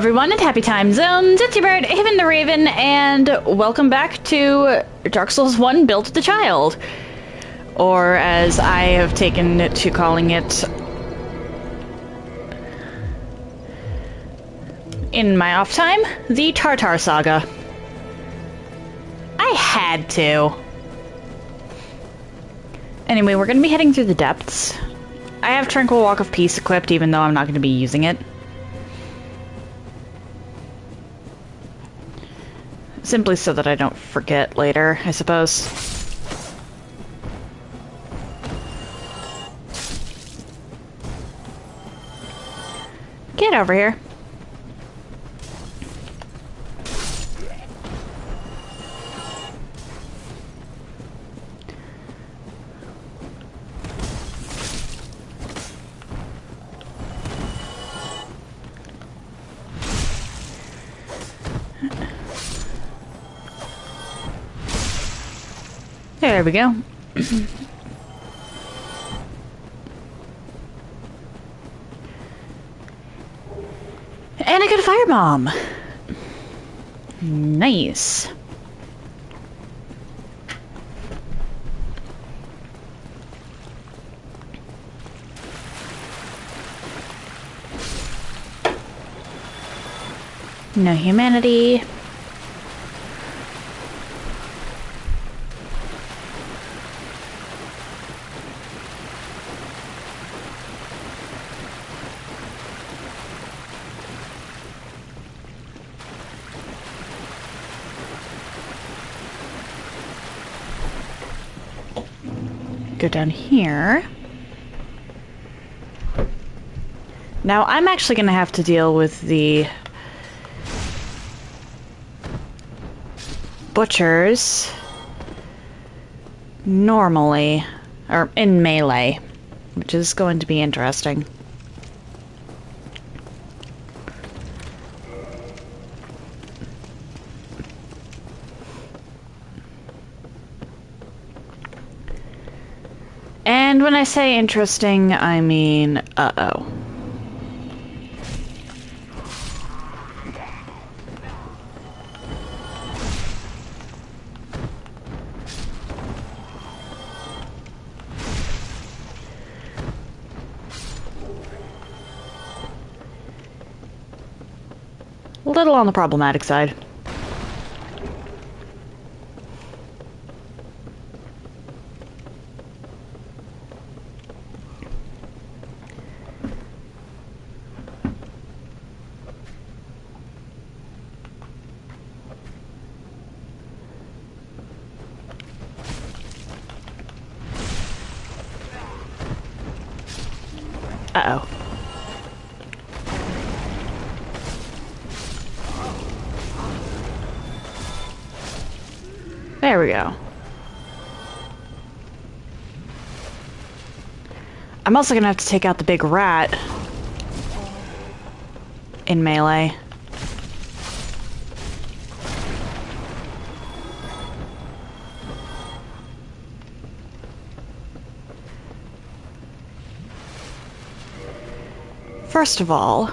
everyone, and happy time zones. It's your bird, Haven the Raven, and welcome back to Dark Souls 1 Build the Child. Or, as I have taken to calling it in my off time, the Tartar Saga. I had to. Anyway, we're going to be heading through the depths. I have Tranquil Walk of Peace equipped, even though I'm not going to be using it. Simply so that I don't forget later, I suppose. Get over here. There we go. And I got a firebomb. Nice. No humanity. Go down here. Now I'm actually going to have to deal with the butchers normally, or in melee, which is going to be interesting. And when I say interesting, I mean, uh-oh. A little on the problematic side. Uh-oh. There we go. I'm also gonna have to take out the big rat in melee. First of all,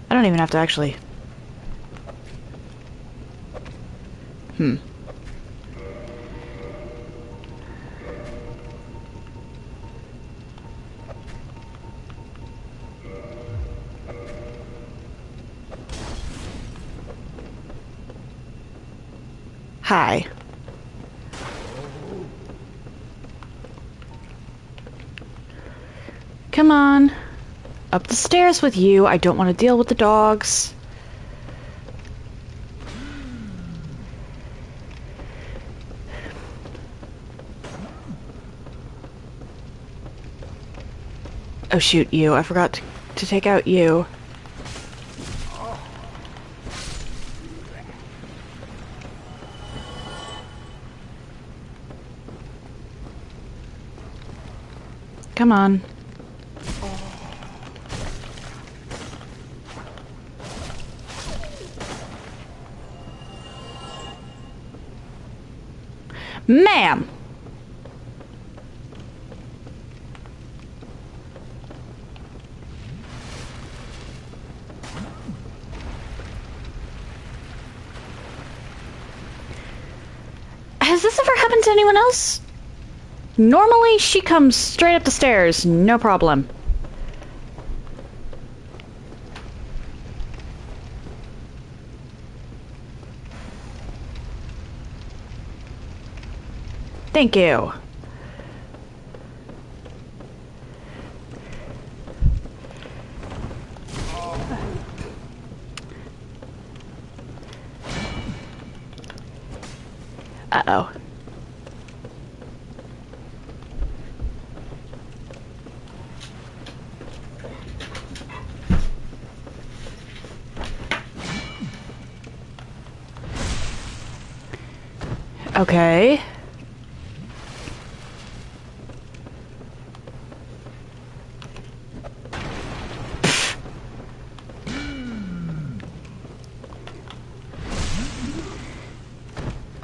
I don't even have to actually... Hi. Come on. Up the stairs with you. I don't want to deal with the dogs. Oh shoot, you. I forgot to take out you. Come on. Ma'am! Has this ever happened to anyone else? Normally, she comes straight up the stairs, no problem. Thank you. Uh-oh. Okay.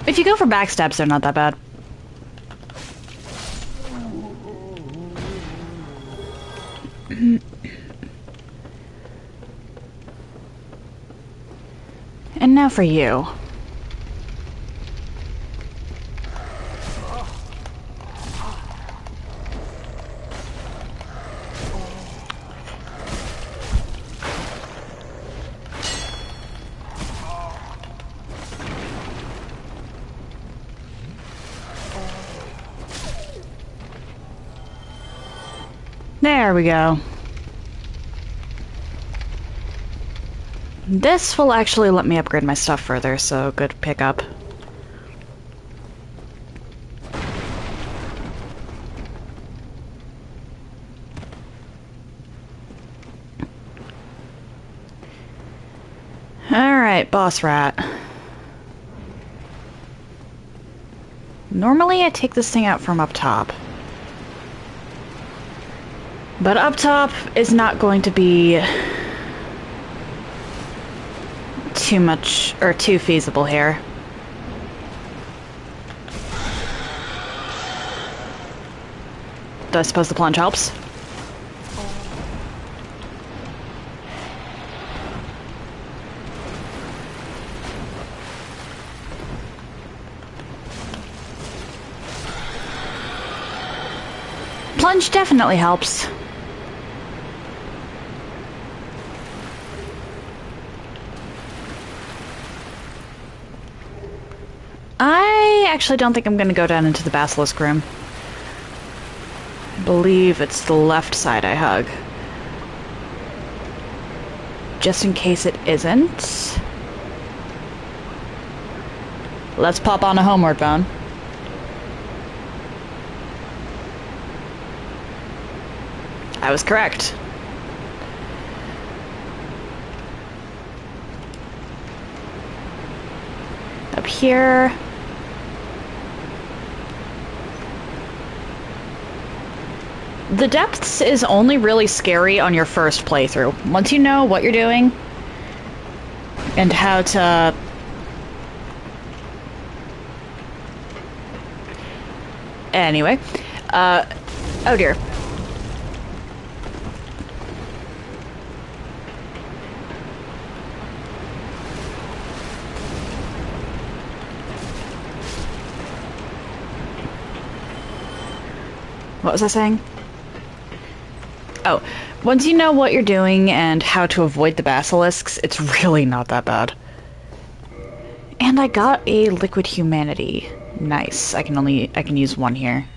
If you go for backstabs, they're not that bad. And now for you. There we go. This will actually let me upgrade my stuff further, so good pickup. Alright, boss rat. Normally I take this thing out from up top. But up top is not going to be too much, or too feasible here. Do I suppose the plunge helps? Plunge definitely helps. I actually don't think I'm going to go down into the basilisk room. I believe it's the left side I hug. Just in case it isn't. Let's pop on a homeward bone. I was correct. Up here. The depths is only really scary on your first playthrough. Once you know what you're doing and how to anyway, oh dear. What was I saying? Oh, once you know what you're doing and how to avoid the basilisks, it's really not that bad. And I got a liquid humanity. Nice. I can use one here.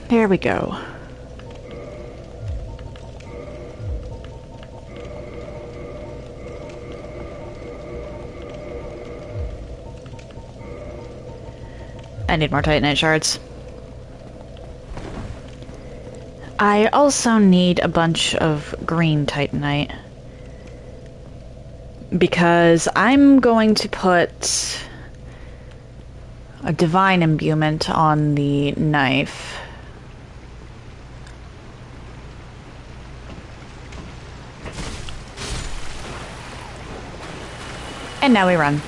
There we go. I need more Titanite shards. I also need a bunch of green titanite. Because I'm going to put a divine imbuement on the knife. And now we run.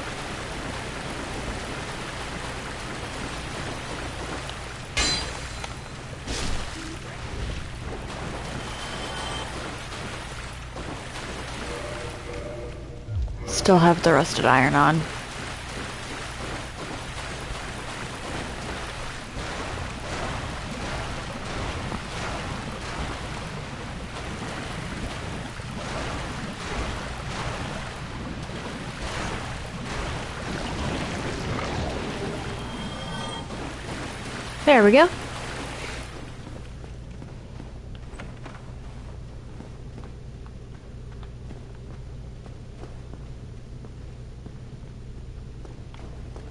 Still have the rusted iron on. There we go.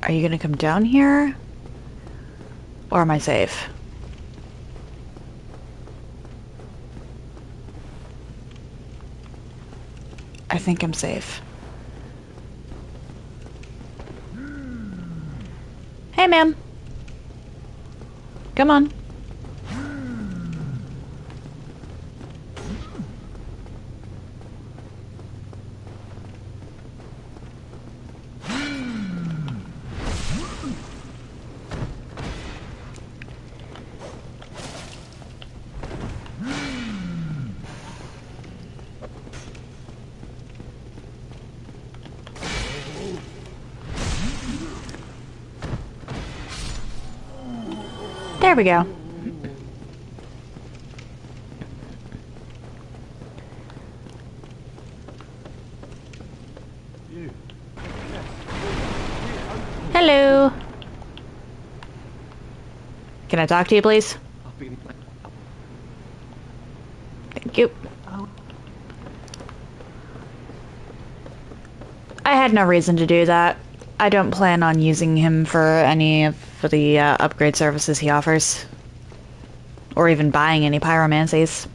Are you gonna come down here? Or am I safe? I think I'm safe. Hey, ma'am. Come on. There we go. Hello. Can I talk to you, please? Thank you. I had no reason to do that. I don't plan on using him for any of the upgrade services he offers. Or even buying any pyromancies.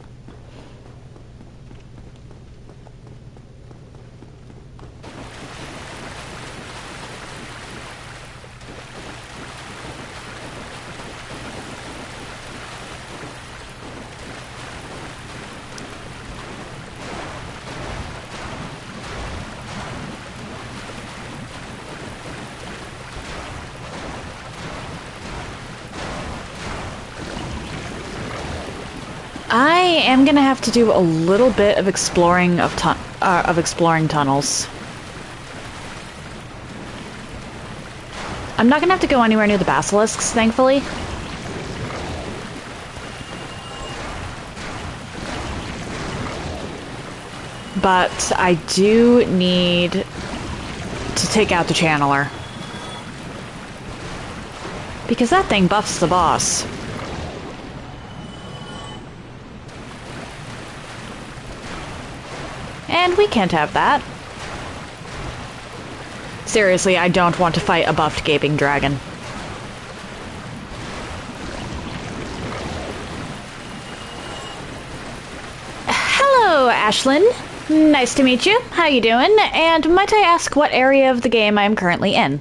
I am gonna have to do a little bit of exploring of exploring tunnels. I'm not gonna have to go anywhere near the basilisks, thankfully. But I do need to take out the channeler. Because that thing buffs the boss. And we can't have that. Seriously, I don't want to fight a buffed gaping dragon. Hello, Ashlyn. Nice to meet you. How you doing? And might I ask what area of the game I am currently in?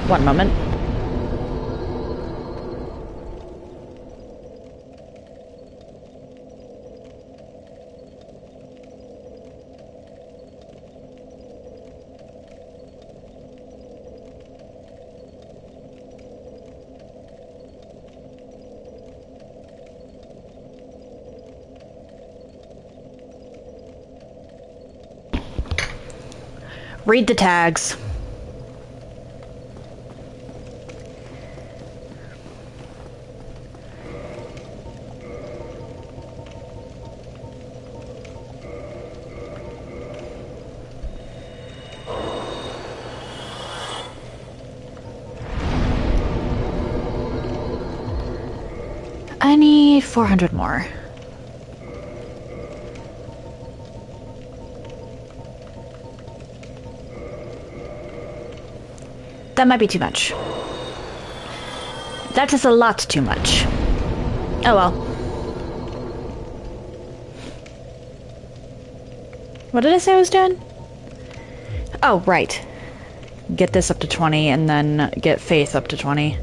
One moment. Read the tags. I need 400 more. That might be too much. That is a lot too much. Oh well. What did I say I was doing? Oh, right. Get this up to 20 and then get faith up to 20.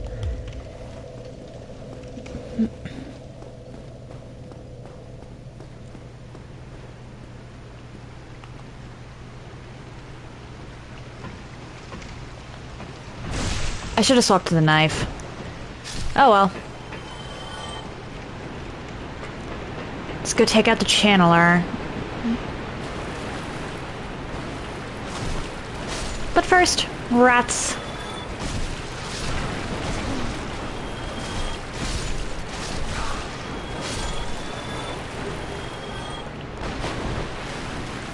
I should have swapped to the knife. Oh well. Let's go take out the channeler. But first, rats.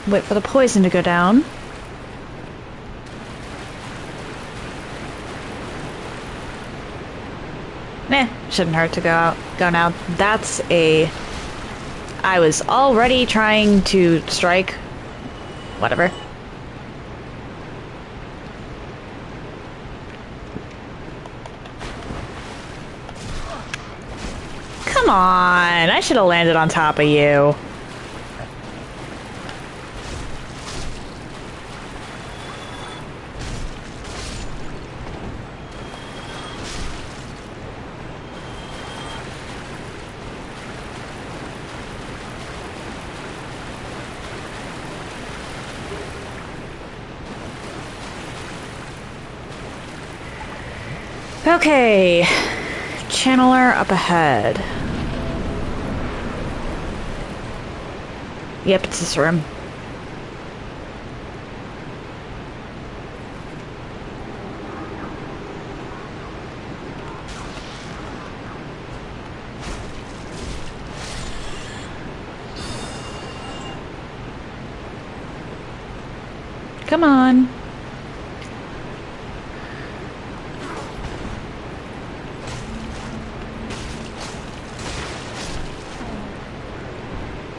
Wait for the poison to go down. Shouldn't hurt to go now. That's a... I was already trying to strike. Whatever. Come on! I should have landed on top of you. Okay, channeler up ahead. Yep, it's this room. Come on.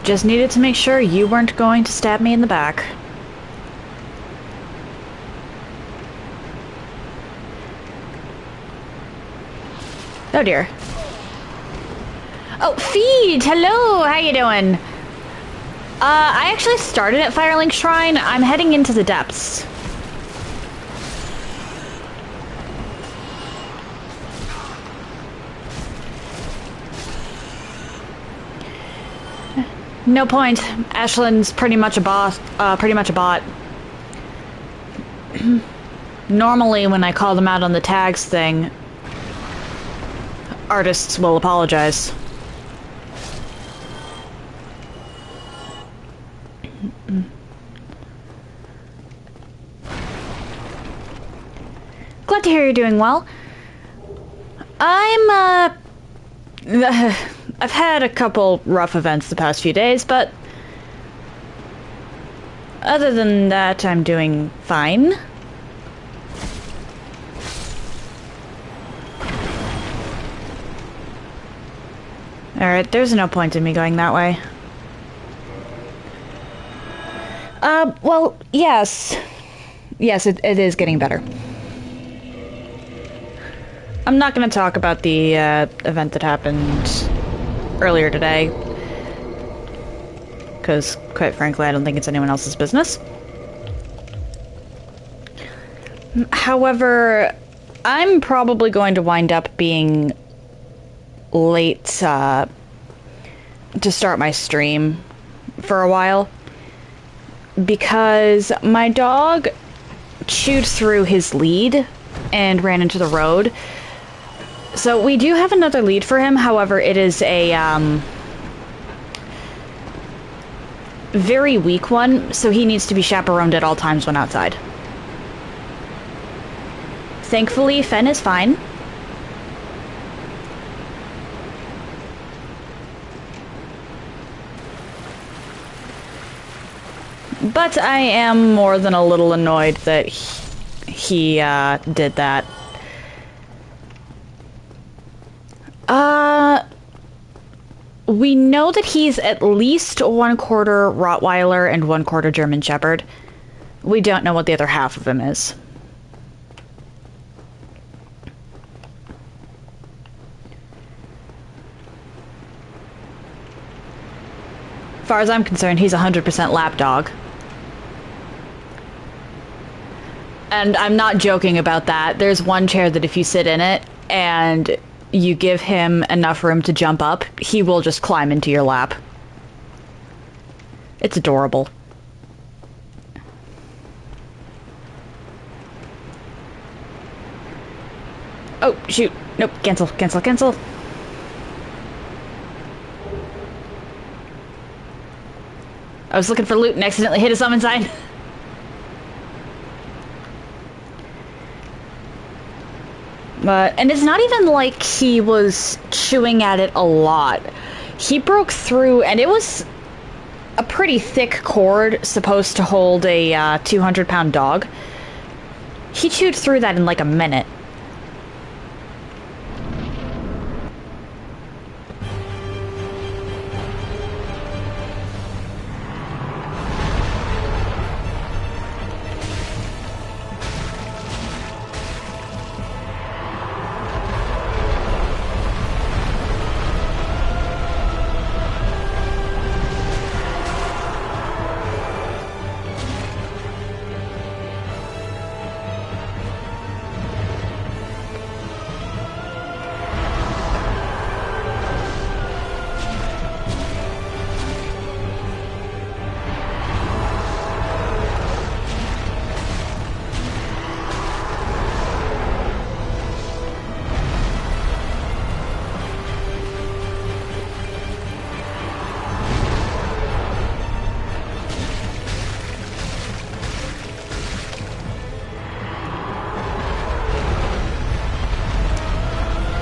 Just needed to make sure you weren't going to stab me in the back. Oh dear. Oh, Feed! Hello! How you doing? I actually started at Firelink Shrine. I'm heading into the depths. No point. Ashland's pretty much a boss. Pretty much a bot. Normally, when I call them out on the tags thing, artists will apologize. Glad to hear you're doing well. I've had a couple rough events the past few days, but other than that, I'm doing fine. Alright, there's no point in me going that way. Well, yes. Yes, it is getting better. I'm not going to talk about the event that happened earlier today, because, quite frankly, I don't think it's anyone else's business. However, I'm probably going to wind up being late to start my stream for a while, because my dog chewed through his lead and ran into the road. So we do have another lead for him, however, it is a very weak one, so he needs to be chaperoned at all times when outside. Thankfully, Fen is fine. But I am more than a little annoyed that he did that. We know that he's at least 1/4 Rottweiler and 1/4 German Shepherd. We don't know what the other half of him is. far as I'm concerned, he's 100% lapdog. And I'm not joking about that. There's one chair that if you sit in it and you give him enough room to jump up, he will just climb into your lap. It's adorable. Oh, shoot. Nope, cancel, cancel, cancel. I was looking for loot and accidentally hit a summon sign. And it's not even like he was chewing at it a lot. He broke through, and it was a pretty thick cord supposed to hold a 200-pound dog. He chewed through that in like a minute.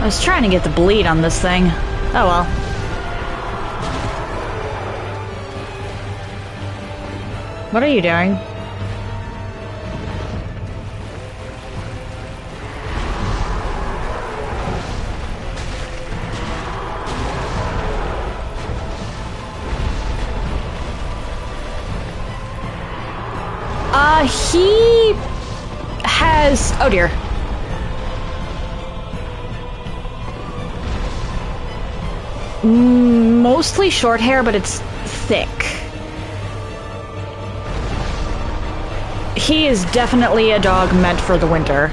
I was trying to get the bleed on this thing. Oh well. What are you doing? He has... Oh dear. Mostly short hair, but it's thick. He is definitely a dog meant for the winter.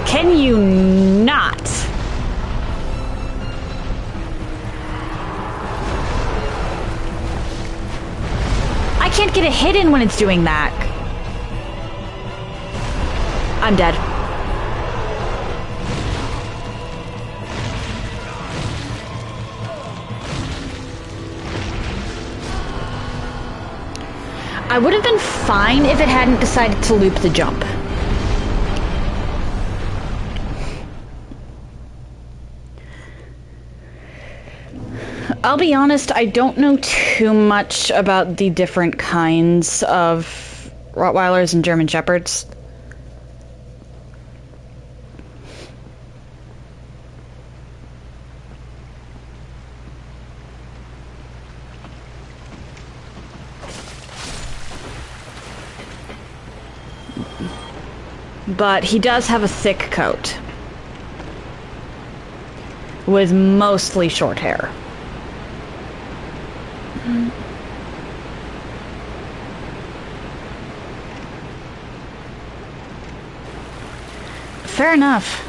Can you not? I can't get a hit in when it's doing that. I'm dead. I would have been fine if it hadn't decided to loop the jump. I'll be honest, I don't know too much about the different kinds of Rottweilers and German Shepherds. But he does have a thick coat with mostly short hair. Fair enough.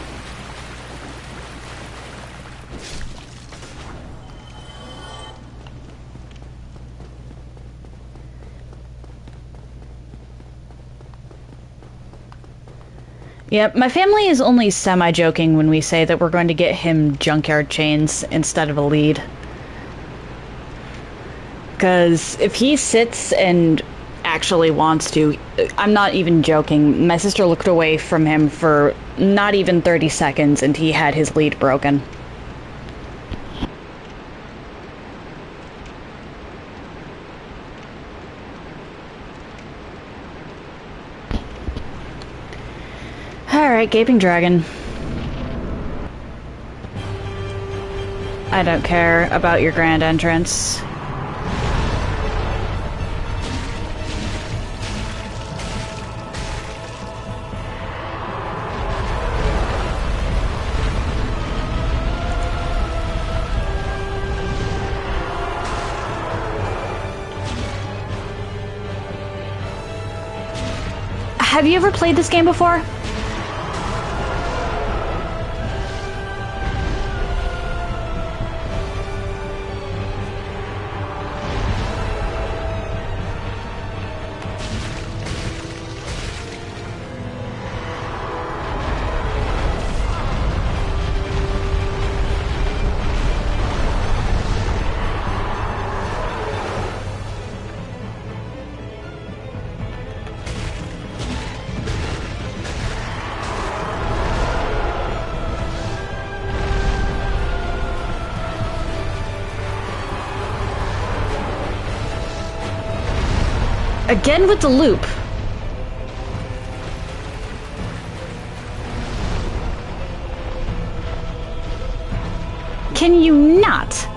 Yep, my family is only semi-joking when we say that we're going to get him junkyard chains instead of a lead. Because if he sits and actually wants to, I'm not even joking, my sister looked away from him for not even 30 seconds and he had his lead broken. Alright, Gaping Dragon. I don't care about your grand entrance. Have you ever played this game before? Again with the loop. Can you not?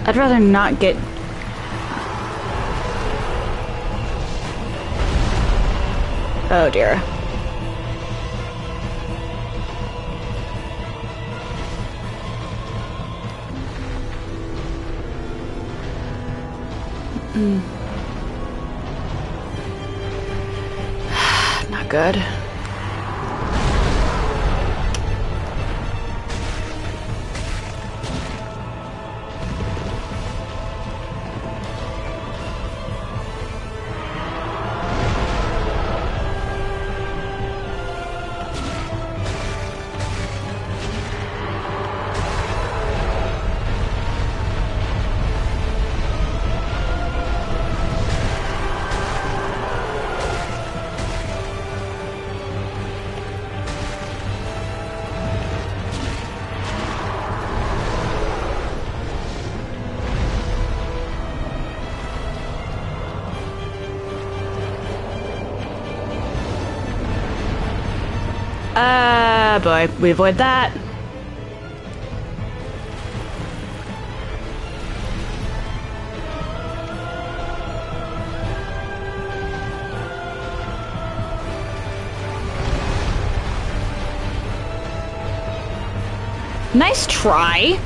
I'd rather not get... Oh dear. Not good. Boy, we avoid that. Nice try.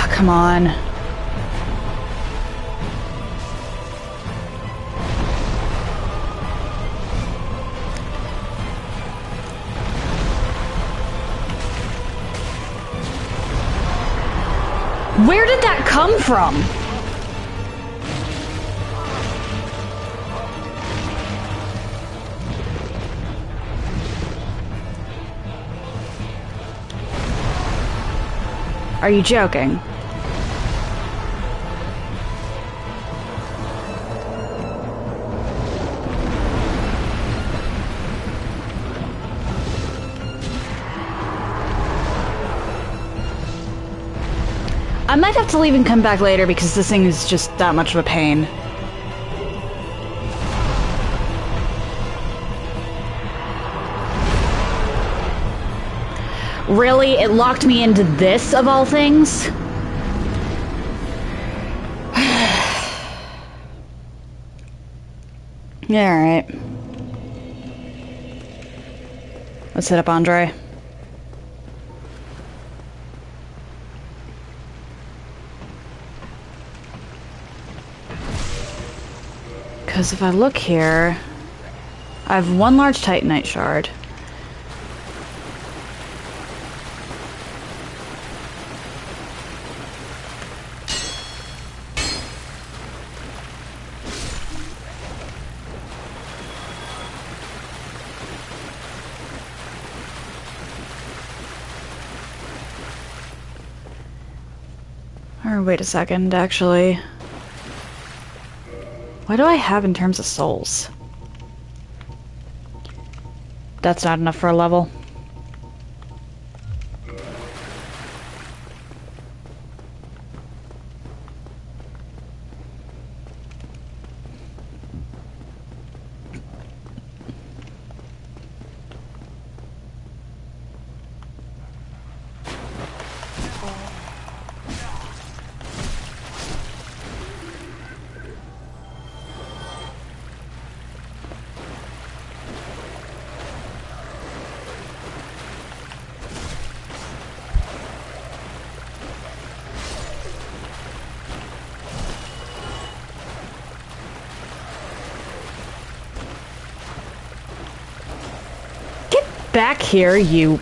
Come on. Where did that come from? Are you joking? I might have to leave and come back later because this thing is just that much of a pain. Really? It locked me into this, of all things? Alright. Let's hit up Andre. Because if I look here, I have one large Titanite shard. Or wait a second, actually. What do I have in terms of souls? That's not enough for a level. Back here, you...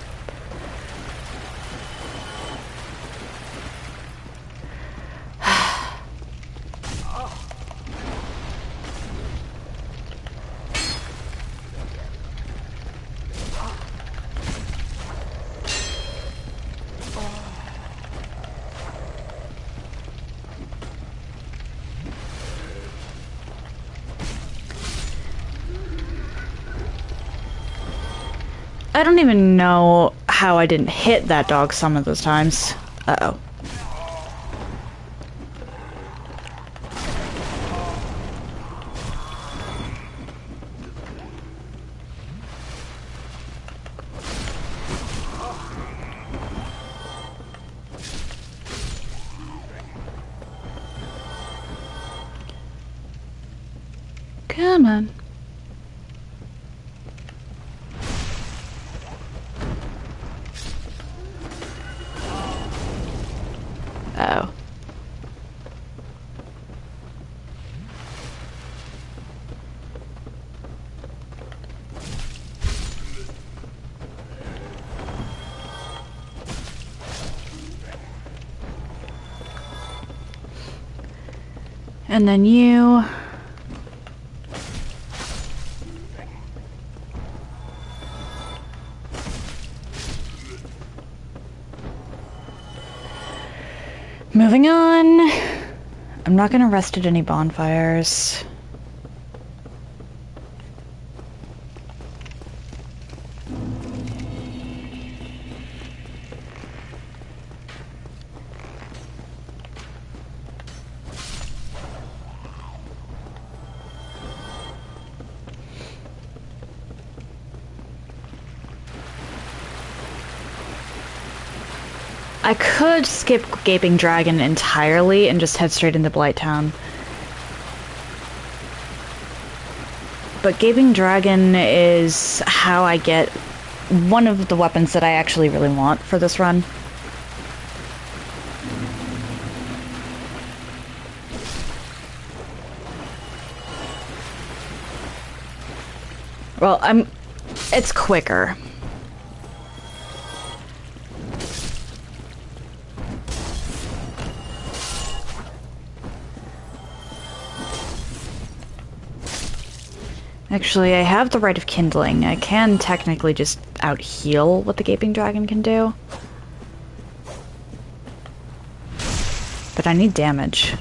I don't even know how I didn't hit that dog some of those times. Uh-oh. Come on. Oh. And then you... Moving on. I'm not gonna rest at any bonfires. I could skip Gaping Dragon entirely and just head straight into Blighttown. But Gaping Dragon is how I get one of the weapons that I actually really want for this run. Well, it's quicker. Actually, I have the Rite of Kindling. I can technically just out-heal what the Gaping Dragon can do. But I need damage.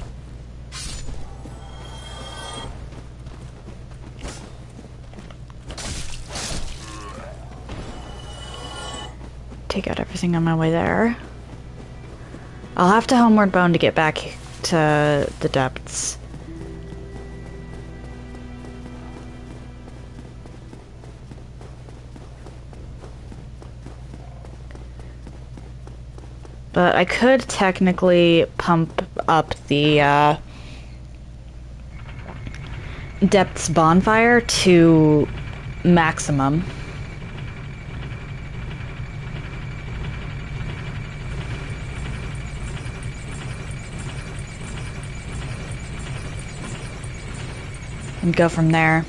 Take out everything on my way there. I'll have to Homeward Bone to get back to the depths. But I could technically pump up the Depths Bonfire to maximum. And go from there.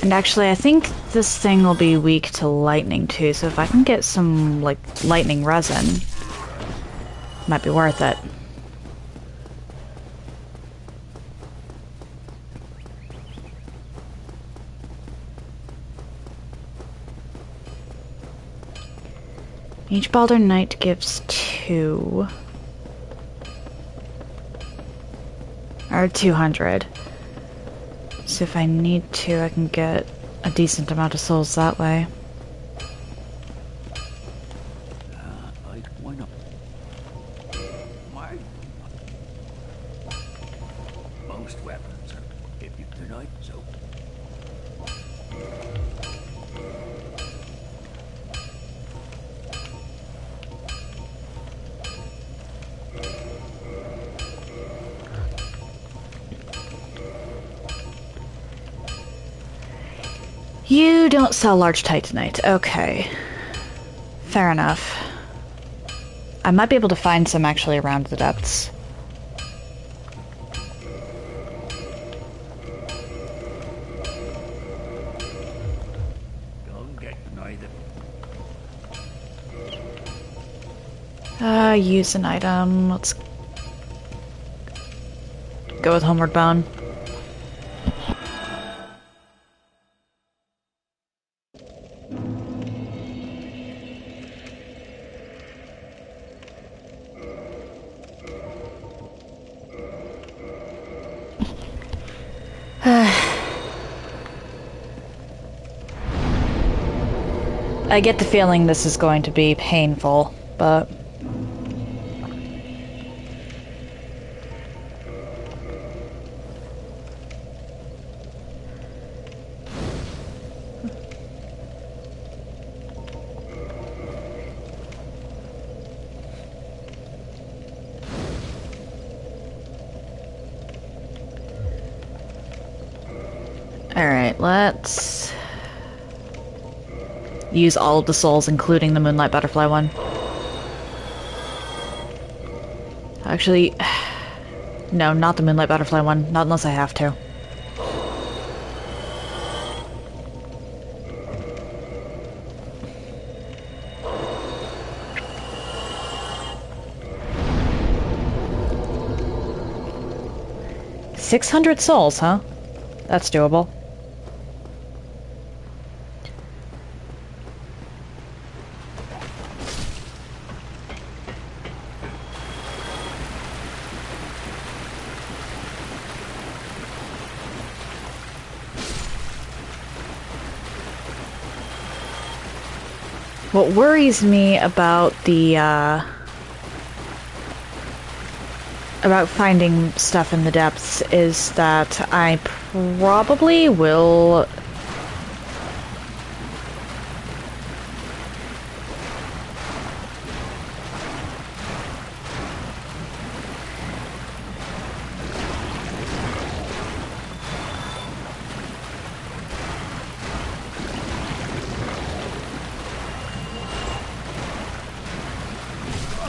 And actually, I think this thing will be weak to lightning too, so if I can get some, like, lightning resin, might be worth it. Each Baldur Knight gives 2. Or 200. So if I need to, I can get a decent amount of souls that way. Why not? Why? Most weapons are kryptonite, so. You don't sell large titanite. Okay. Fair enough. I might be able to find some actually around the depths. Don't get neither. Use an item. Let's go with Homeward Bound. I get the feeling this is going to be painful, but... Alright, let's use all of the souls, including the Moonlight Butterfly one. Actually, no, not the Moonlight Butterfly one. Not unless I have to. $600 souls, huh? That's doable. What worries me about the, about finding stuff in the depths is that I probably will...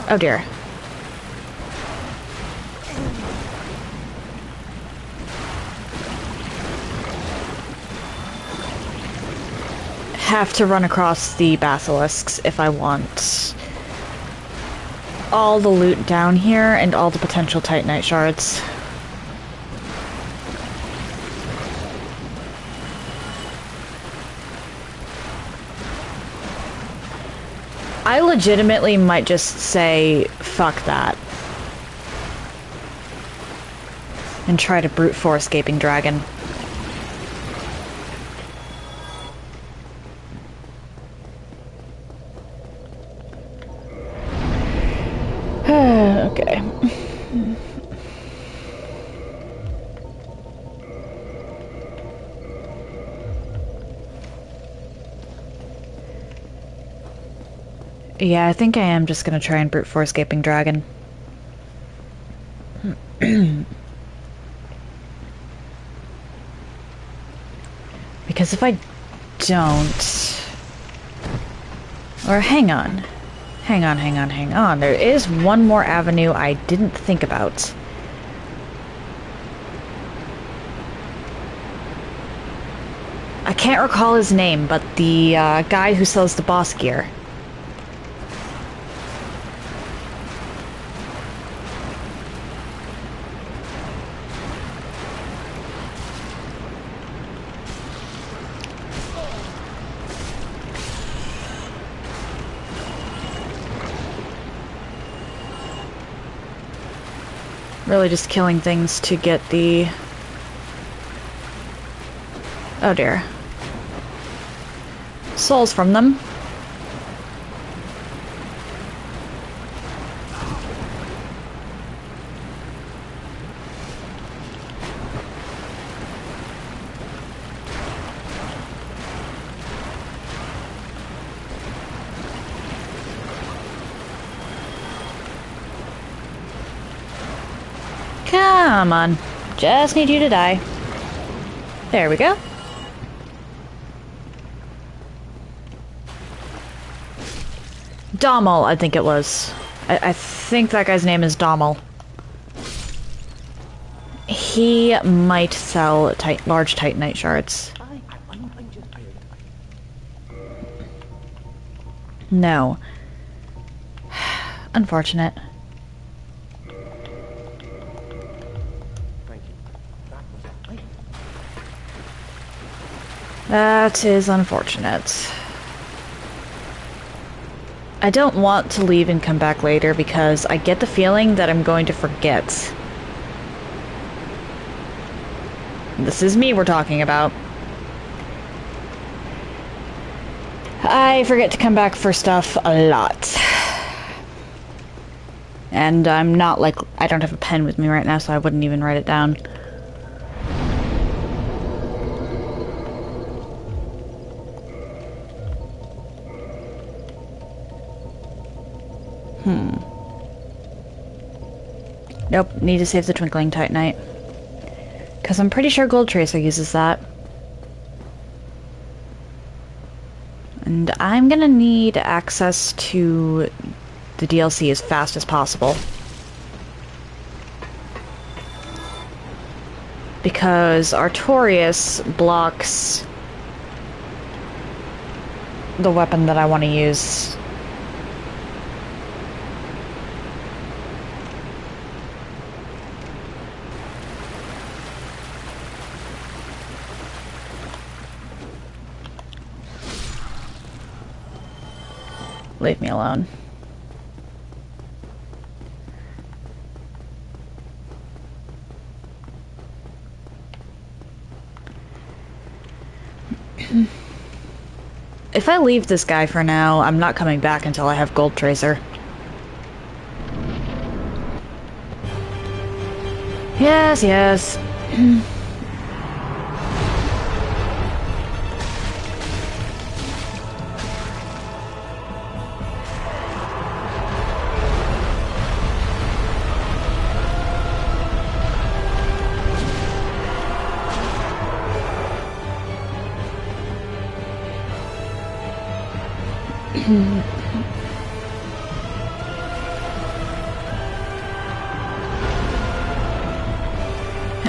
Oh dear. Have to run across the basilisks if I want all the loot down here and all the potential titanite shards. I legitimately might just say, fuck that. And try to brute force Gaping Dragon. Okay. Yeah, I think I am just gonna try and brute force Gaping Dragon. Because if I don't... Or hang on. Hang on. There is one more avenue I didn't think about. I can't recall his name, but the guy who sells the boss gear. Really just killing things to get the... Oh dear. Souls from them. Come on. Just need you to die. There we go. Dommel, I think it was. I think that guy's name is Dommel. He might sell large Titanite shards. No. Unfortunate. That is unfortunate. I don't want to leave and come back later because I get the feeling that I'm going to forget. This is me we're talking about. I forget to come back for stuff a lot. And I'm not like... I don't have a pen with me right now, so I wouldn't even write it down. Nope, need to save the Twinkling Titanite. Because I'm pretty sure Gold Tracer uses that. And I'm gonna need access to the DLC as fast as possible. Because Artorias blocks the weapon that I want to use. Leave me alone. If I leave this guy for now, I'm not coming back until I have Gold Tracer. Yes, yes.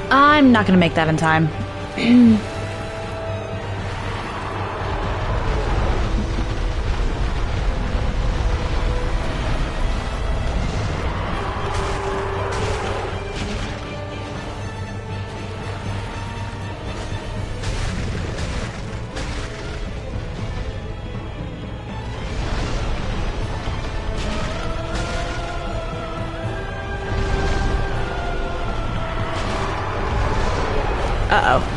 I'm not gonna make that in time. Uh-oh.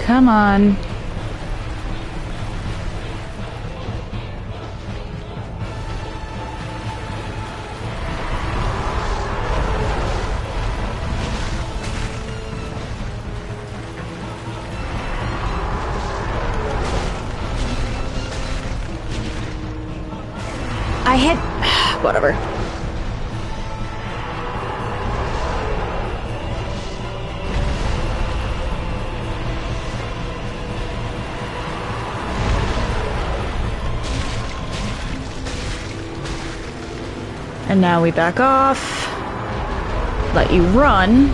Come on. I hit... whatever. And now we back off. Let you run.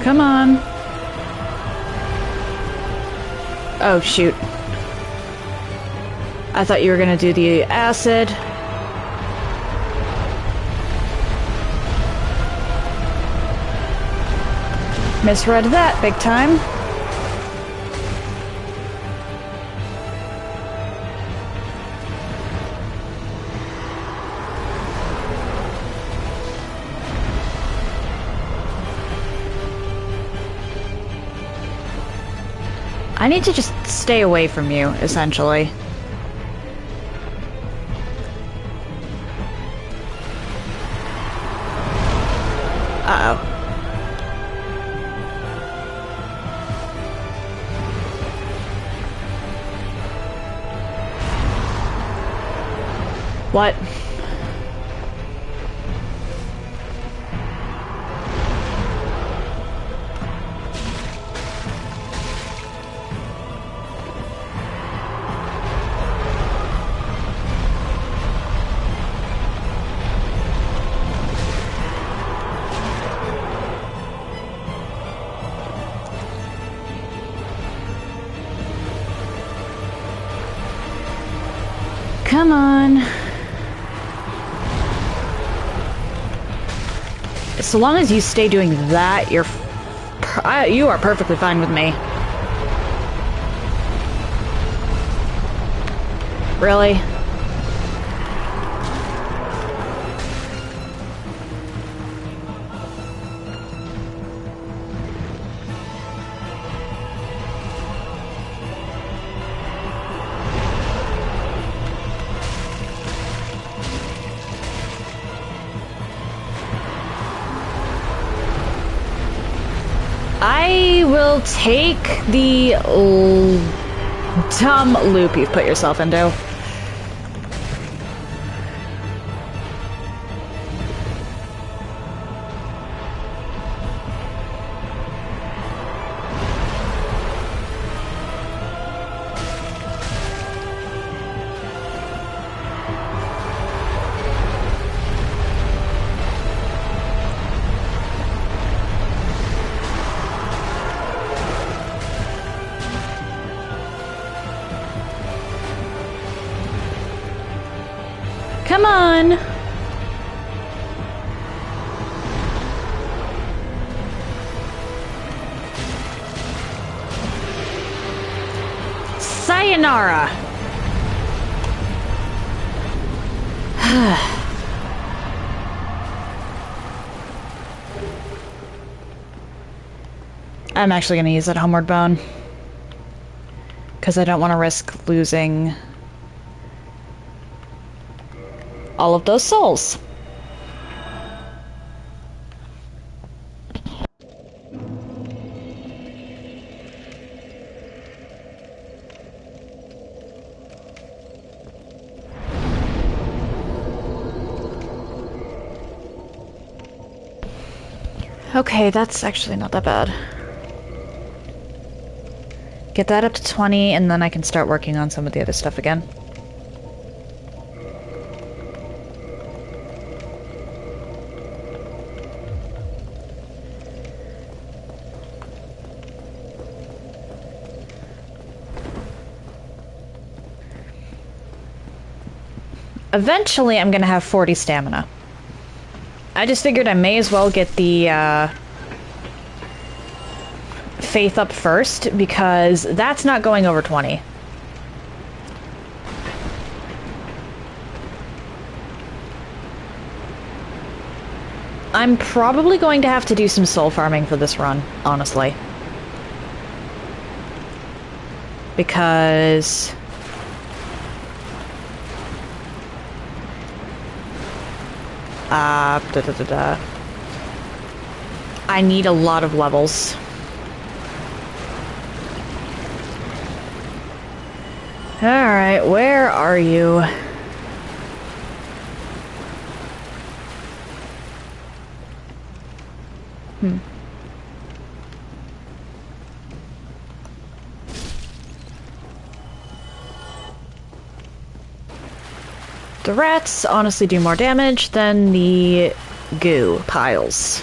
Come on. Oh, shoot. I thought you were gonna do the acid. Misread that big time. I need to just stay away from you, essentially. Uh-oh. What? Come on. So long as you stay doing that, you are perfectly fine with me. Really? I will take the dumb loop you've put yourself into. Come on! Sayonara! I'm actually going to use that homeward bone. Because I don't want to risk losing all of those souls. Okay, that's actually not that bad. Get that up to 20, and then I can start working on some of the other stuff again. Eventually, I'm gonna have 40 stamina. I just figured I may as well get the faith up first, because that's not going over 20. I'm probably going to have to do some soul farming for this run, honestly. Because I need a lot of levels. Alright, where are you? The rats honestly do more damage than the goo piles.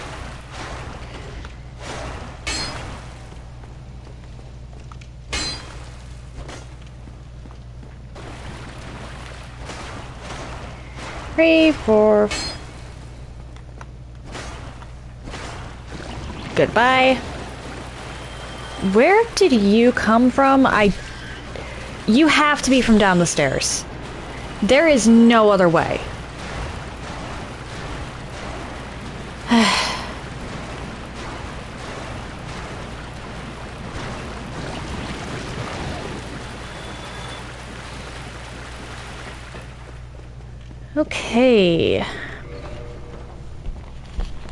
Three, four. Goodbye. Where did you come from? You have to be from down the stairs. There is no other way. Okay.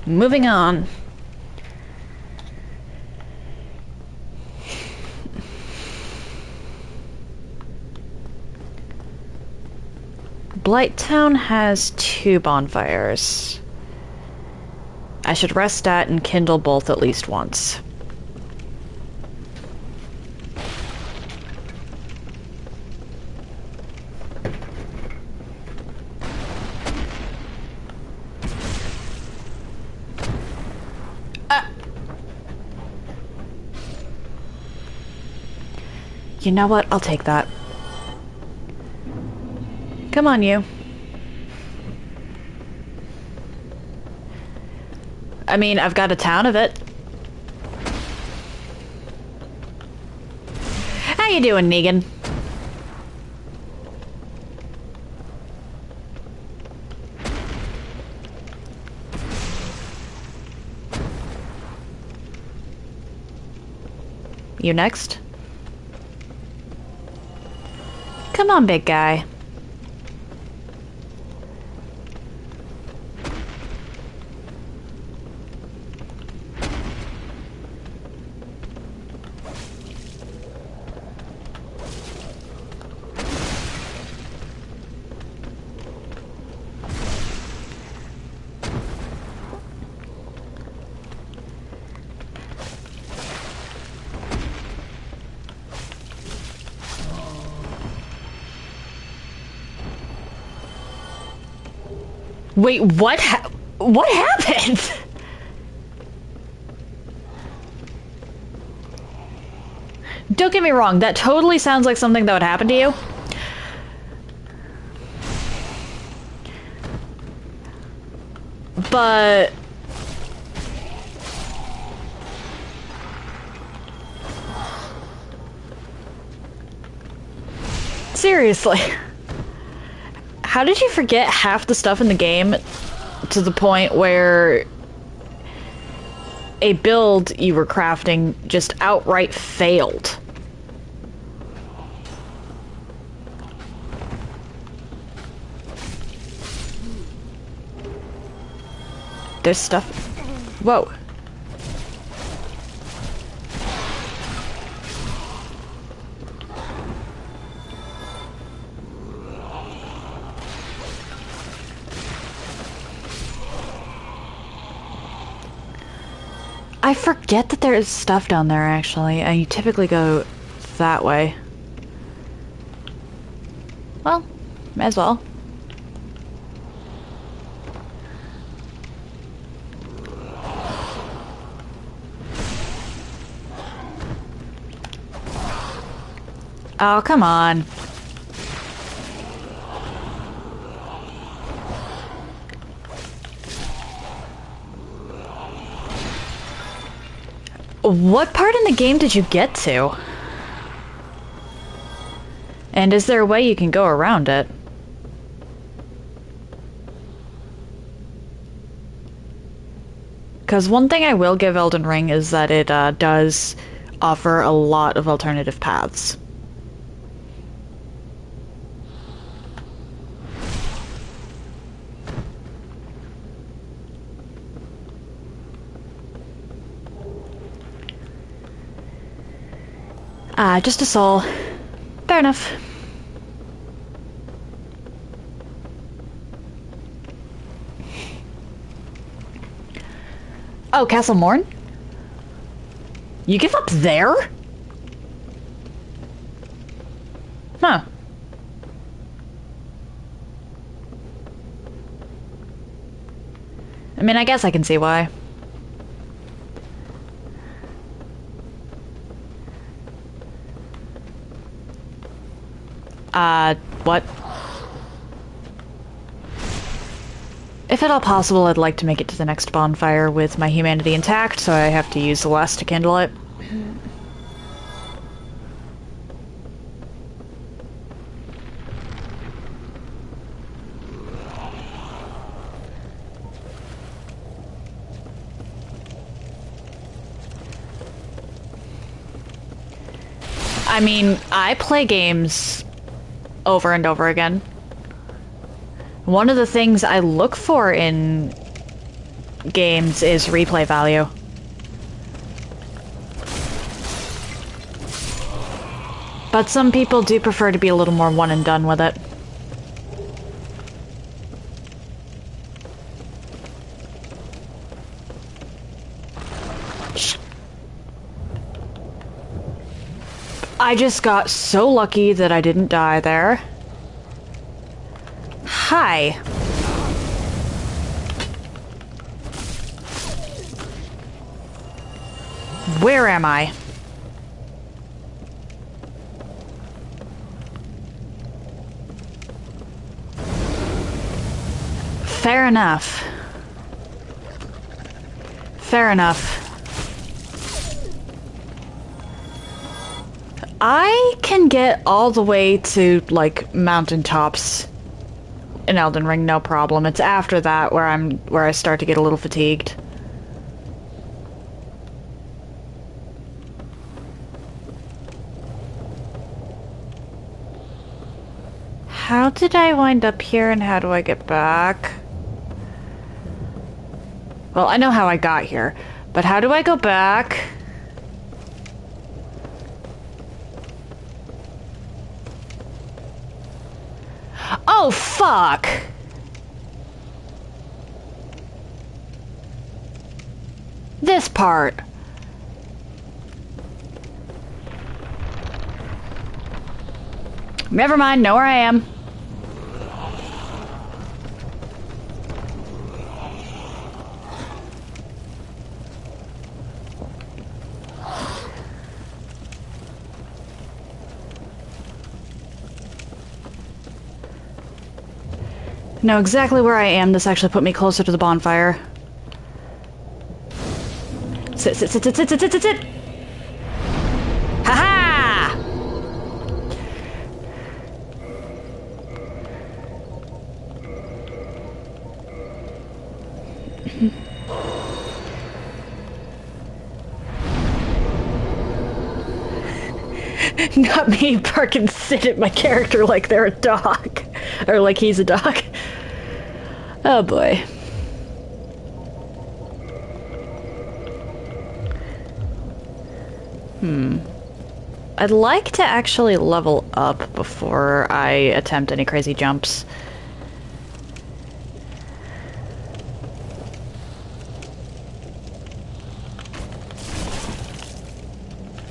Moving on. Blighttown has 2 bonfires. I should rest at and kindle both at least once. You know what? I'll take that. Come on, you. I mean, I've got a town of it. How you doing, Negan? You next? Come on, big guy. Wait, what? What happened? Don't get me wrong, that totally sounds like something that would happen to you. But... seriously. How did you forget half the stuff in the game to the point where a build you were crafting just outright failed? There's stuff... Whoa. I forget that there is stuff down there, actually. I typically go that way. Well, may as well. Oh, come on. What part in the game did you get to? And is there a way you can go around it? Because one thing I will give Elden Ring is that it does offer a lot of alternative paths. Just a soul. Fair enough. Oh, Castle Morn? You give up there? Huh. I mean, I guess I can see why. What? If at all possible, I'd like to make it to the next bonfire with my humanity intact, so I have to use the last to kindle it. I mean, I play games over and over again. One of the things I look for in games is replay value. But some people do prefer to be a little more one and done with it. I just got so lucky that I didn't die there. Hi. Where am I? Fair enough. Fair enough. I can get all the way to, like, mountaintops in Elden Ring, no problem. It's after that where I start to get a little fatigued. How did I wind up here and how do I get back? Well, I know how I got here, but how do I go back? Oh, fuck! This part. Never mind, know where I am. Know exactly where I am. This actually put me closer to the bonfire. Sit, sit, sit, sit, sit, sit, sit, sit, sit! Ha-ha! Not me parking sit at my character like they're a dog. Or like he's a dog. Oh boy. I'd like to actually level up before I attempt any crazy jumps.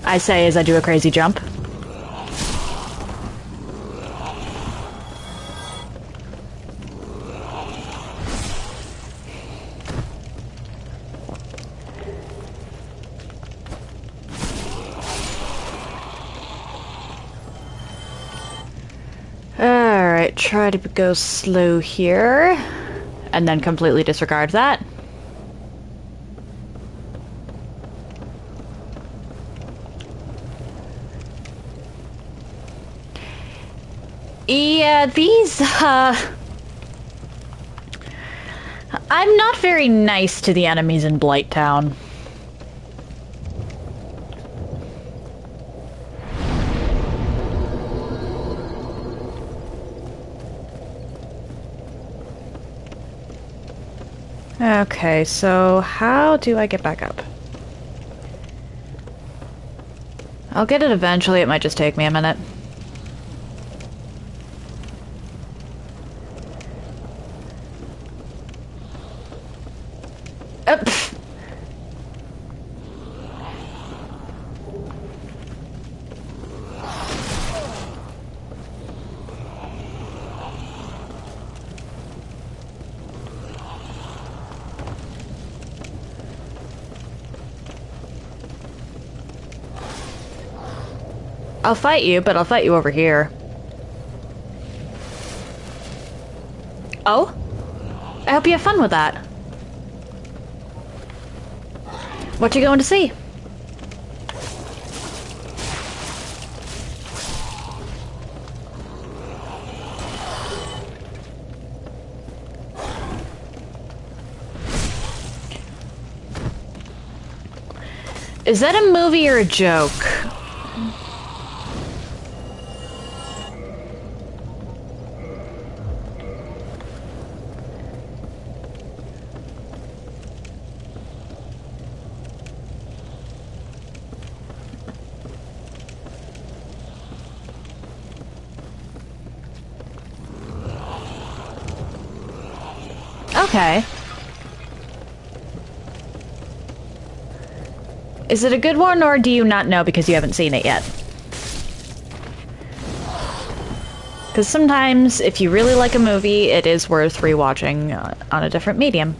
I say as I do a crazy jump. Alright, try to go slow here, and then completely disregard that. Yeah, these, I'm not very nice to the enemies in Blighttown. Okay, so how do I get back up? I'll get it eventually, it might just take me a minute. I'll fight you, but I'll fight you over here. Oh? I hope you have fun with that. What you going to see? Is that a movie or a joke? Okay. Is it a good one, or do you not know because you haven't seen it yet? Because sometimes, if you really like a movie, it is worth rewatching on a different medium.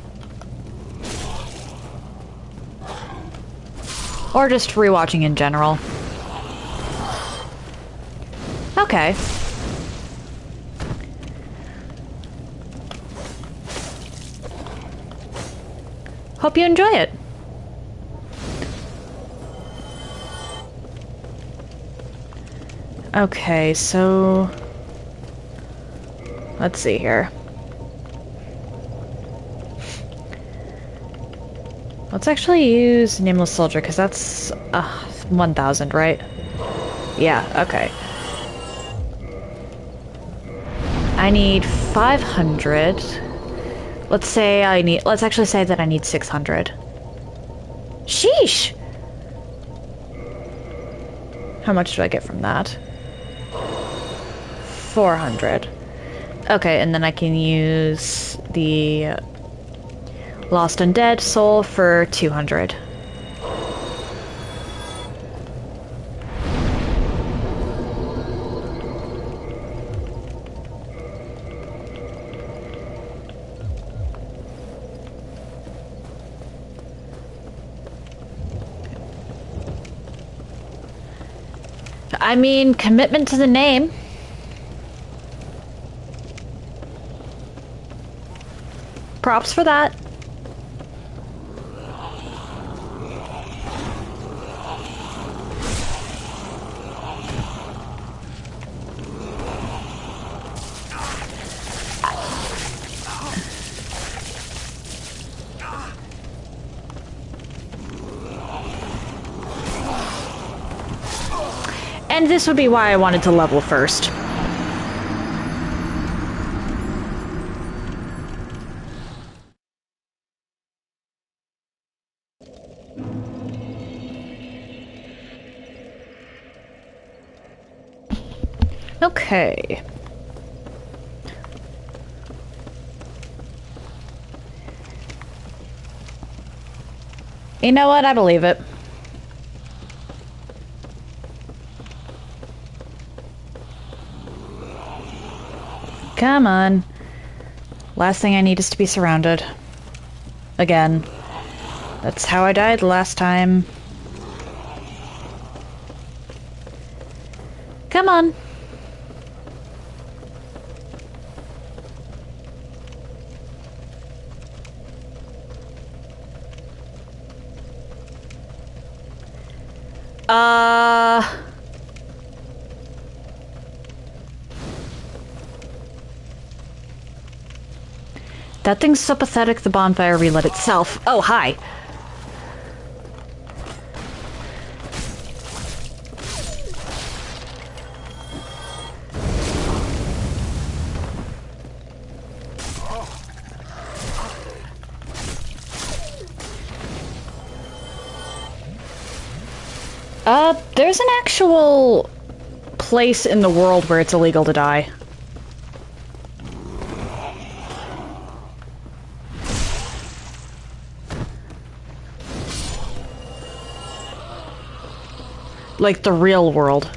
Or just rewatching in general. Okay. Hope you enjoy it. Okay, so... let's see here. Let's actually use Nameless Soldier, because that's 1,000, right? Yeah, okay. I need 500. Let's actually say that I need 600. Sheesh! How much do I get from that? 400. Okay, and then I can use the Lost Undead Soul for 200. I mean, commitment to the name. Props for that. And this would be why I wanted to level first. Okay. You know what? I believe it. Come on. Last thing I need is to be surrounded. Again. That's how I died last time. Come on. That thing's so pathetic the bonfire relit itself. Oh, hi. There's an actual place in the world where it's illegal to die. Like the real world.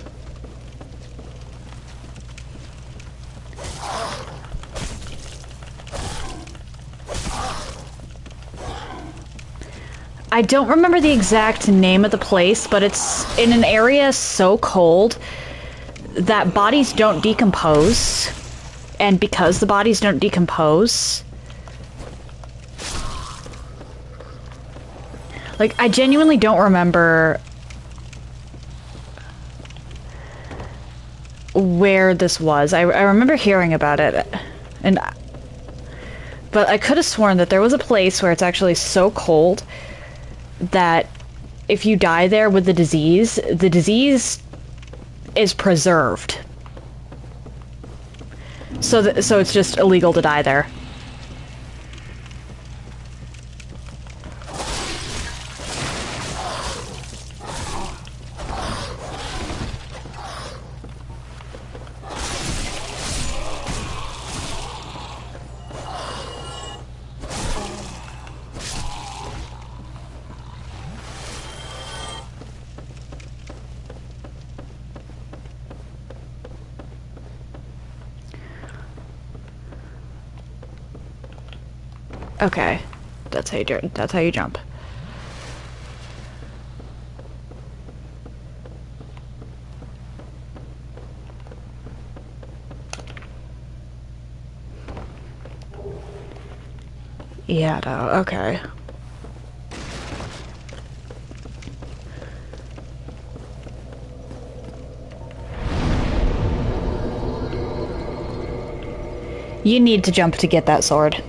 I don't remember the exact name of the place, but it's in an area so cold that bodies don't decompose. And because the bodies don't decompose... Like, I genuinely don't remember where this was. I remember hearing about it, but I could have sworn that there was a place where it's actually so cold that if you die there with the disease is preserved. So it's just illegal to die there. Okay, that's how you jump. Yeah, no, okay. You need to jump to get that sword.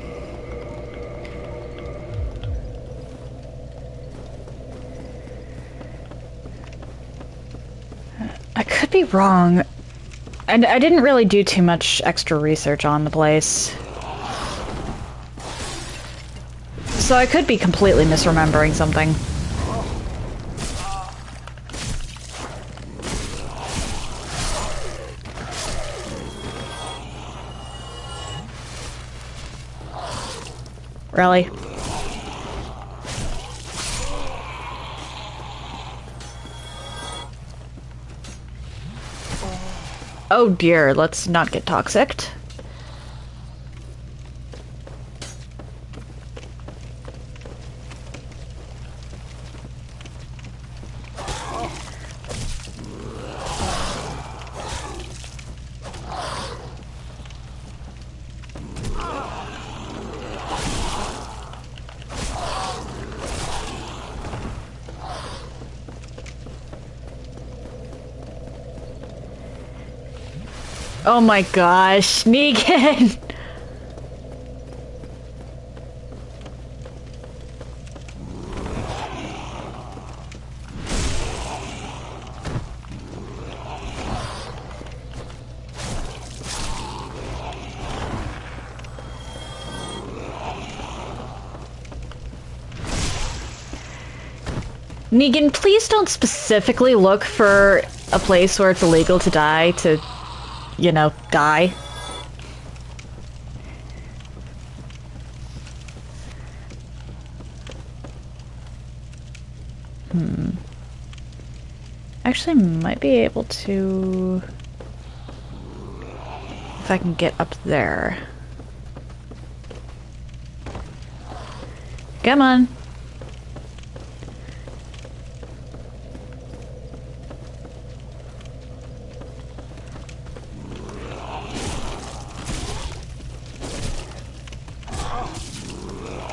I could be wrong. And I didn't really do too much extra research on the place. So I could be completely misremembering something. Really? Oh dear, let's not get toxic. Oh my gosh, Negan! Negan, please don't specifically look for a place where it's illegal to die to, you know, die. Actually, might be able to... if I can get up there. Come on.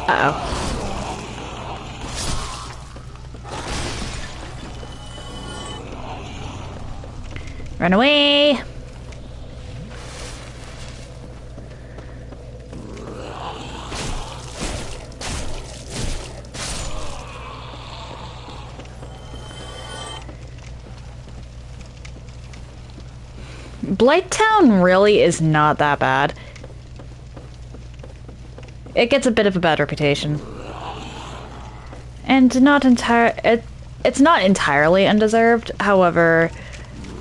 Uh-oh. Run away! Blighttown really is not that bad. It gets a bit of a bad reputation. And it's not entirely undeserved, however,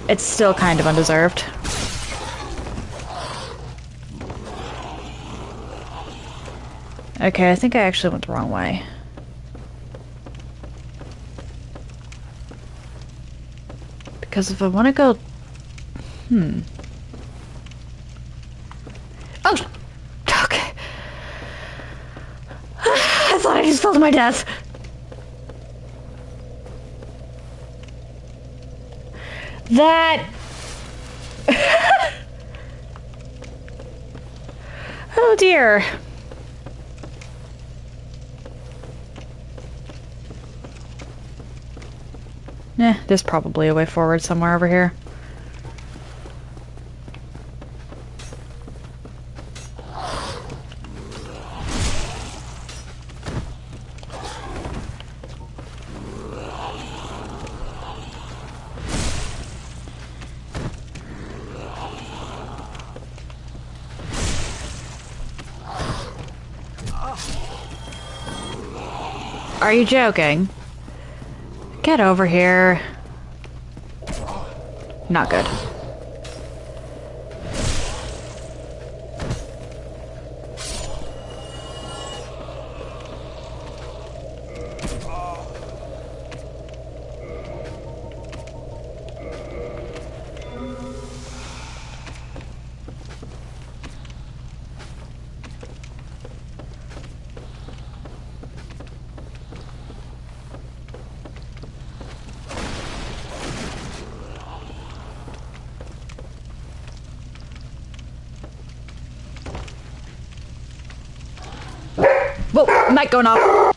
it's still kind of undeserved. Okay, I think I actually went the wrong way. Because if I want to go... Oh! Okay. I thought I just fell to my death. That... Oh dear. There's probably a way forward somewhere over here. Are you joking? Get over here. Not good. Whoa, mic going off.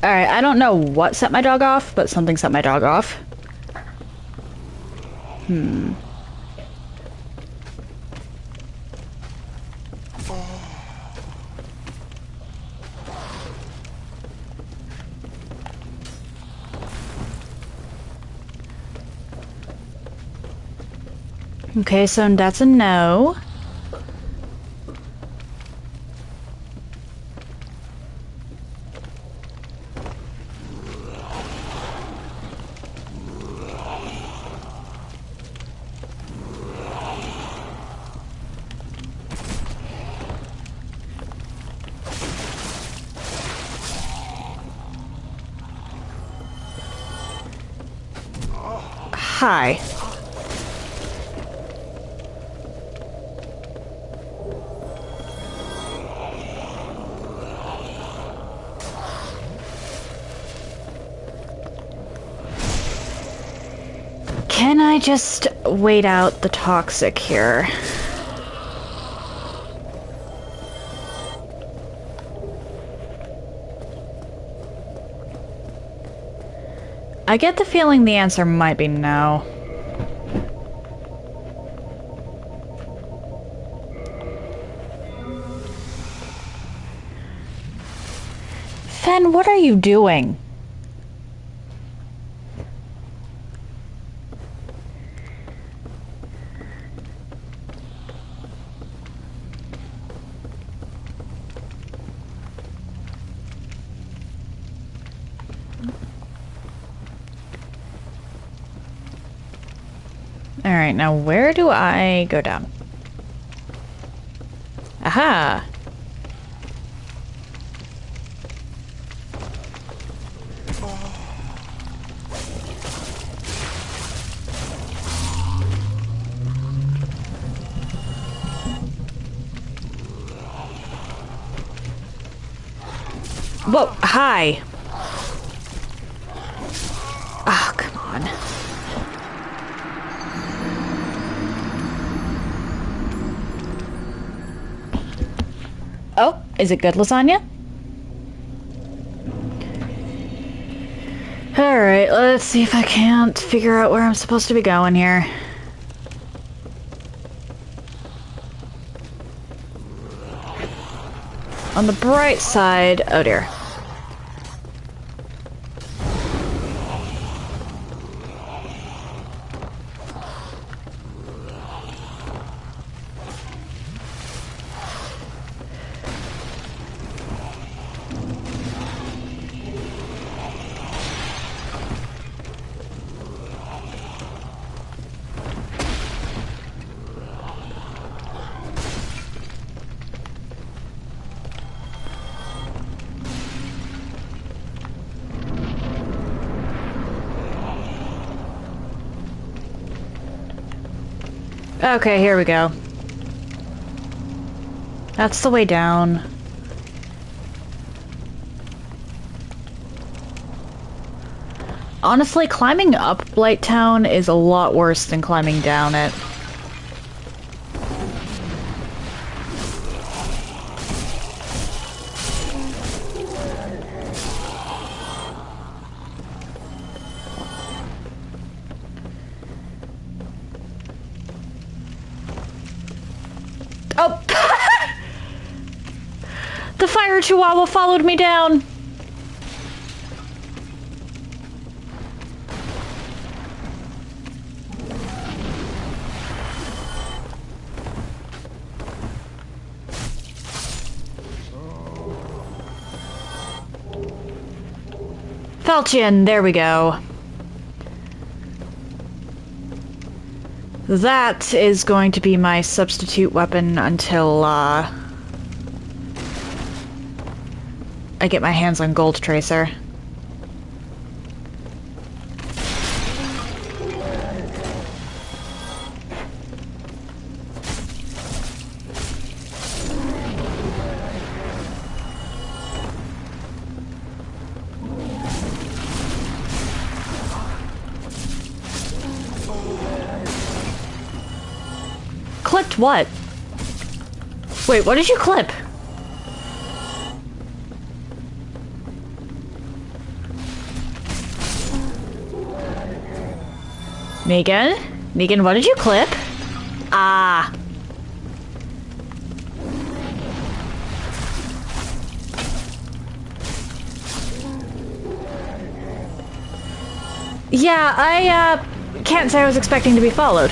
Alright, I don't know what set my dog off, but something set my dog off. Okay, so that's a no. Hi. Can I just wait out the toxic here? I get the feeling the answer might be no. Fen, what are you doing? Alright, now where do I go down? Aha! Whoa, hi! Oh, come on. Oh, is it good lasagna? Alright, let's see if I can't figure out where I'm supposed to be going here. On the bright side, oh dear. Okay, here we go. That's the way down. Honestly, climbing up Blighttown is a lot worse than climbing down it. Oh! The fire chihuahua followed me down! Falchion, there we go. That is going to be my substitute weapon until, I get my hands on Gold Tracer. Clipped what? Wait, what did you clip? Negan? Negan, what did you clip? Ah. Yeah, I, can't say I was expecting to be followed.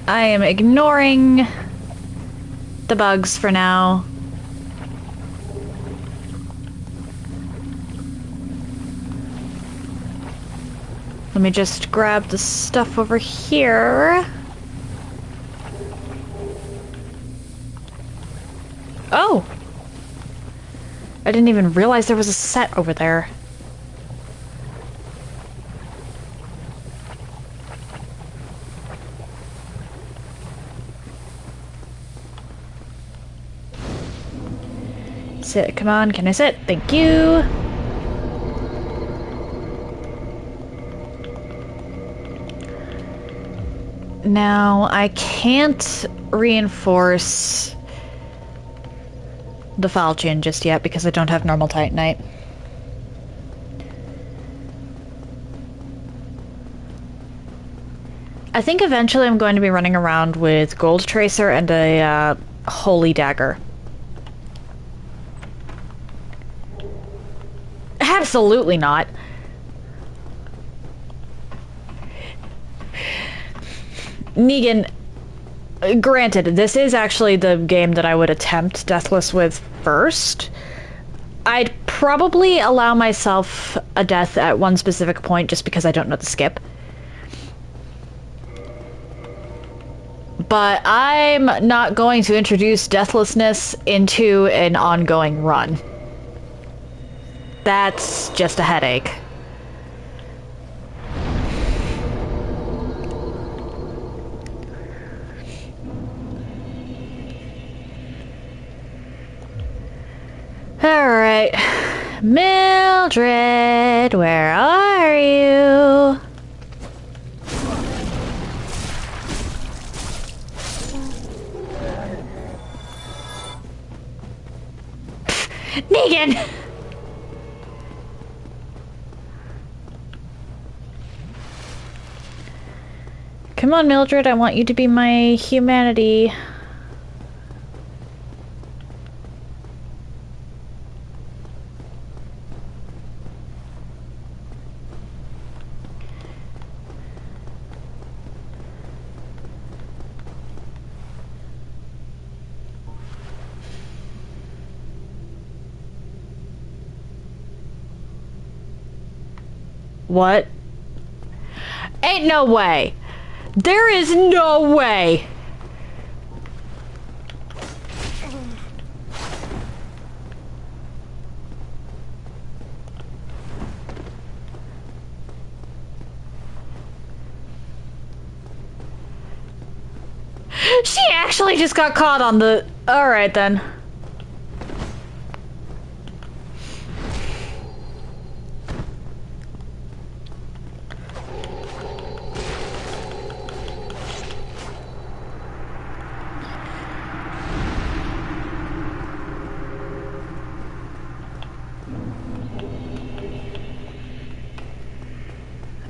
I am ignoring the bugs for now. Let me just grab the stuff over here. Oh! I didn't even realize there was a set over there. Sit, come on, can I sit? Thank you! Now, I can't reinforce the falchion just yet because I don't have normal titanite. I think eventually I'm going to be running around with Gold Tracer and a Holy Dagger. Absolutely not. Negan, granted, this is actually the game that I would attempt Deathless with first. I'd probably allow myself a death at one specific point just because I don't know the skip. But I'm not going to introduce deathlessness into an ongoing run. That's just a headache. Alright. Mildred, where are you? Negan! Come on, Mildred, I want you to be my humanity. What? Ain't no way. There is no way. She actually just got caught on the... Alright then.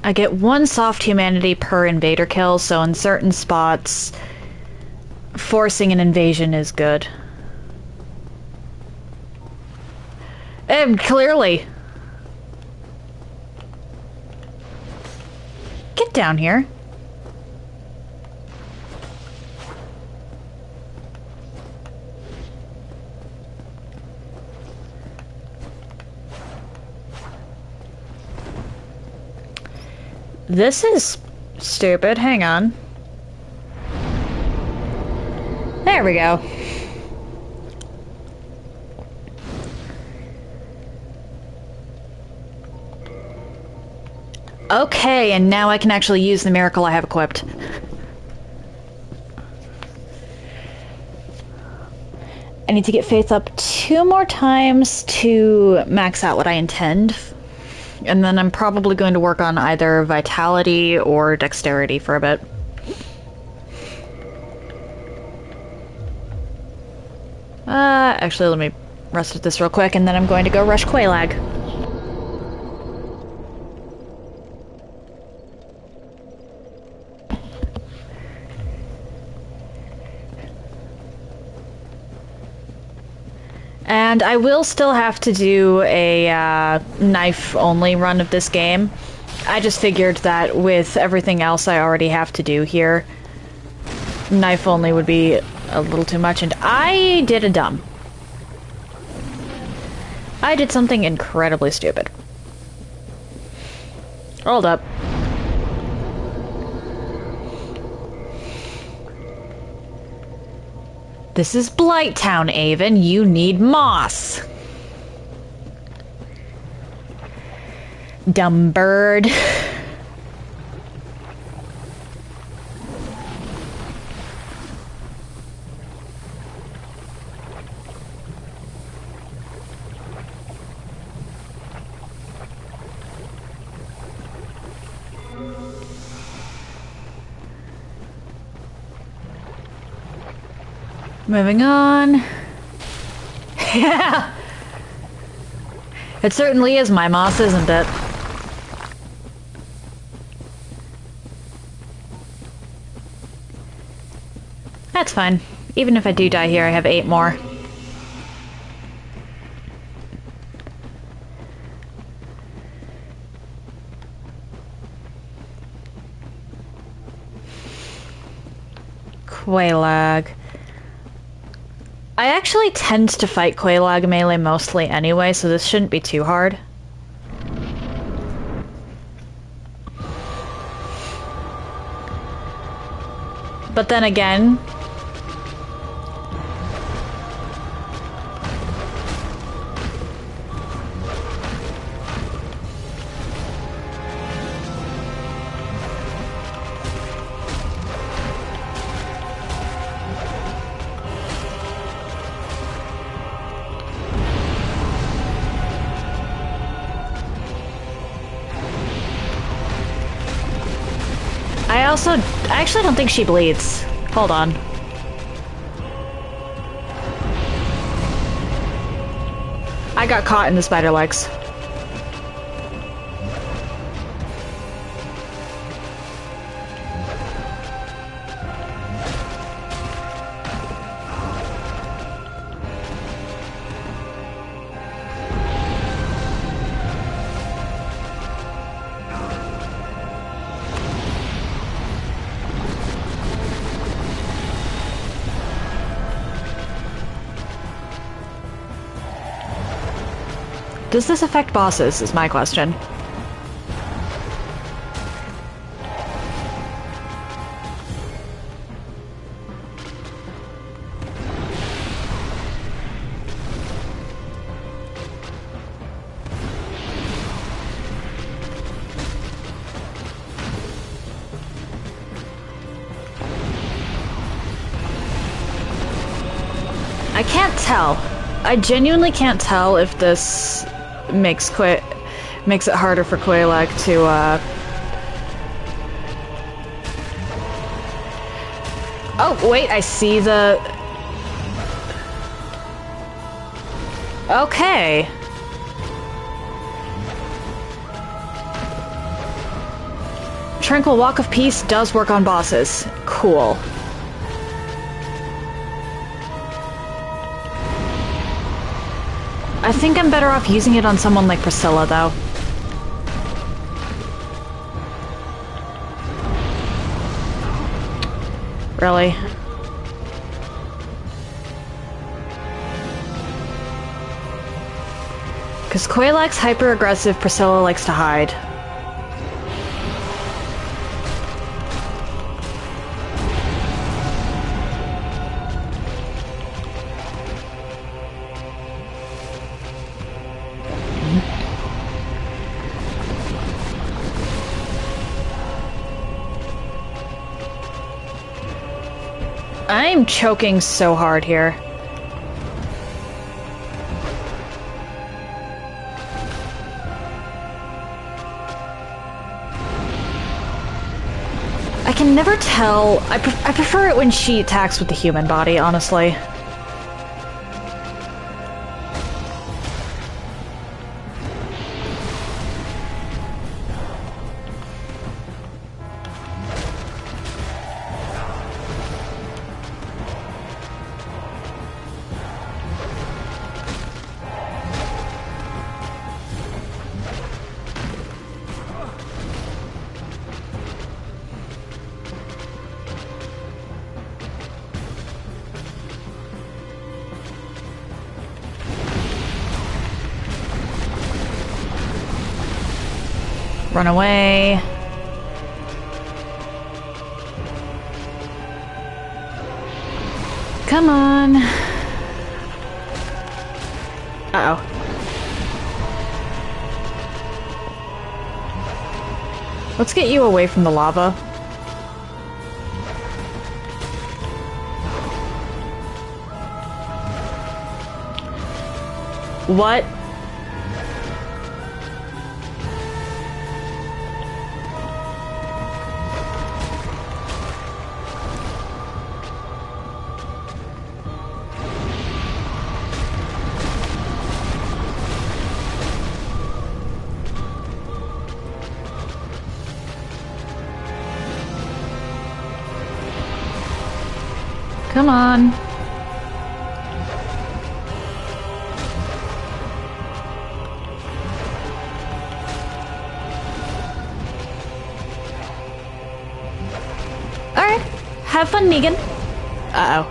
I get 1 soft humanity per invader kill, so in certain spots, forcing an invasion is good. Clearly. Get down here. This is stupid. Hang on. There we go. Okay, and now I can actually use the miracle I have equipped. I need to get faith up 2 more times to max out what I intend. And then I'm probably going to work on either vitality or dexterity for a bit. Actually, let me rest at this real quick, and then I'm going to go rush Quelaag. And I will still have to do a knife-only run of this game. I just figured that with everything else I already have to do here, knife-only would be a little too much, and I did a dumb. I did something incredibly stupid. Hold up. This is Blighttown, Avon. You need moss. Dumb bird. Moving on. Yeah! It certainly is my moss, isn't it? That's fine. Even if I do die here, I have 8 more. Quelaag. I actually tend to fight Quelaag melee mostly anyway, so this shouldn't be too hard. But then again... I actually don't think she bleeds. Hold on. I got caught in the spider legs. Does this affect bosses, is my question. I can't tell. I genuinely can't tell if this makes it harder for Quelaag to, Oh, wait, I see the... Okay. Tranquil Walk of Peace does work on bosses. Cool. I think I'm better off using it on someone like Priscilla, though. Really? Because Quelaag's hyper-aggressive, Priscilla likes to hide. I'm choking so hard here. I can never tell. I prefer it when she attacks with the human body, honestly. Run away. Come on. Uh-oh. Let's get you away from the lava. What? Come on. Alright. Have fun, Negan. Uh-oh.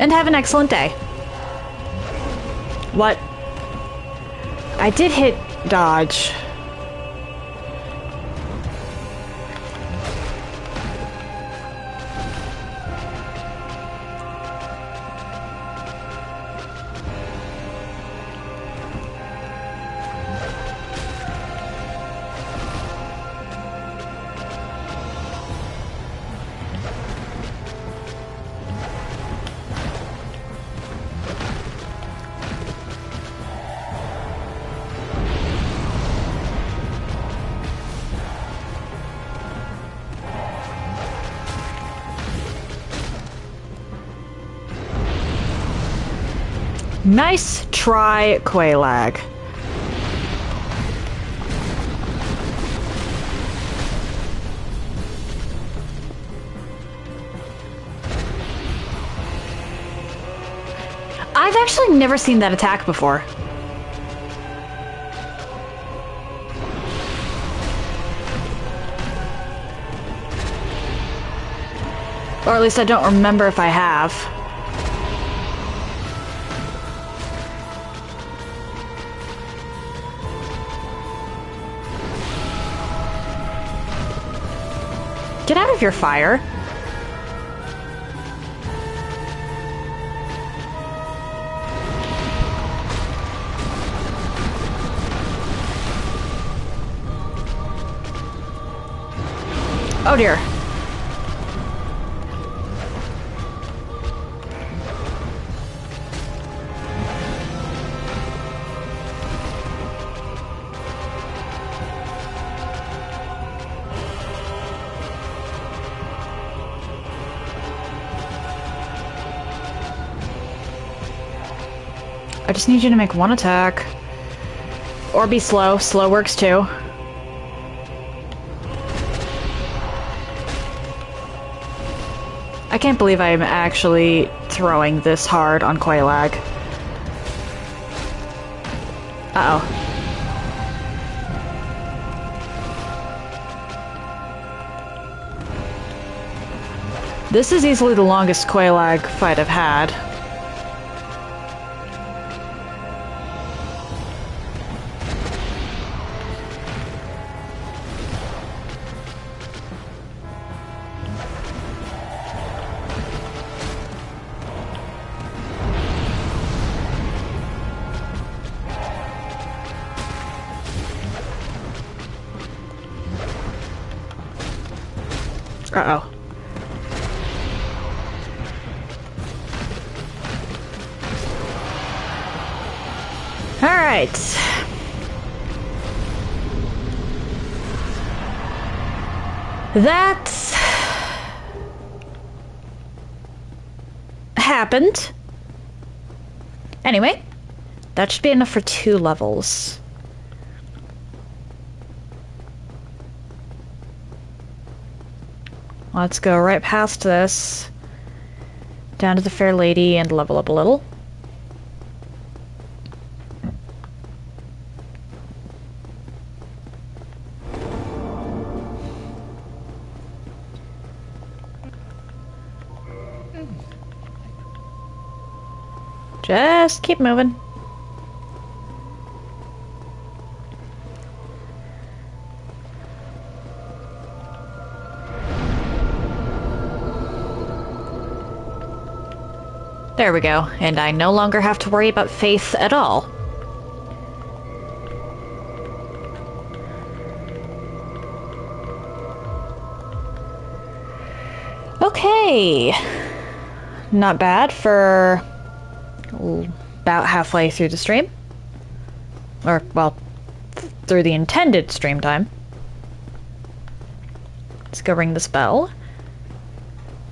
And have an excellent day. What? I did hit dodge. Nice try, Quelaag. I've actually never seen that attack before. Or at least I don't remember if I have. Get out of your fire. Oh dear. I just need you to make one attack. Or be slow. Slow works too. I can't believe I'm actually throwing this hard on Quailag. Uh-oh. This is easily the longest Quailag fight I've had. Uh-oh. Alright. That happened. Anyway, that should be enough for 2 levels. Let's go right past this, down to the Fair Lady, and level up a little. Just keep moving. There we go, and I no longer have to worry about faith at all. Okay. Not bad for about halfway through the stream. Or, well, through the intended stream time. Let's go ring this bell.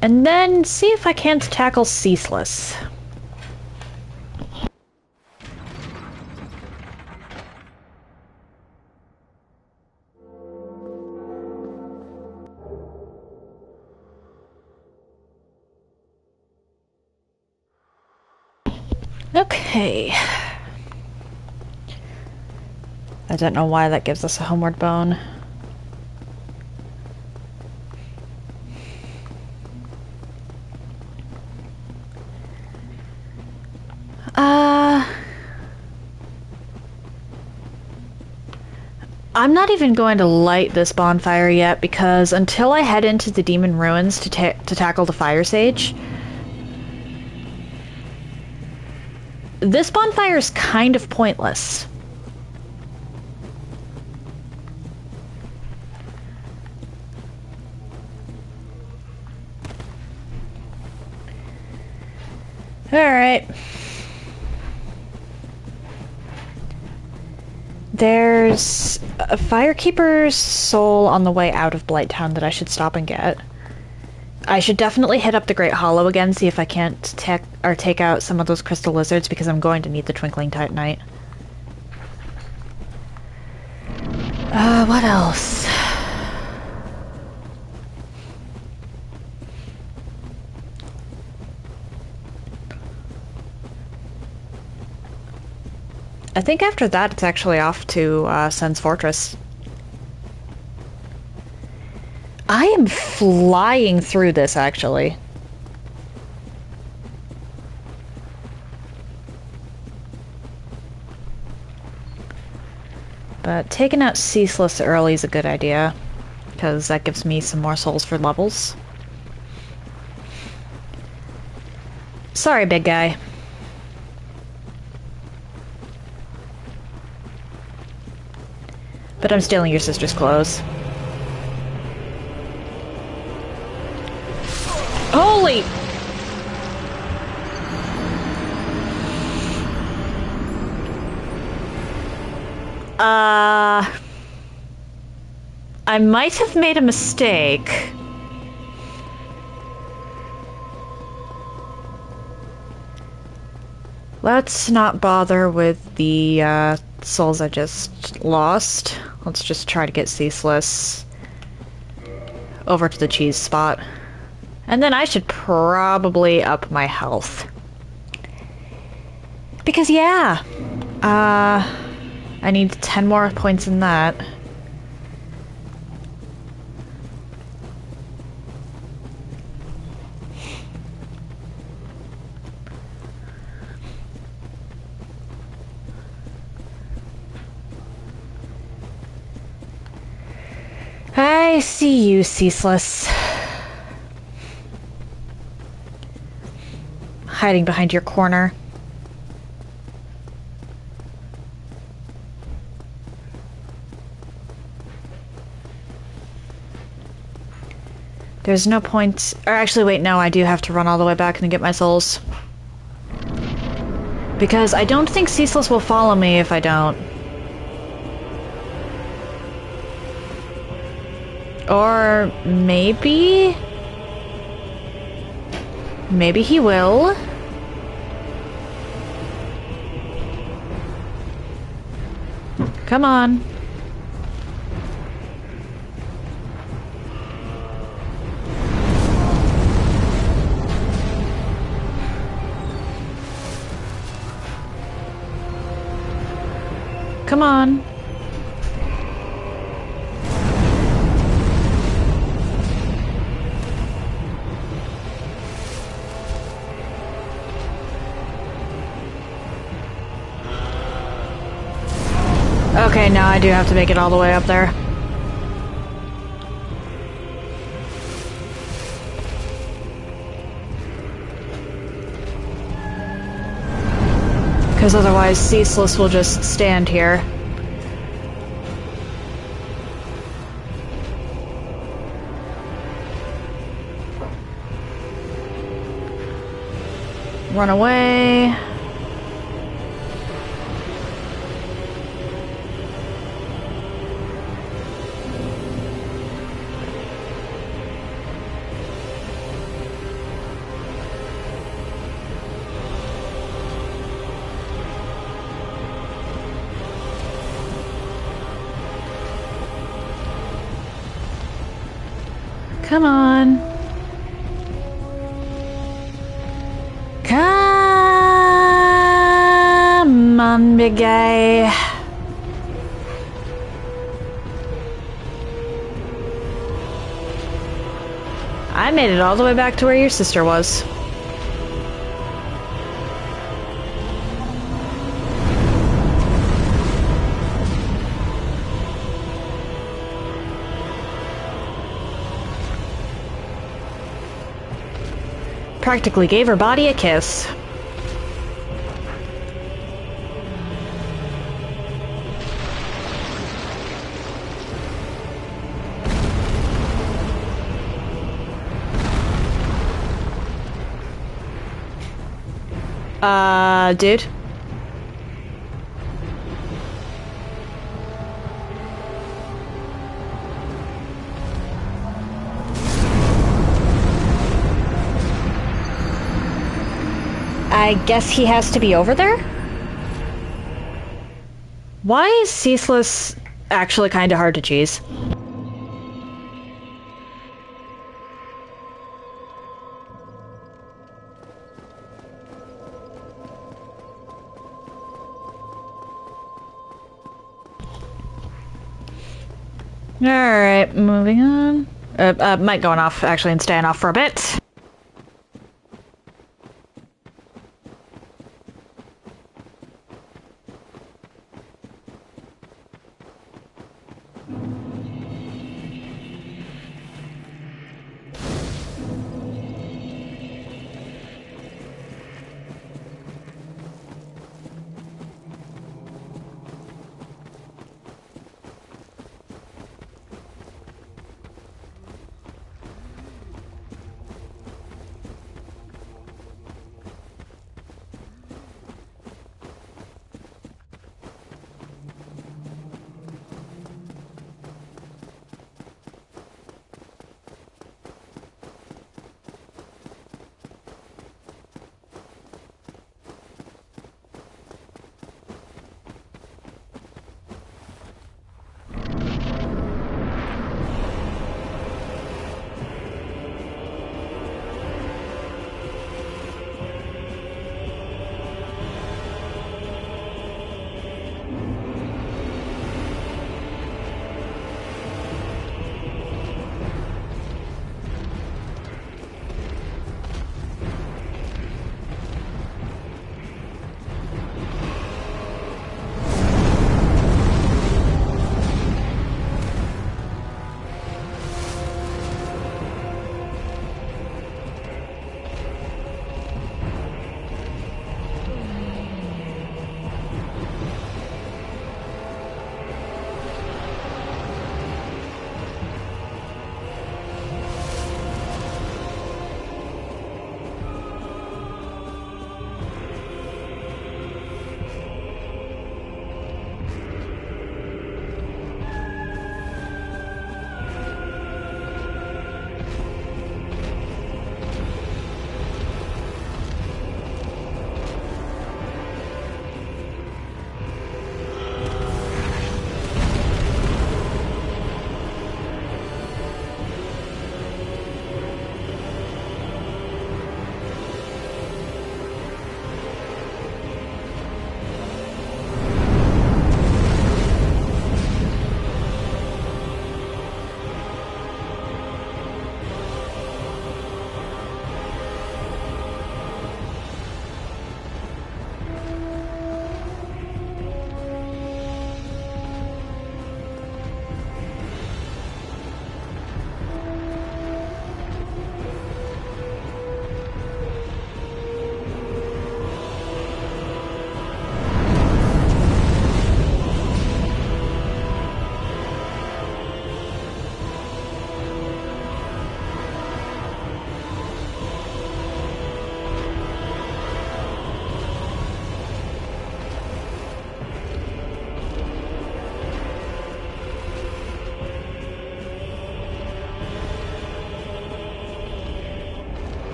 And then see if I can't tackle Ceaseless. Okay. I don't know why that gives us a homeward bone. I'm not even going to light this bonfire yet because until I head into the Demon Ruins to tackle the Fire Sage, this bonfire is kind of pointless. Alright. There's a Firekeeper's soul on the way out of Blighttown that I should stop and get. I should definitely hit up the Great Hollow again, see if I can't take out some of those crystal lizards, because I'm going to need the Twinkling Titanite. What else? I think after that it's actually off to Sen's Fortress. I am flying through this, actually. But taking out Ceaseless early is a good idea, because that gives me some more souls for levels. Sorry, big guy. But I'm stealing your sister's clothes. Holy! I might have made a mistake. Let's not bother with the souls I just lost. Let's just try to get ceaseless over to the cheese spot. And then I should probably up my health. Because yeah, I need 10 more points in that. I see you, ceaseless. Hiding behind your corner. There's no point... Or actually, wait, no, I do have to run all the way back and get my souls. Because I don't think ceaseless will follow me if I don't. Or maybe... Maybe he will. Come on. Come on. Okay, now I do have to make it all the way up there. Because otherwise, ceaseless will just stand here. Run away. Come on. Come on, big guy. I made it all the way back to where your sister was. Practically gave her body a kiss. Dude? I guess he has to be over there? Why is ceaseless actually kind of hard to cheese? Alright, moving on. Might going off, actually, and staying off for a bit.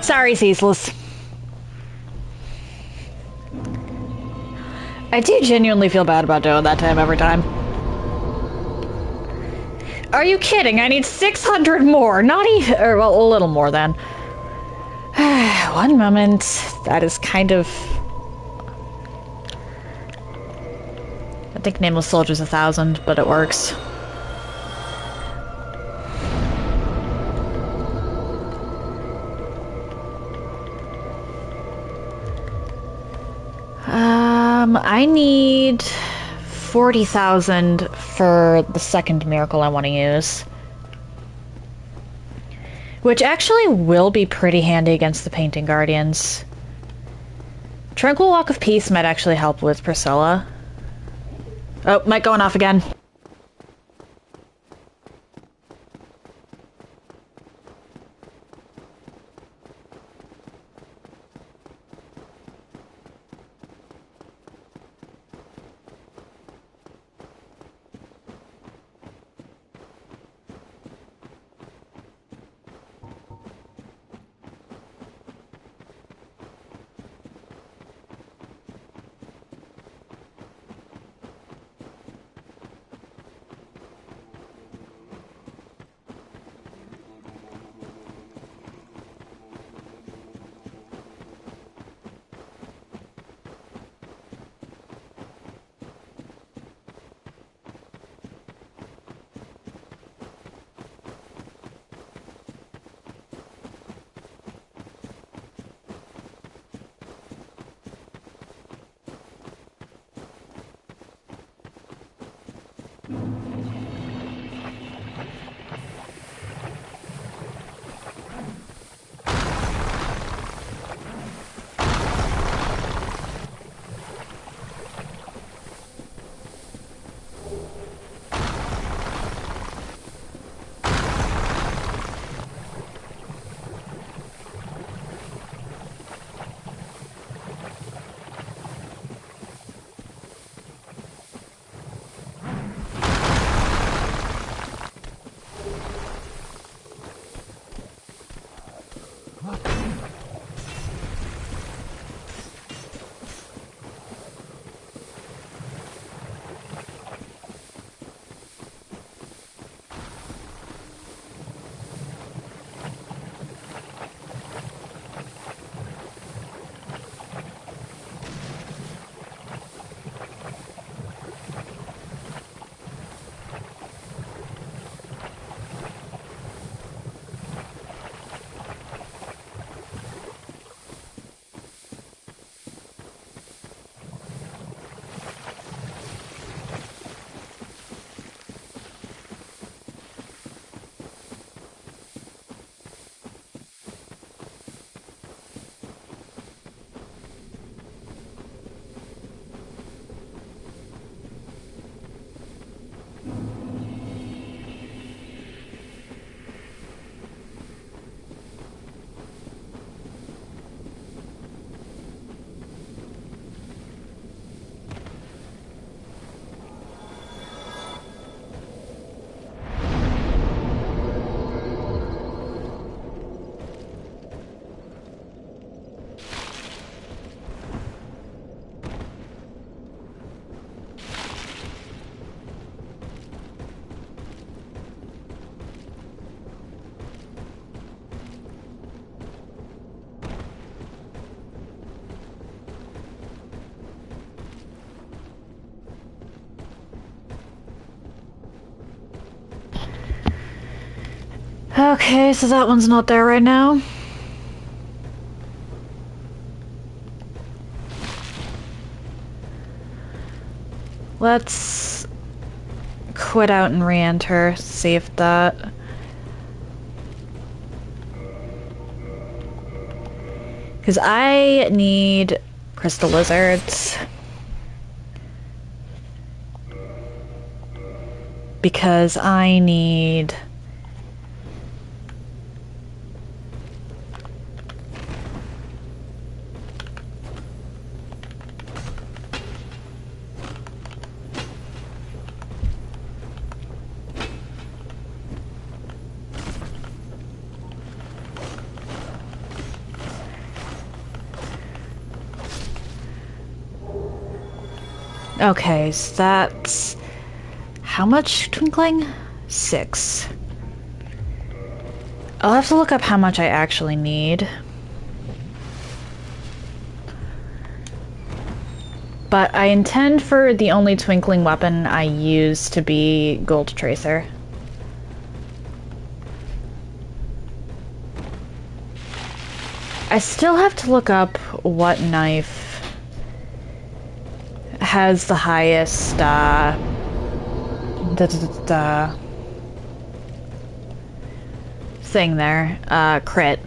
Sorry, Ceaseless. I do genuinely feel bad about doing that to him every time. Are you kidding? I need 600 more. Not even... Or, well, a little more, then. One moment. That is kind of... I think Nameless Soldier's 1,000, but it works. I need 40,000 for the second miracle I want to use. Which actually will be pretty handy against the Painting Guardians. Tranquil Walk of Peace might actually help with Priscilla. Oh, mic going off again. Okay, so that one's not there right now. Let's quit out and re-enter, see if that... Because I need crystal lizards. Because I need... Okay, so that's... How much twinkling? 6. I'll have to look up how much I actually need. But I intend for the only twinkling weapon I use to be Gold Tracer. I still have to look up what knife has the highest, thing there. Crit.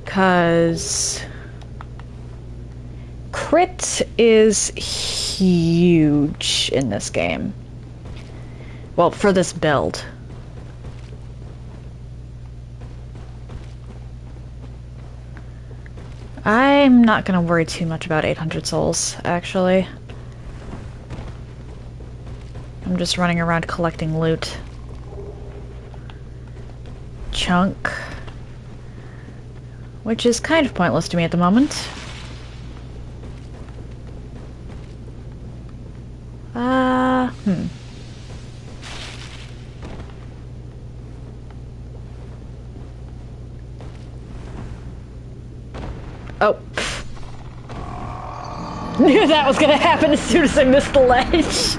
Because crit is huge in this game. Well, for this build. I'm not gonna worry too much about 800 souls, actually. I'm just running around collecting loot. Chunk. Which is kind of pointless to me at the moment. Oh. Knew that was gonna happen as soon as I missed the ledge.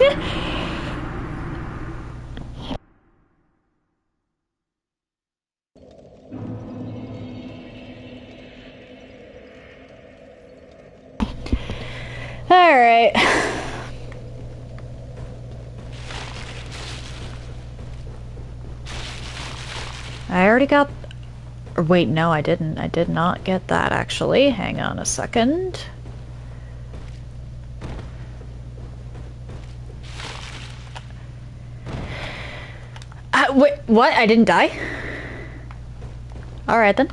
Alright. I already got... Or wait, no, I didn't. I did not get that, actually. Hang on a second. Wait, what? I didn't die? Alright, then.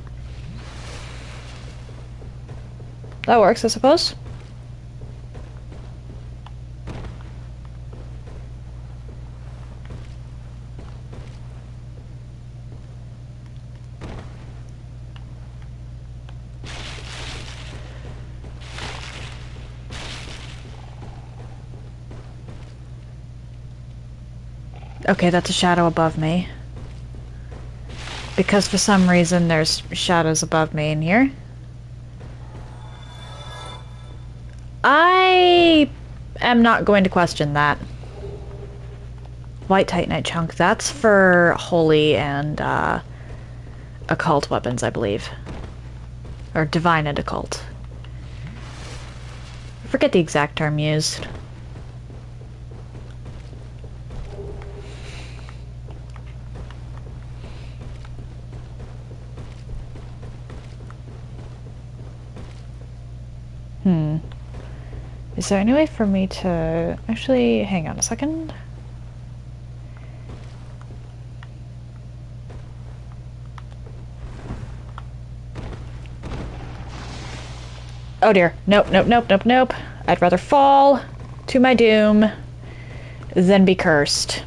That works, I suppose. Okay, that's a shadow above me. Because for some reason there's shadows above me in here. I am not going to question that. White Titanite chunk, that's for holy and occult weapons, I believe. Or divine and occult. I forget the exact term used. Is there any way for me to... Actually, hang on a second. Oh dear. Nope, nope, nope, nope, nope. I'd rather fall to my doom than be cursed.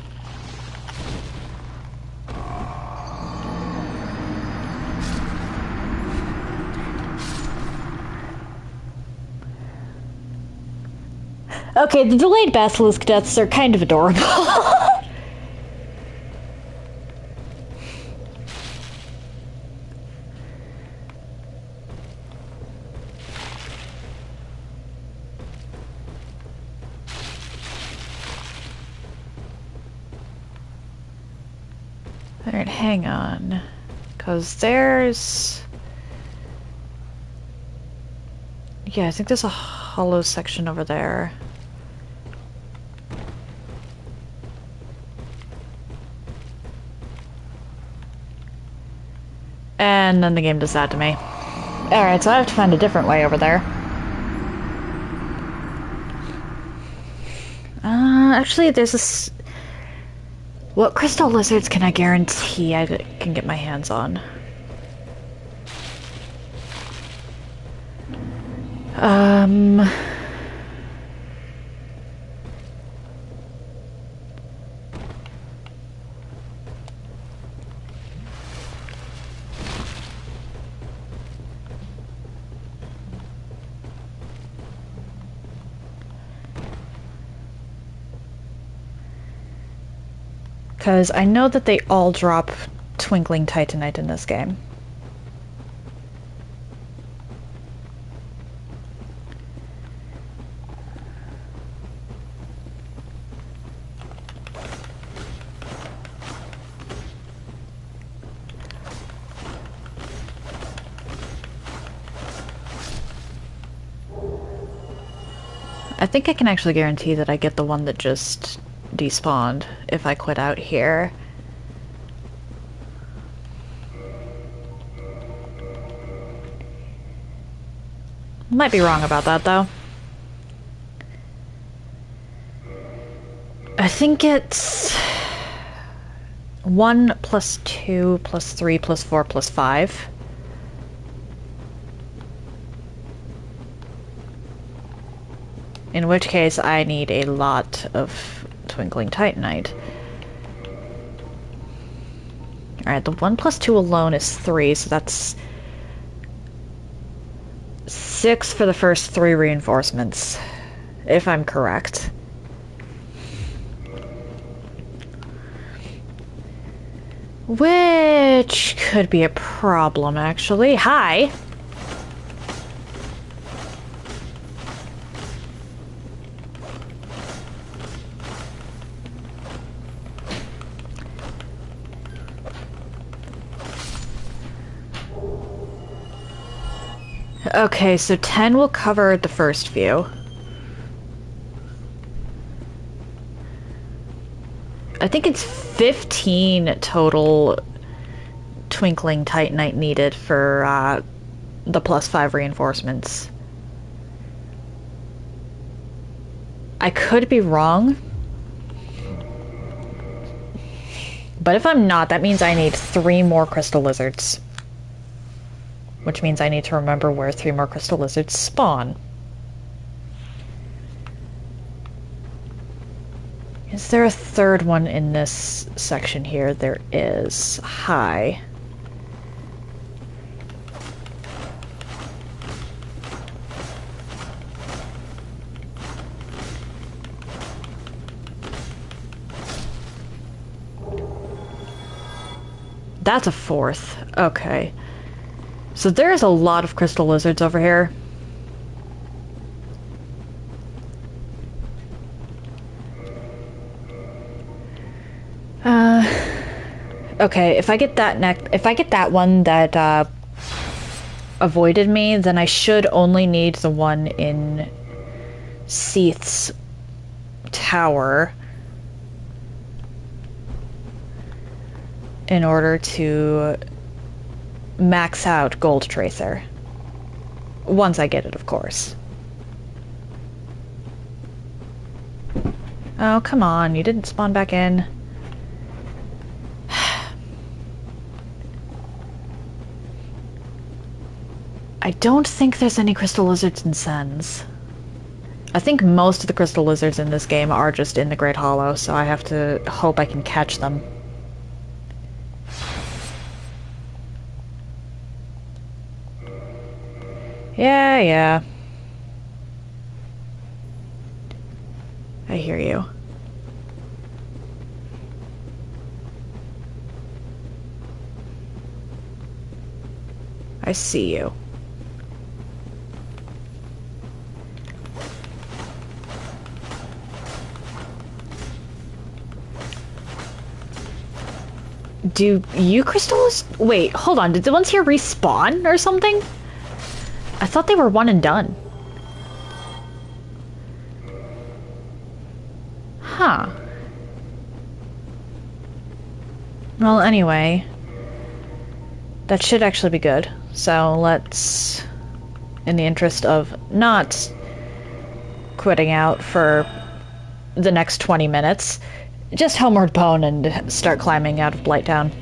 Okay, the delayed basilisk deaths are kind of adorable. Alright, hang on. Because there's... Yeah, I think there's a hollow section over there. And then the game does that to me. Alright, so I have to find a different way over there. Actually, there's this... What crystal lizards can I guarantee I can get my hands on? Because I know that they all drop Twinkling Titanite in this game. I think I can actually guarantee that I get the one that just despawned if I quit out here. Might be wrong about that, though. I think it's 1 plus 2 plus 3 plus 4 plus 5. In which case, I need a lot of Twinkling Titanite. Alright, the 1 plus 2 alone is 3, so that's 6 for the first 3 reinforcements, if I'm correct. Which could be a problem, actually. Hi! Okay, so 10 will cover the first few. I think it's 15 total Twinkling Titanite needed for the plus 5 reinforcements. I could be wrong. But if I'm not, that means I need 3 more crystal lizards. Which means I need to remember where 3 more crystal lizards spawn. Is there a third one in this section here? There is. Hi. That's a 4th. Okay. So there's a lot of crystal lizards over here. Okay, if I get that one that avoided me, then I should only need the one in Seath's tower in order to max out Gold Tracer. Once I get it, of course. Oh, come on, you didn't spawn back in. I don't think there's any crystal lizards in Sens. I think most of the crystal lizards in this game are just in the Great Hollow, so I have to hope I can catch them. Yeah. I hear you. I see you. Do you crystals? Wait, hold on. Did the ones here respawn or something? I thought they were one and done. Huh. Well, anyway. That should actually be good. So let's, in the interest of not quitting out for the next 20 minutes, just homeward bone and start climbing out of Blighttown.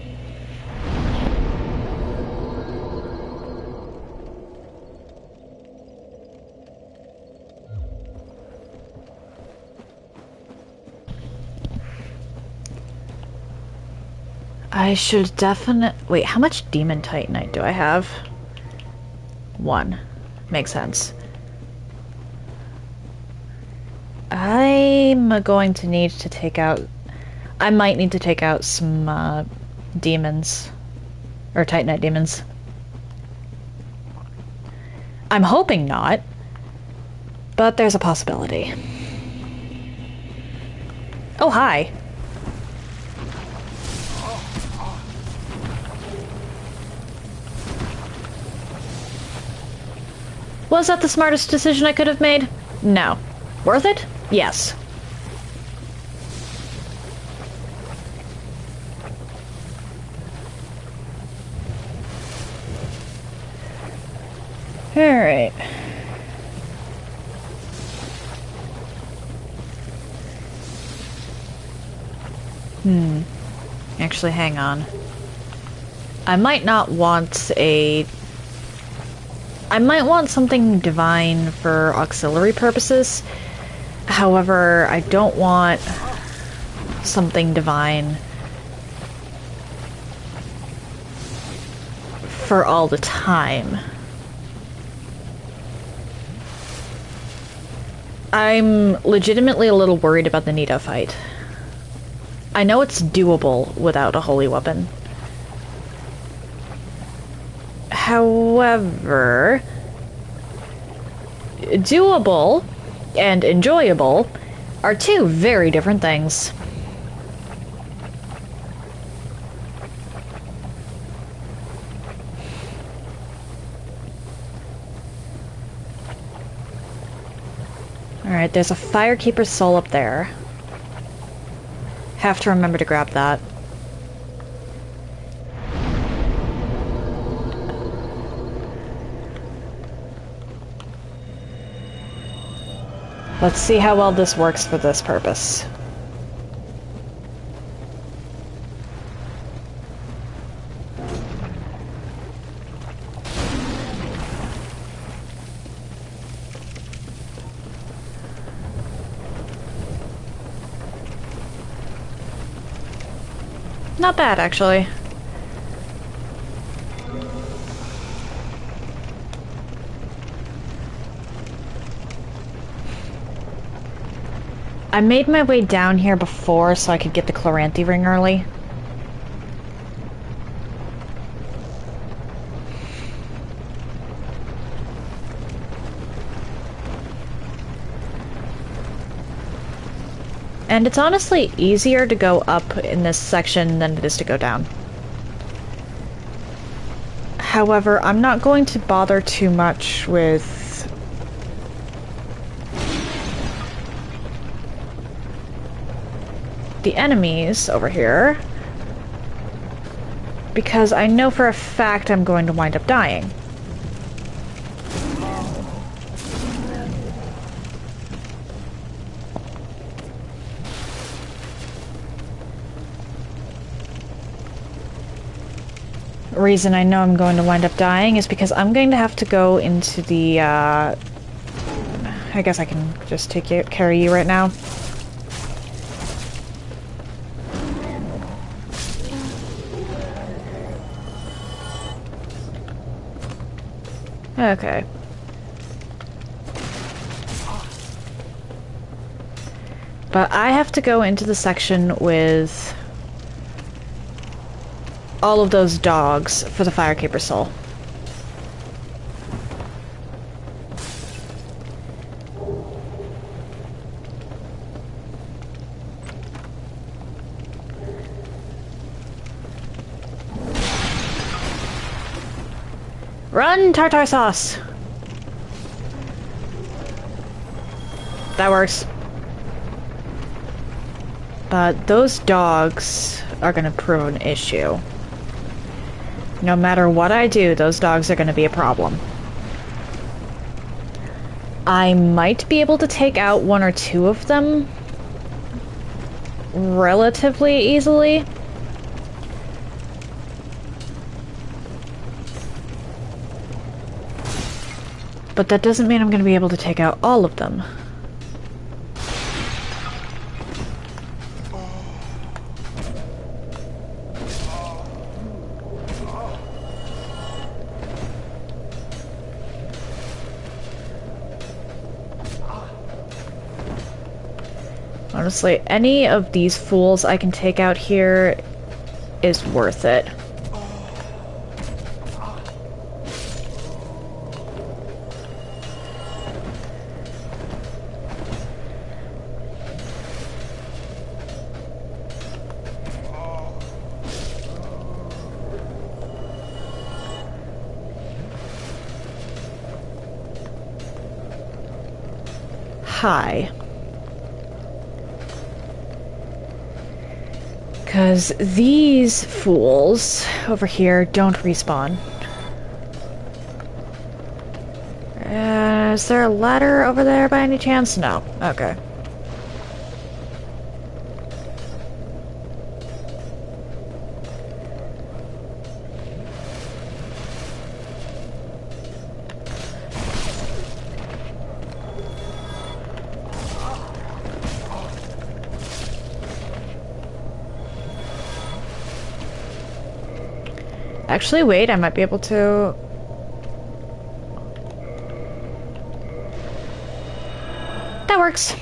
I should definitely... Wait, how much Demon Titanite do I have? 1. Makes sense. I'm going to need to take out I might need to take out some demons. Or Titanite demons. I'm hoping not. But there's a possibility. Oh, hi. Was that the smartest decision I could have made? No. Worth it? Yes. Alright. Actually, hang on. I might not want a... I might want something divine for auxiliary purposes. However, I don't want something divine for all the time. I'm legitimately a little worried about the Nito fight. I know it's doable without a holy weapon. However, doable and enjoyable are two very different things. Alright, there's a Firekeeper's soul up there. Have to remember to grab that. Let's see how well this works for this purpose. Not bad, actually. I made my way down here before so I could get the Chloranthy ring early. And it's honestly easier to go up in this section than it is to go down. However, I'm not going to bother too much with the enemies over here, because I know for a fact I'm going to wind up dying. The reason I know I'm going to wind up dying is because I'm going to have to go into the, I guess I can just carry you right now. Okay. But I have to go into the section with all of those dogs for the Firekeeper soul. Run, tartar sauce! That works. But those dogs are gonna prove an issue. No matter what I do, those dogs are gonna be a problem. I might be able to take out one or two of them relatively easily. But that doesn't mean I'm going to be able to take out all of them. Honestly, any of these fools I can take out here is worth it. Hi. Because these fools over here don't respawn. Is there a ladder over there by any chance? No. Okay. Actually, wait, I might be able to... That works.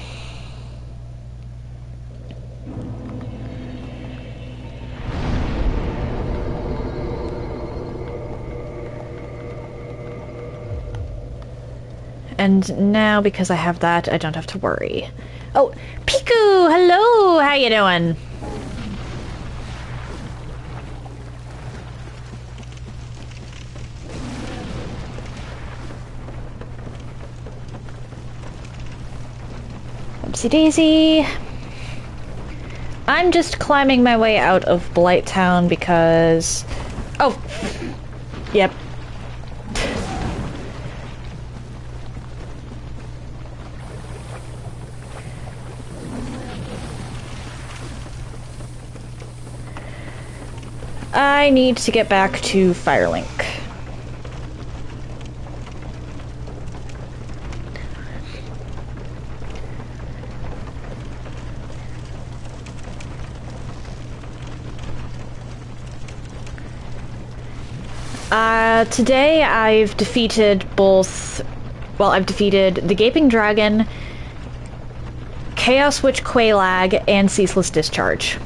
And now, because I have that, I don't have to worry. Oh, Piku! Hello! How you doing? Oopsie daisy. I'm just climbing my way out of Blighttown because... Oh! Yep. I need to get back to Firelink. Today I've defeated both... Well, I've defeated the Gaping Dragon, Chaos Witch Quailag, and Ceaseless Discharge.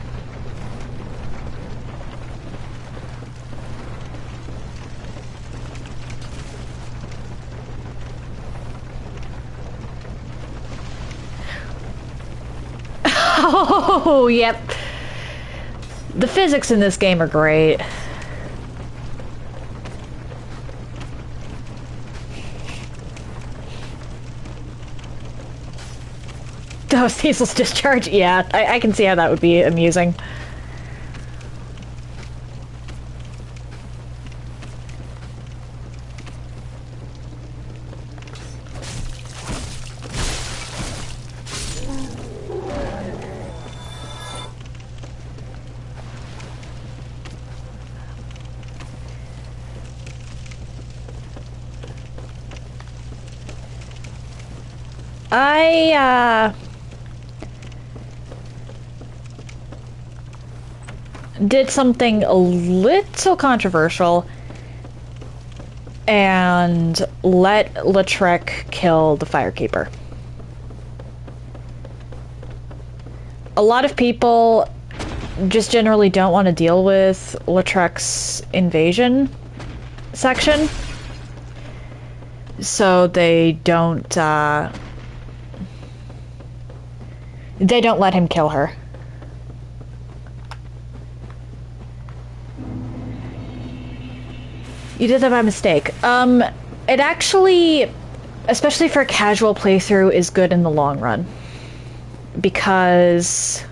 Oh, yep. The physics in this game are great. Oh, Ceaseless Discharge? Yeah, I can see how that would be amusing. I did something a little controversial and let Lautrec kill the Firekeeper. A lot of people just generally don't want to deal with Lautrec's invasion section, so they don't let him kill her. You did that by mistake. It actually, especially for a casual playthrough, is good in the long run. Because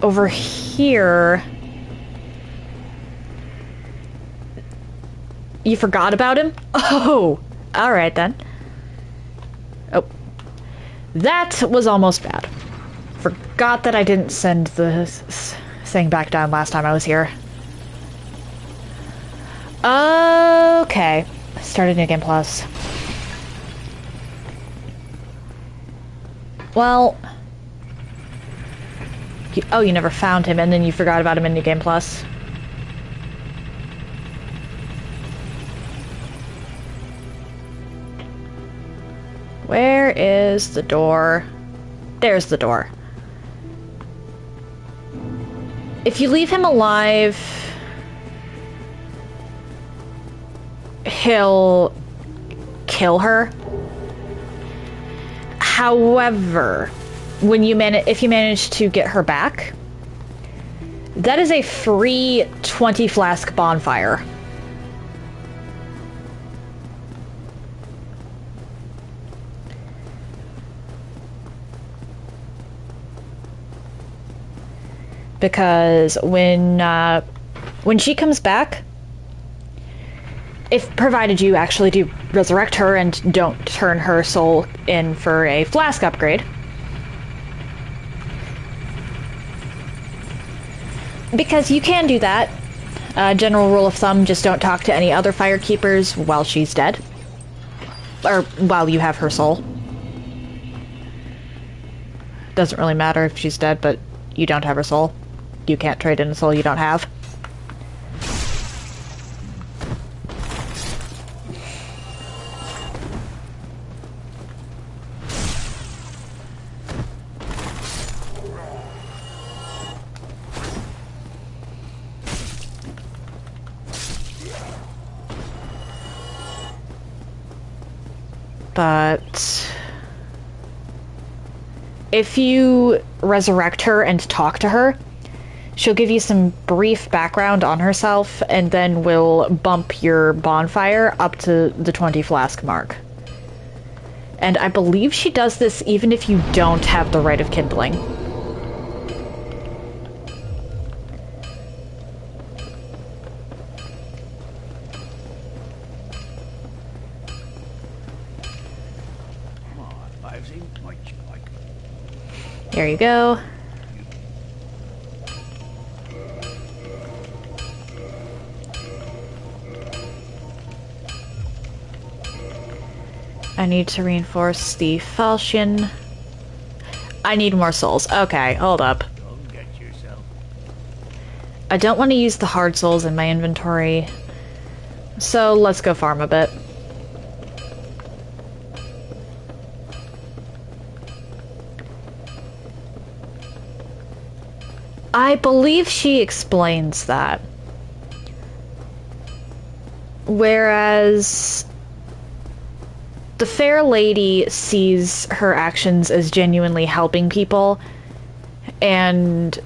over here, you forgot about him? Oh, alright then. Oh, that was almost bad. Forgot that I didn't send the thing back down last time I was here. Okay. Started New Game Plus. Well... Oh, you never found him, and then you forgot about him in New Game Plus. Where is the door? There's the door. If you leave him alive, he'll kill her. However, if you manage to get her back, that is a free 20 flask bonfire. Because when she comes back, if provided you actually do resurrect her and don't turn her soul in for a flask upgrade, because you can do that. General rule of thumb, just don't talk to any other firekeepers while she's dead. Or while you have her soul. Doesn't really matter if she's dead, but you don't have her soul. You can't trade in a soul you don't have. But if you resurrect her and talk to her, she'll give you some brief background on herself, and then will bump your bonfire up to the 20 flask mark. And I believe she does this even if you don't have the Rite of Kindling. There you go. I need to reinforce the falchion. I need more souls. Okay, hold up. I don't want to use the hard souls in my inventory, so let's go farm a bit. I believe she explains that. Whereas the fair lady sees her actions as genuinely helping people, and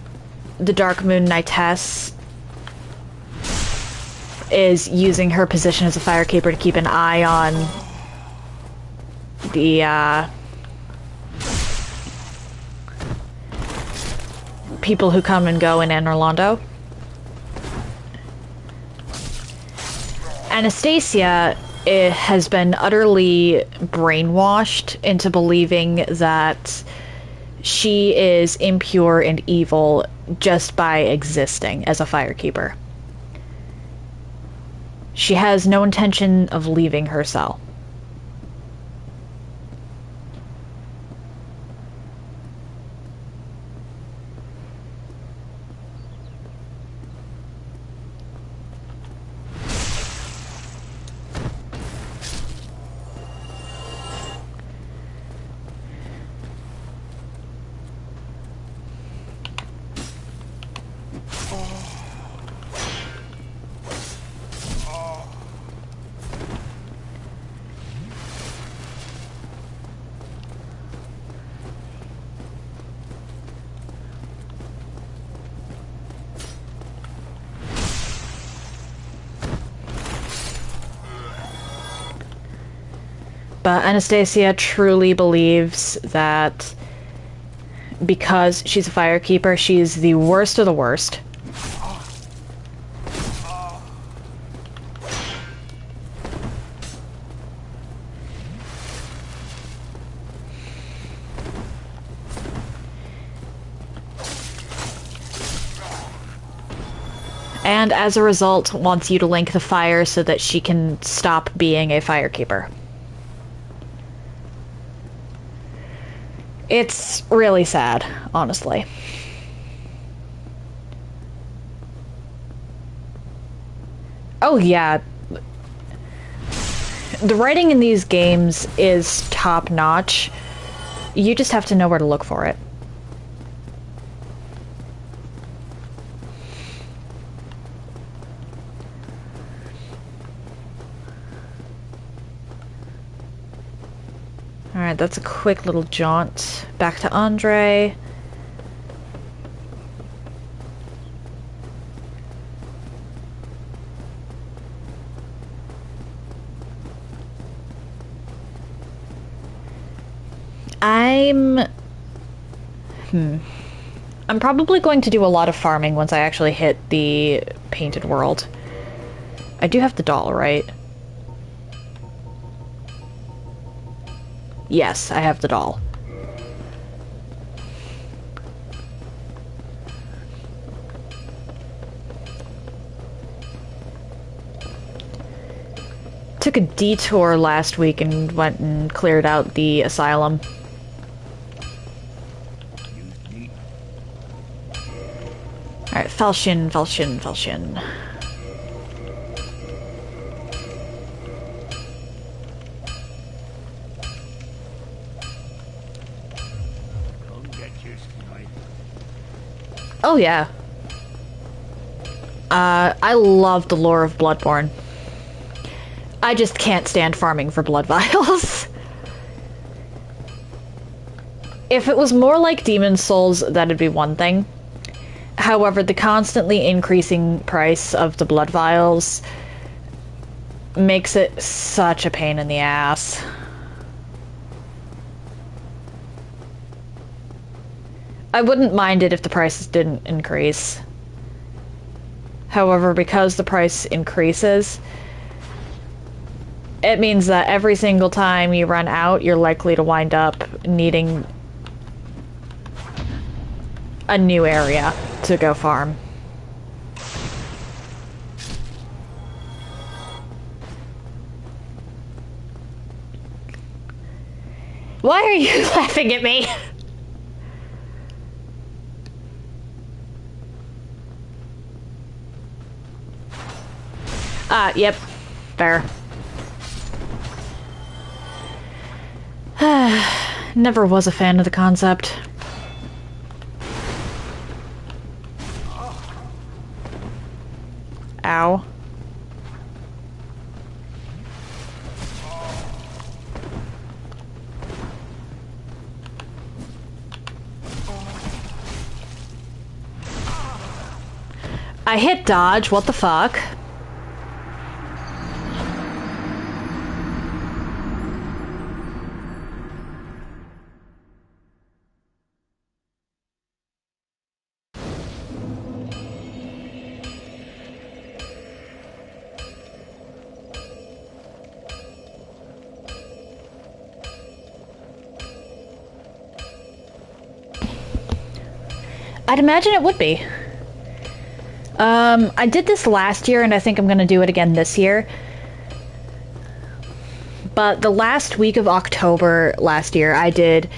the Dark Moon Knightess is using her position as a firekeeper to keep an eye on the people who come and go in Anor Londo. Anastasia has been utterly brainwashed into believing that she is impure and evil just by existing as a firekeeper. She has no intention of leaving her cell. But Anastasia truly believes that because she's a firekeeper, she's the worst of the worst. And as a result, wants you to link the fire so that she can stop being a firekeeper. It's really sad, honestly. Oh yeah. The writing in these games is top-notch. You just have to know where to look for it. Alright, that's a quick little jaunt back to Andre. I'm probably going to do a lot of farming once I actually hit the painted world. I do have the doll, right? Yes, I have the doll. Took a detour last week and went and cleared out the asylum. Alright, Falchion, Falchion, Falchion. Oh yeah. I love the lore of Bloodborne. I just can't stand farming for blood vials. If it was more like Demon's Souls, that'd be one thing. However, the constantly increasing price of the blood vials makes it such a pain in the ass. I wouldn't mind it if the prices didn't increase. However, because the price increases, it means that every single time you run out, you're likely to wind up needing a new area to go farm. Why are you laughing at me? Yep. Fair. Never was a fan of the concept. Ow. I hit dodge, what the fuck? I'd imagine it would be. I did this last year, and I think I'm gonna do it again this year. But the last week of October last year, I did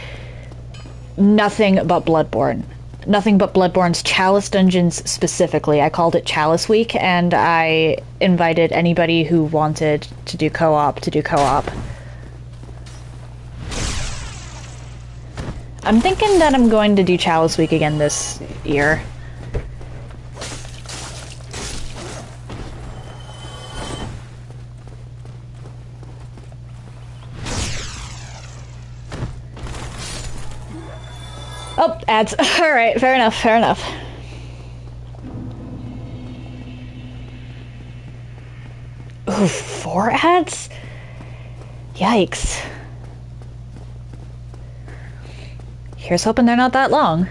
nothing but Bloodborne. Nothing but Bloodborne's Chalice Dungeons specifically. I called it Chalice Week, and I invited anybody who wanted to do co-op to do co-op. I'm thinking that I'm going to do Chalice Week again this year. Oh, ads. Alright, fair enough, fair enough. Ooh, 4 ads? Yikes. Here's hoping they're not that long.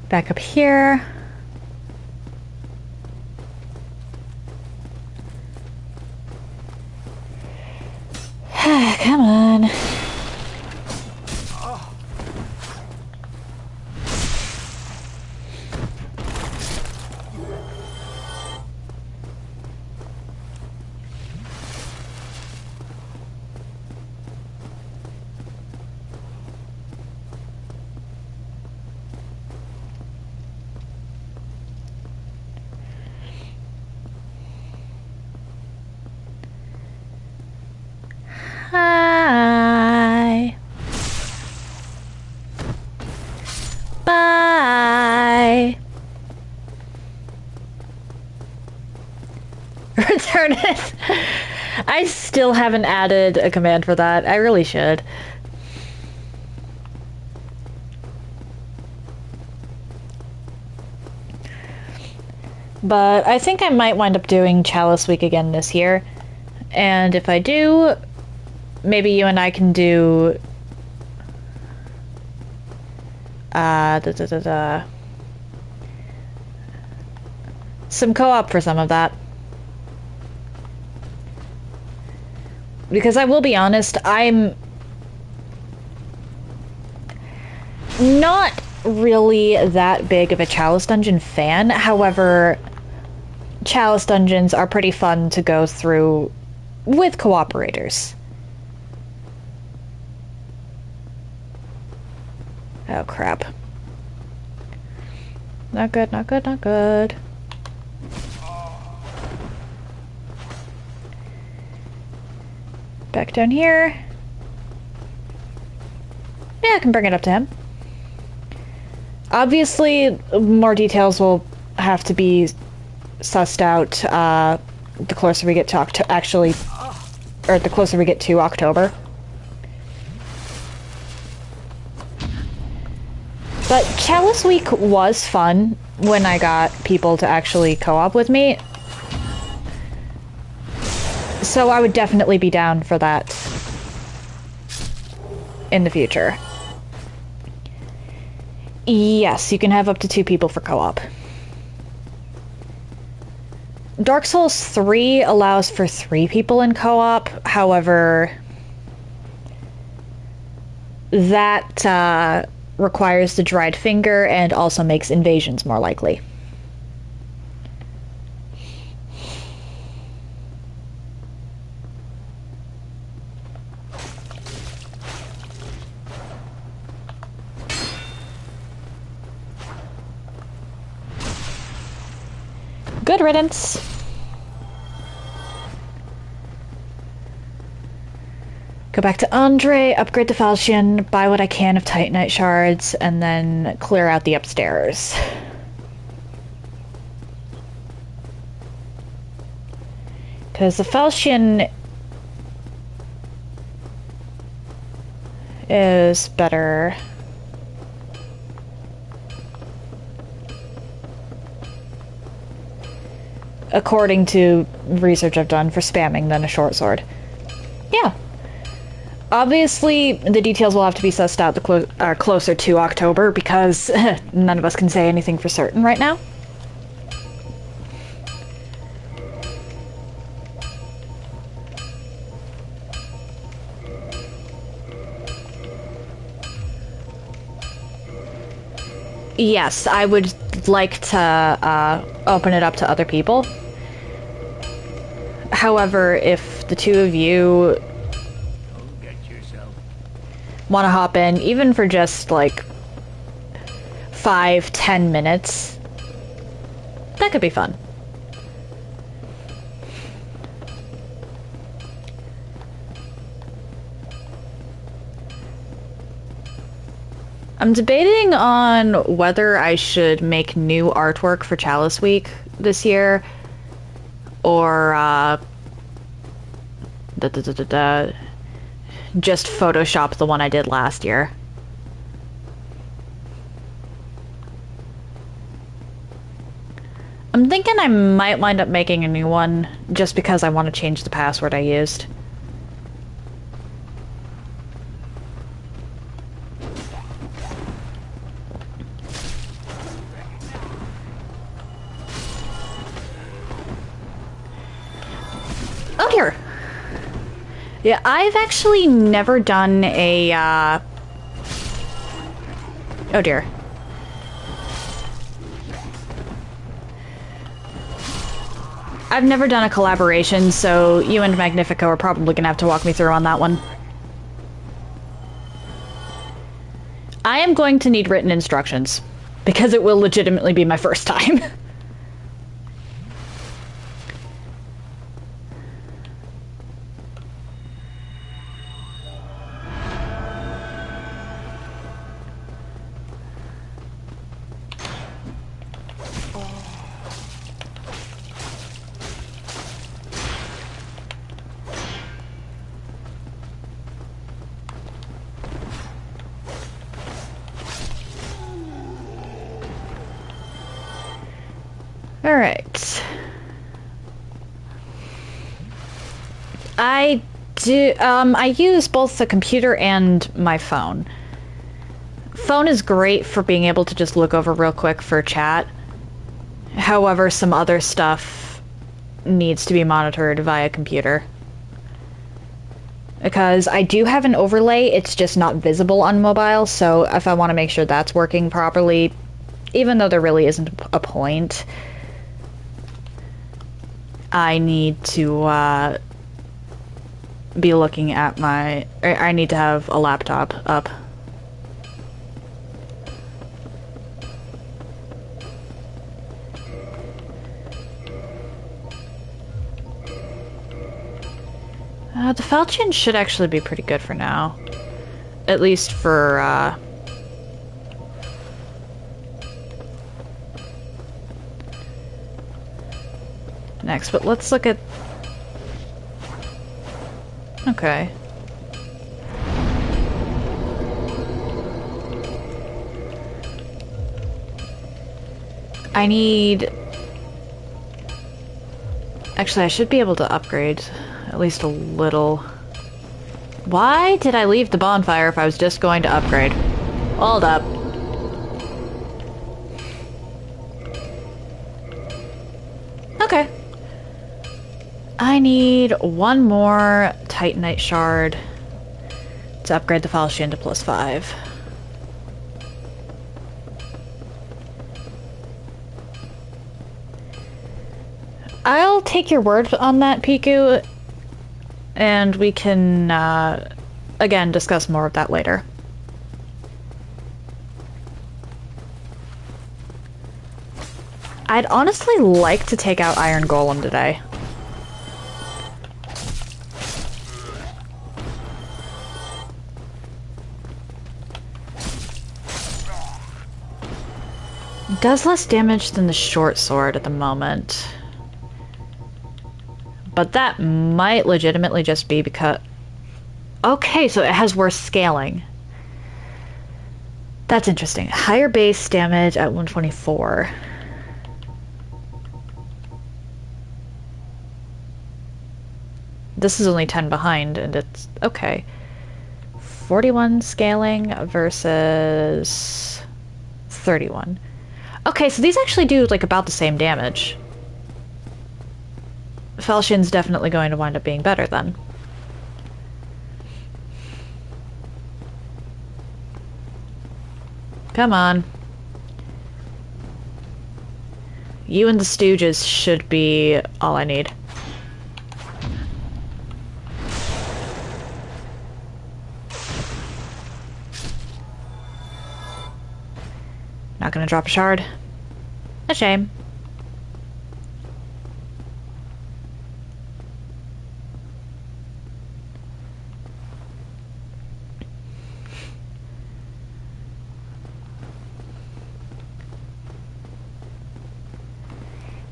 Back up here. Come on. Return it. I still haven't added a command for that. I really should. But I think I might wind up doing Chalice Week again this year. And if I do, maybe you and I can do... some co-op for some of that. Because I will be honest, I'm not really that big of a Chalice Dungeon fan. However, Chalice Dungeons are pretty fun to go through with cooperators. Oh crap. Not good, not good, not good. Back down here. Yeah, I can bring it up to him. Obviously, more details will have to be sussed out the closer we get to the closer we get to October. But Chalice Week was fun when I got people to actually co-op with me. So I would definitely be down for that in the future. Yes, you can have up to 2 people for co-op. Dark Souls 3 allows for 3 people in co-op. However, that requires the dried finger and also makes invasions more likely. Good riddance. Go back to Andre, upgrade the falchion, buy what I can of Titanite shards, and then clear out the upstairs. Because the falchion is better. According to research I've done for spamming than a short sword. Yeah. Obviously, the details will have to be sussed out closer to October because none of us can say anything for certain right now. Yes, I would like to open it up to other people. However, if the 2 of you want to hop in, even for just like 5-10 minutes, that could be fun. I'm debating on whether I should make new artwork for Chalice Week this year, or just Photoshop the one I did last year. I'm thinking I might wind up making a new one just because I want to change the password I used. Oh dear. Yeah, I've actually never done a, oh dear. I've never done a collaboration, so you and Magnifico are probably gonna have to walk me through on that one. I am going to need written instructions, because it will legitimately be my first time. Alright. I use both the computer and my phone. Phone is great for being able to just look over real quick for chat. However, some other stuff needs to be monitored via computer. Because I do have an overlay, it's just not visible on mobile, so if I want to make sure that's working properly, even though there really isn't a point, I need to be looking at my... I need to have a laptop up. The falchion should actually be pretty good for now. At least for, next, but let's look at... Okay. I need... Actually, I should be able to upgrade at least a little. Why did I leave the bonfire if I was just going to upgrade? Hold up. Okay. I need one more Titanite shard to upgrade the falchion to +5. I'll take your word on that, Piku, and we can, again, discuss more of that later. I'd honestly like to take out Iron Golem today. It does less damage than the short sword at the moment. But that might legitimately just be because... Okay, so it has worse scaling. That's interesting. Higher base damage at 124. This is only 10 behind, and it's... Okay. 41 scaling versus 31. Okay, so these actually do, like, about the same damage. Falchion's definitely going to wind up being better then. Come on. You and the Stooges should be all I need. Not gonna drop a shard. A shame.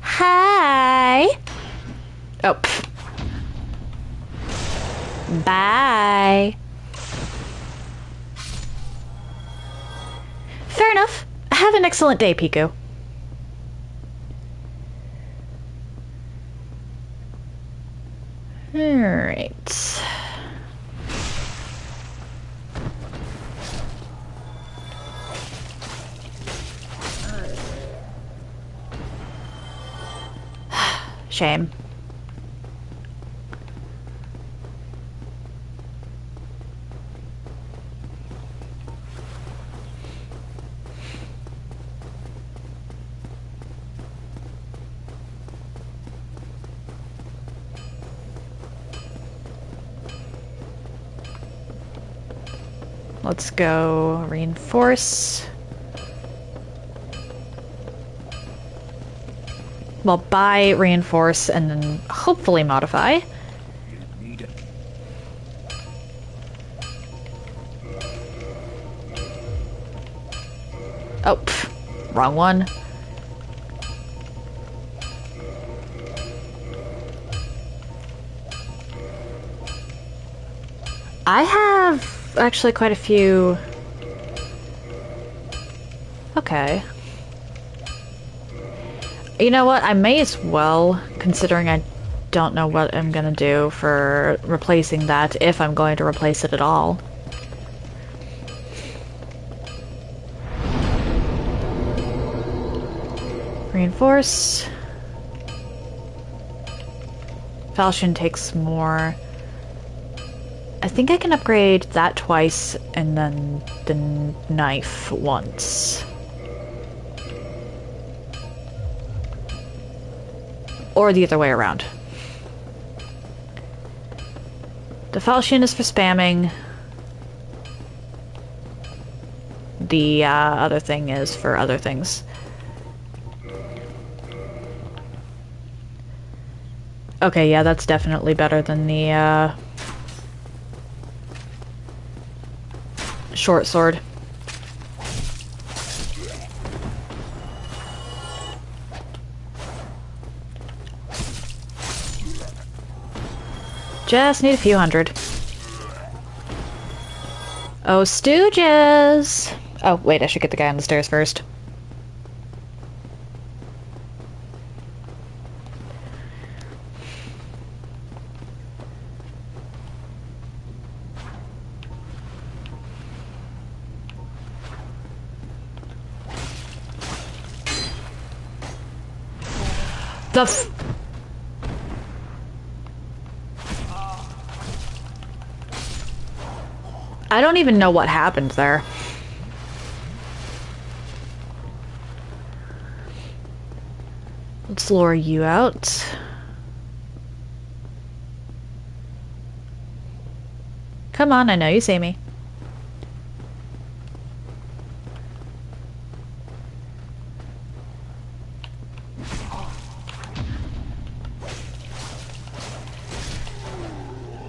Hi. Oh. Pfft. Bye. Fair enough. Have an excellent day, Piku. Alright. Shame. Let's go reinforce. Well, buy, reinforce, and then hopefully modify. Need it. Oh, pff, wrong one. I have actually quite a few... Okay. You know what? I may as well, considering I don't know what I'm gonna do for replacing that, if I'm going to replace it at all. Reinforce. Falchion takes more. I think I can upgrade that twice and then the knife once. Or the other way around. The falchion is for spamming. The other thing is for other things. Okay, yeah, that's definitely better than the short sword. Just need a few hundred. Oh, stooges! Oh, wait, I should get the guy on the stairs first. The f- I don't even know what happened there. Let's lure you out. Come on, I know you see me.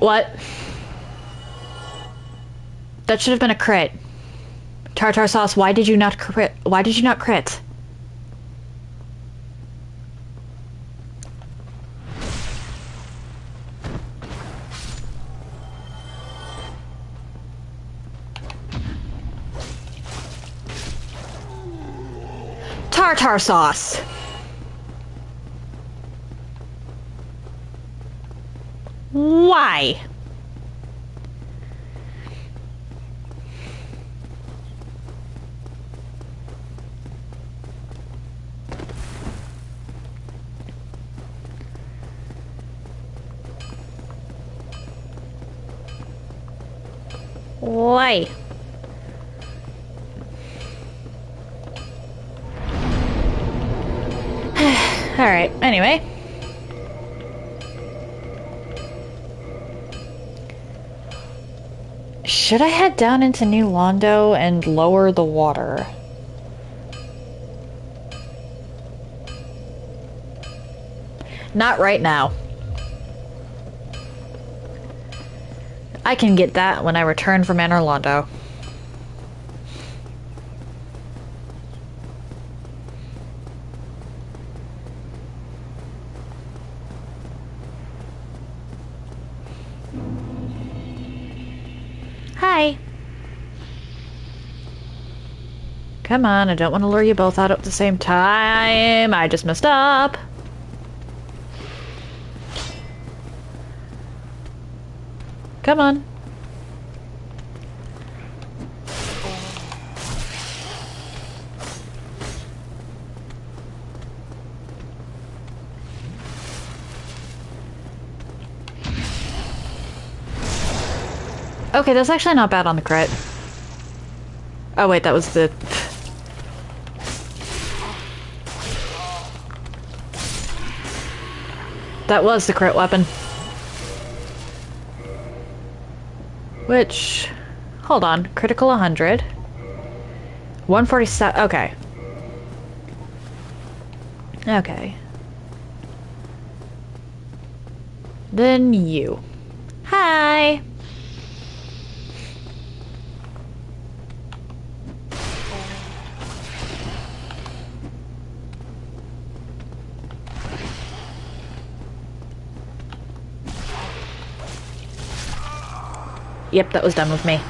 What? That should have been a crit. Tartar sauce, why did you not crit? Why did you not crit? Tartar sauce! Why? Why? Alright, anyway. Should I head down into New Londo and lower the water? Not right now. I can get that when I return from Anor Londo. Hi. Come on, I don't want to lure you both out at the same time. I just messed up. Come on. Okay, that's actually not bad on the crit. Oh wait, that was the... That was the crit weapon. Which... Hold on. Critical 100. 147... Okay. Okay. Then you. Hi! Yep, that was done with me.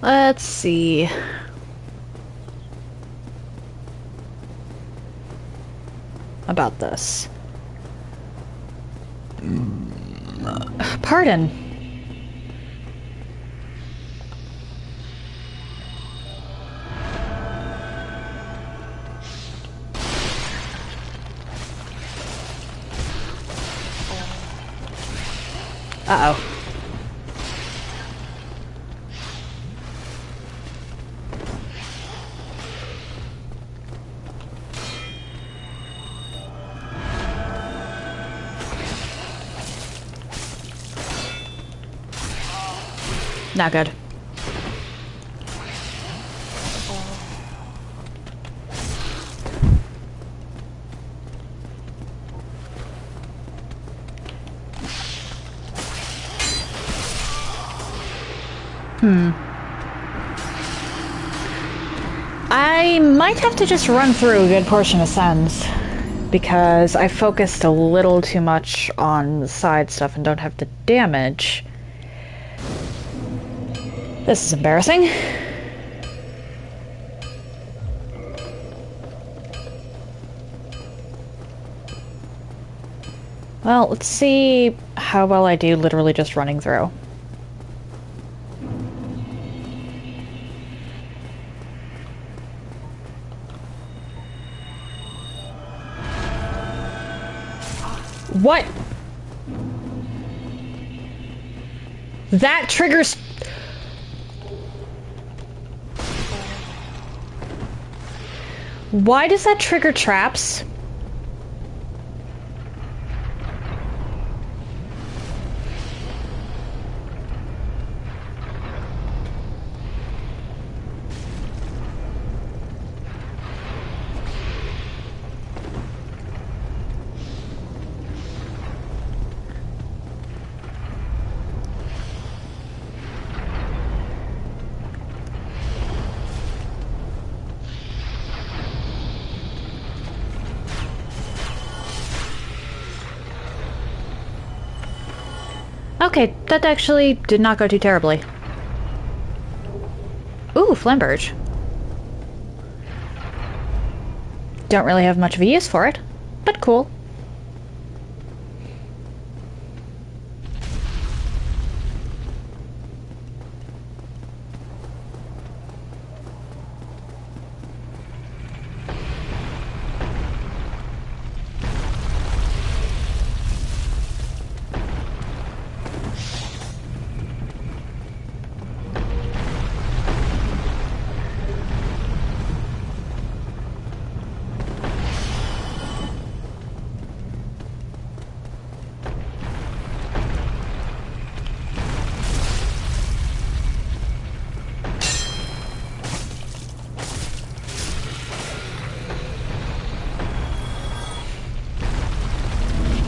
Let's see. About this. Pardon. Uh-oh. Not good. I might have to just run through a good portion of Sens, because I focused a little too much on the side stuff and don't have the damage. This is embarrassing. Well, let's see how well I do literally just running through. What? That triggers... Why does that trigger traps? Okay, that actually did not go too terribly. Ooh, Flamberge. Don't really have much of a use for it, but cool.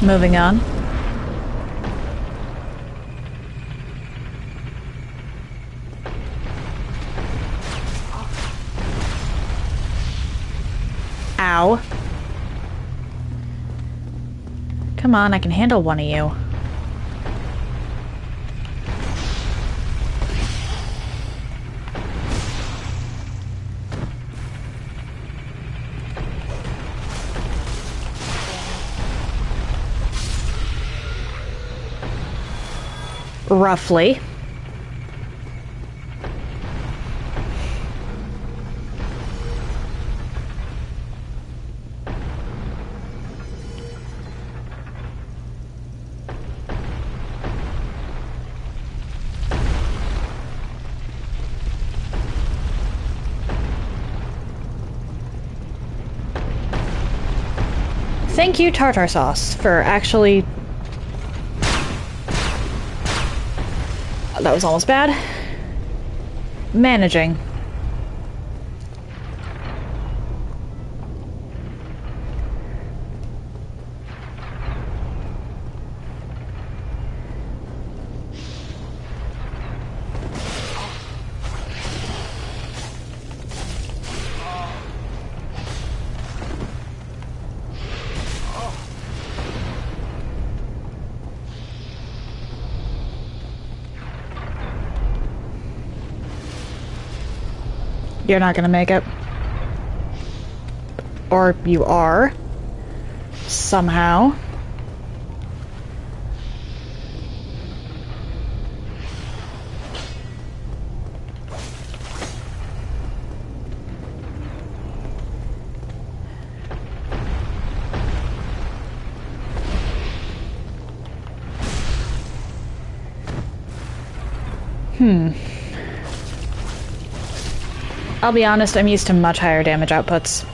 Moving on. Ow. Come on, I can handle one of you. Roughly. Thank you, tartar sauce, for actually... That was almost bad. Managing. You're not gonna make it. Or you are. Somehow. I'll be honest, I'm used to much higher damage outputs.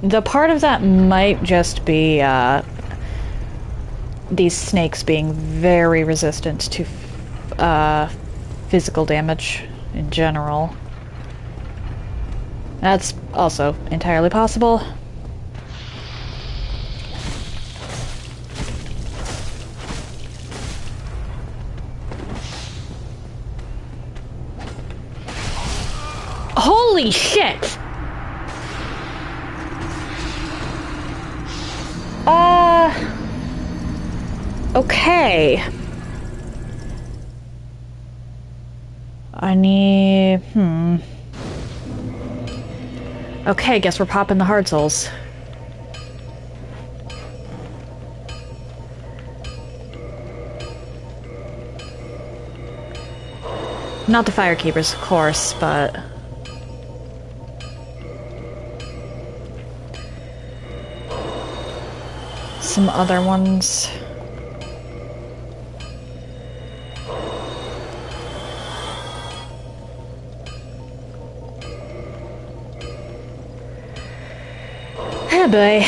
The part of that might just be these snakes being very resistant to physical damage in general. That's also entirely possible. Holy shit! Okay. I need... Okay, guess we're popping the hard souls. Not the firekeepers, of course, but... some other ones. Oh boy.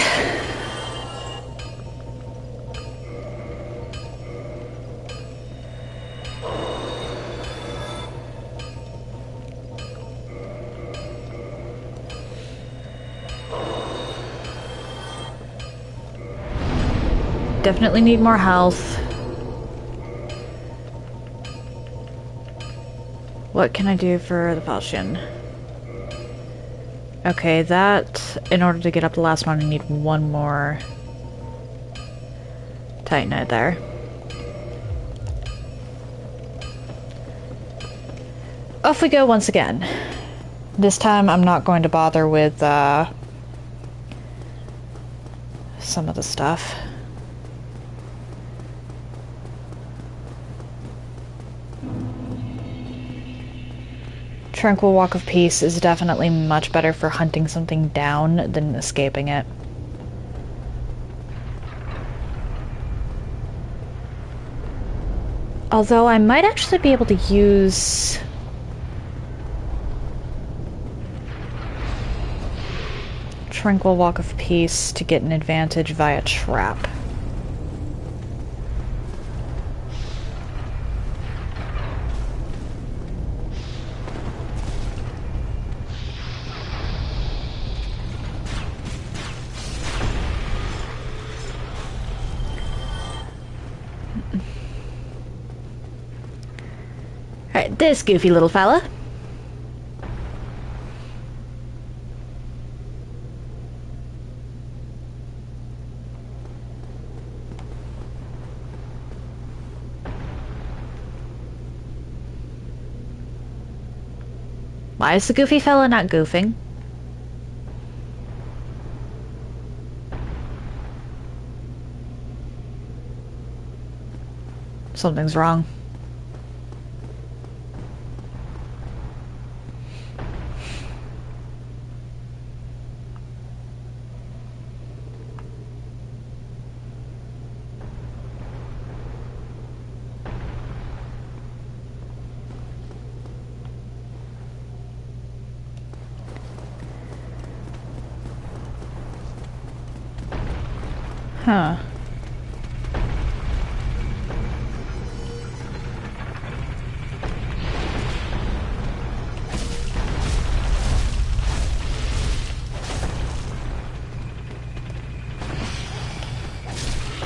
Definitely need more health. What can I do for the falchion? Okay, that, in order to get up the last one, I need one more titanite there. Off we go once again. This time I'm not going to bother with some of the stuff. Tranquil Walk of Peace is definitely much better for hunting something down than escaping it. Although I might actually be able to use... Tranquil Walk of Peace to get an advantage via trap. Alright, this goofy little fella. Why is the goofy fella not goofing? Something's wrong. Huh.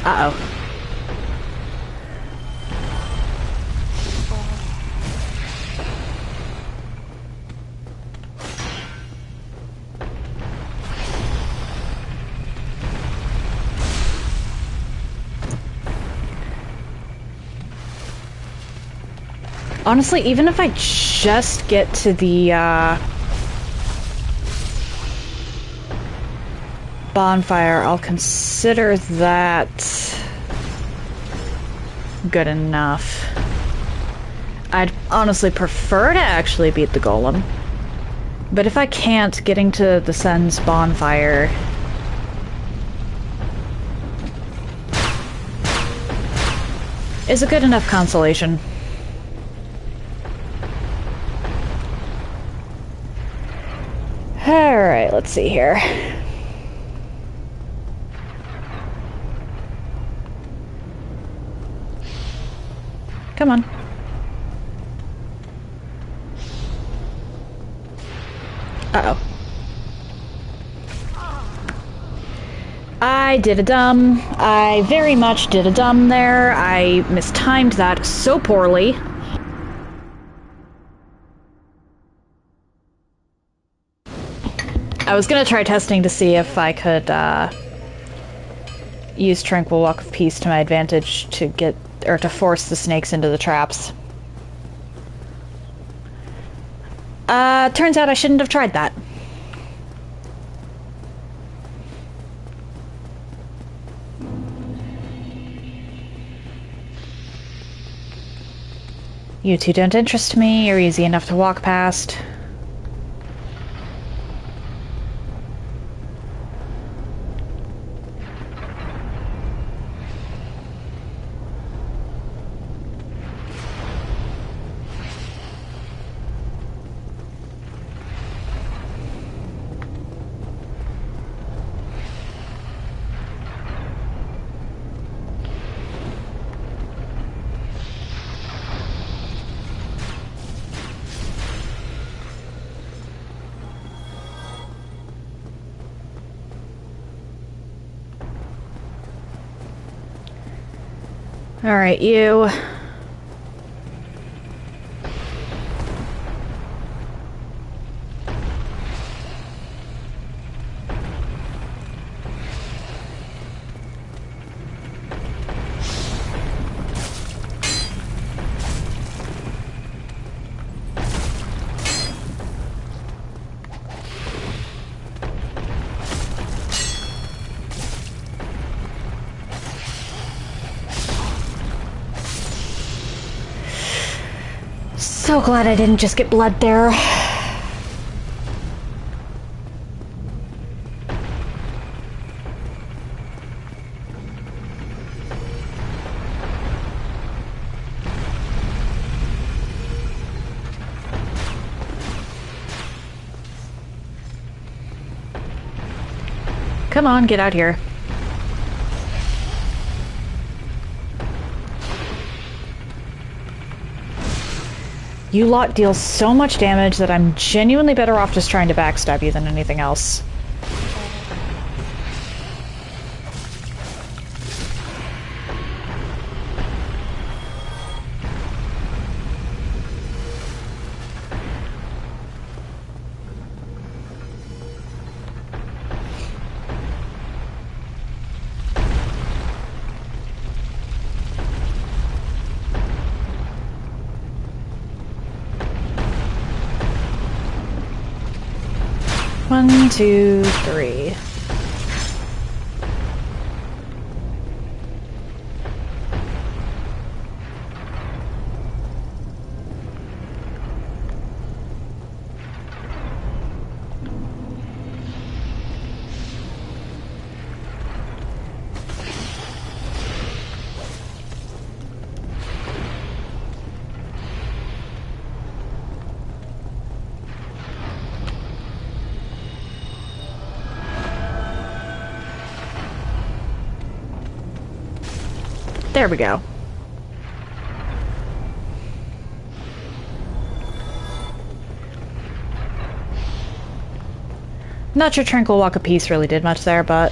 Uh-oh. Honestly, even if I just get to the, bonfire, I'll consider that good enough. I'd honestly prefer to actually beat the golem. But if I can't, getting to the sun's bonfire is a good enough consolation. Alright, let's see here. Come on. Uh-oh. I did a dumb. I very much did a dumb there. I mistimed that so poorly. I was gonna try testing to see if I could, use Tranquil Walk of Peace to my advantage to get, or to force the snakes into the traps. Turns out I shouldn't have tried that. You two don't interest me, you're easy enough to walk past. Alright, you. So glad I didn't just get blood there. Come on, get out here. You lot deal so much damage that I'm genuinely better off just trying to backstab you than anything else. One, two, three. There we go. Not sure Tranquil Walk of Peace really did much there, but...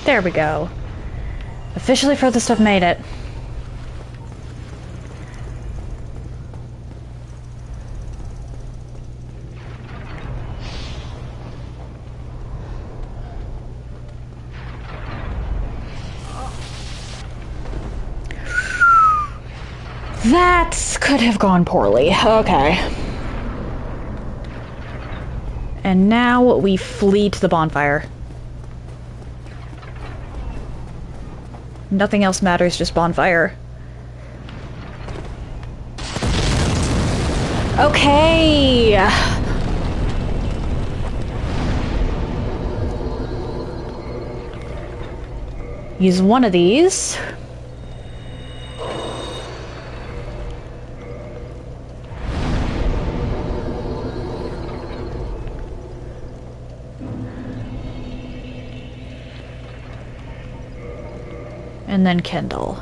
There we go. Officially furthest I've made it. That could have gone poorly. Okay. And now we flee to the bonfire. Nothing else matters, just bonfire. Okay! Use one of these. And then kindle.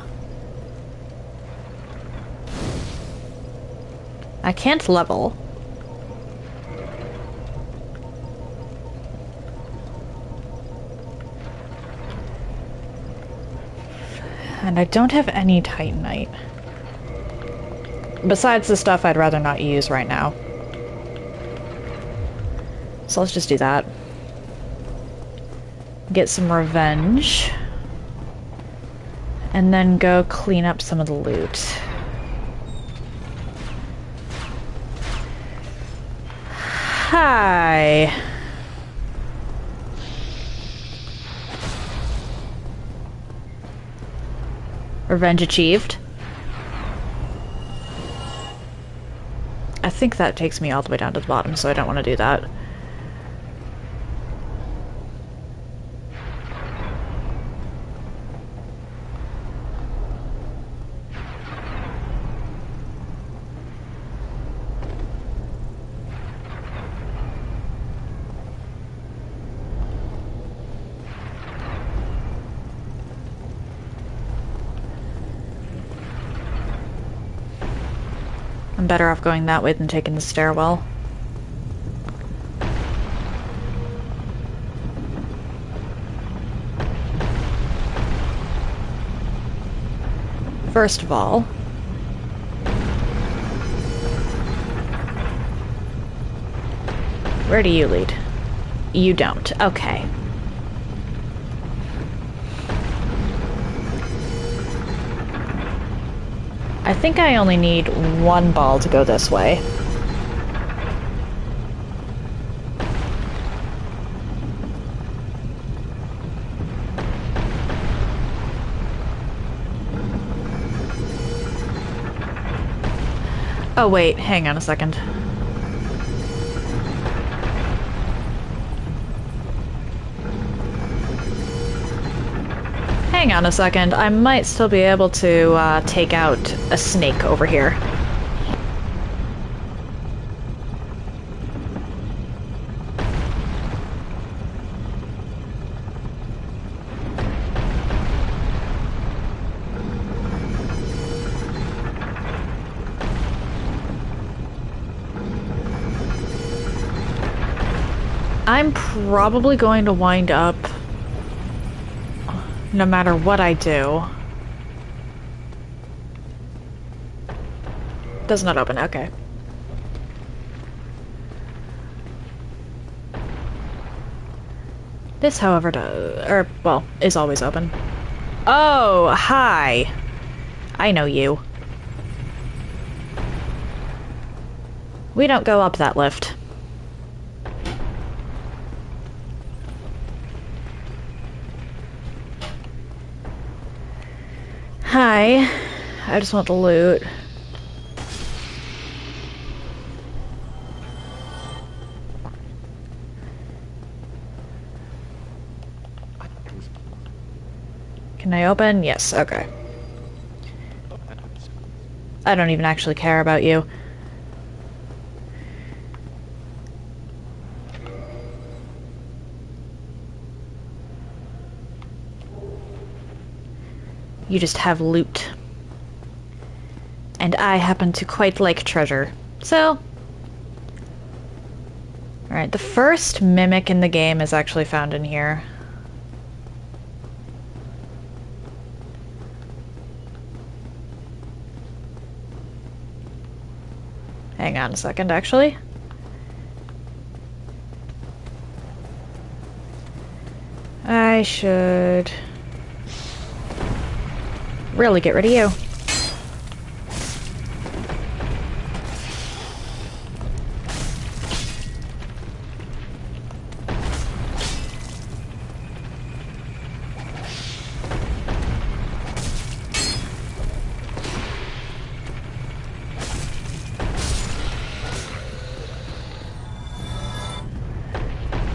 I can't level. And I don't have any Titanite. Besides the stuff I'd rather not use right now. So let's just do that. Get some revenge. And then go clean up some of the loot. Hi. Revenge achieved. I think that takes me all the way down to the bottom, so I don't want to do that. I'm better off going that way than taking the stairwell. First of all, where do you lead? You don't. Okay. I think I only need one ball to go this way. Oh wait, hang on a second. Hang on a second, I might still be able to take out a snake over here. I'm probably going to wind up, no matter what I do. Does not open, okay. This, however, does, well, is always open. Oh, hi. I know you. We don't go up that lift. Hi. I just want the loot. Can I open? Yes, okay. I don't even actually care about you. You just have loot. And I happen to quite like treasure. So... Alright, the first mimic in the game is actually found in here. Hang on a second, actually. I should... really get rid of you.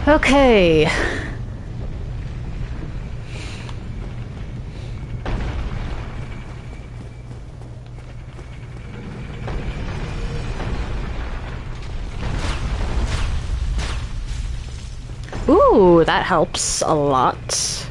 Okay. Ooh, that helps a lot.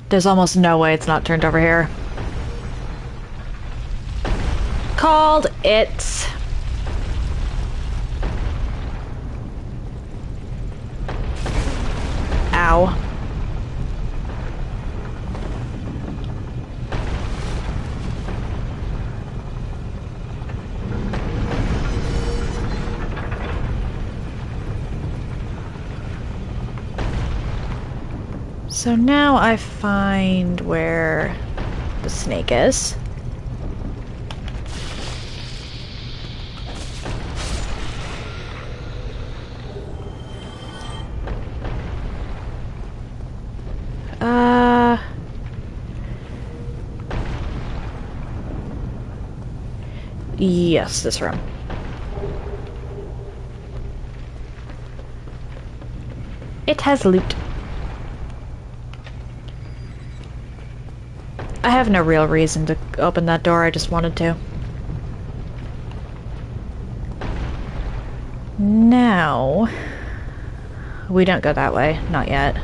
There's almost no way it's not turned over here. Called it. Ow. So now I find where the snake is. Yes, this room. It has loot. I have no real reason to open that door, I just wanted to. Now... we don't go that way, not yet.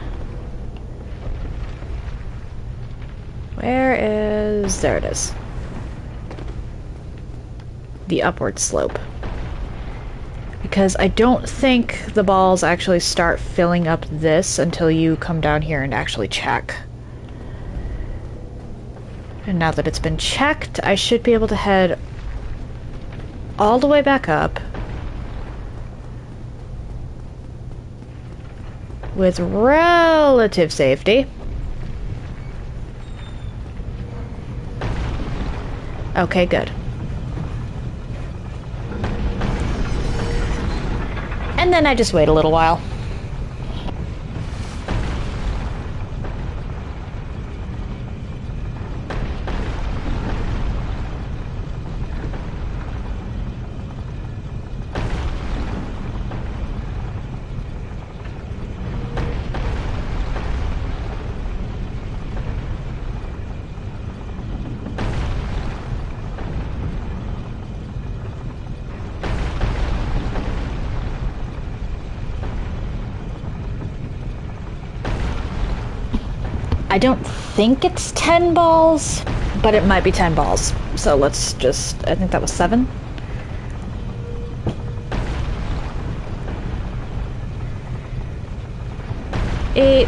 Where is... there it is. The upward slope. Because I don't think the balls actually start filling up this until you come down here and actually check. And now that it's been checked, I should be able to head all the way back up with relative safety. Okay, good. And then I just wait a little while. I don't think it's 10 balls, but it might be 10 balls. So let's just, I think that was 7. Eight.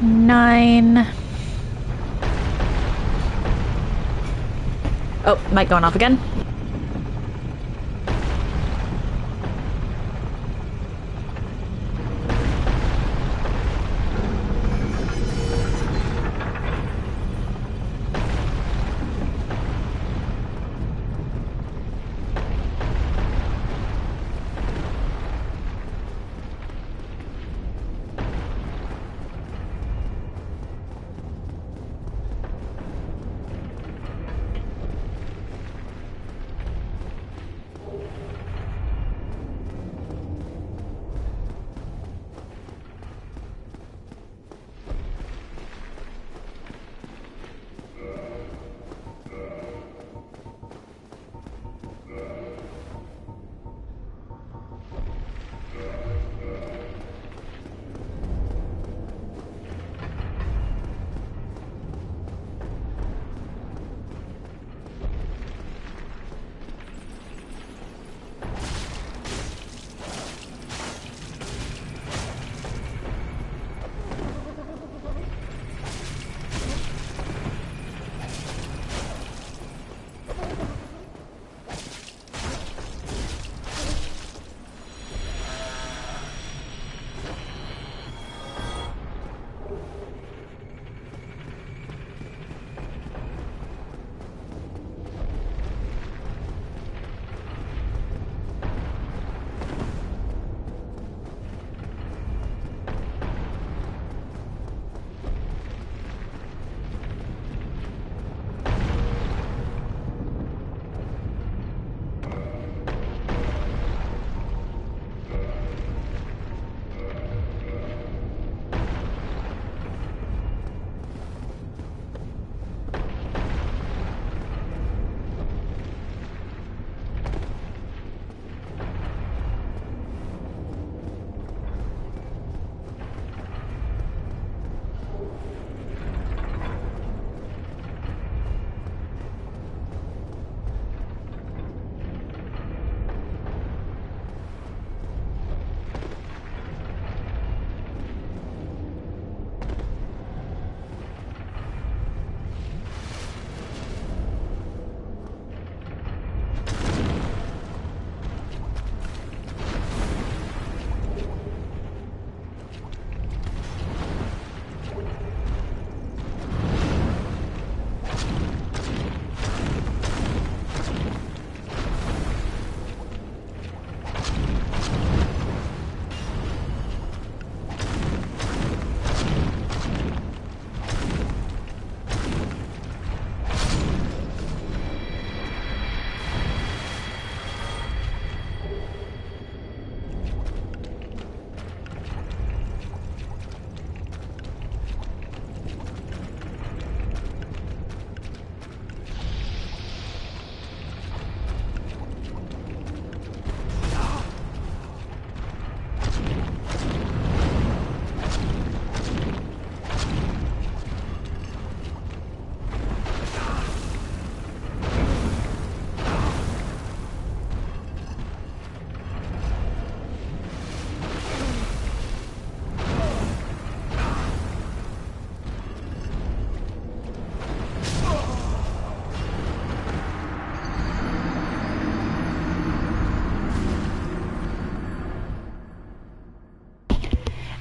Nine. Oh, mic going off again.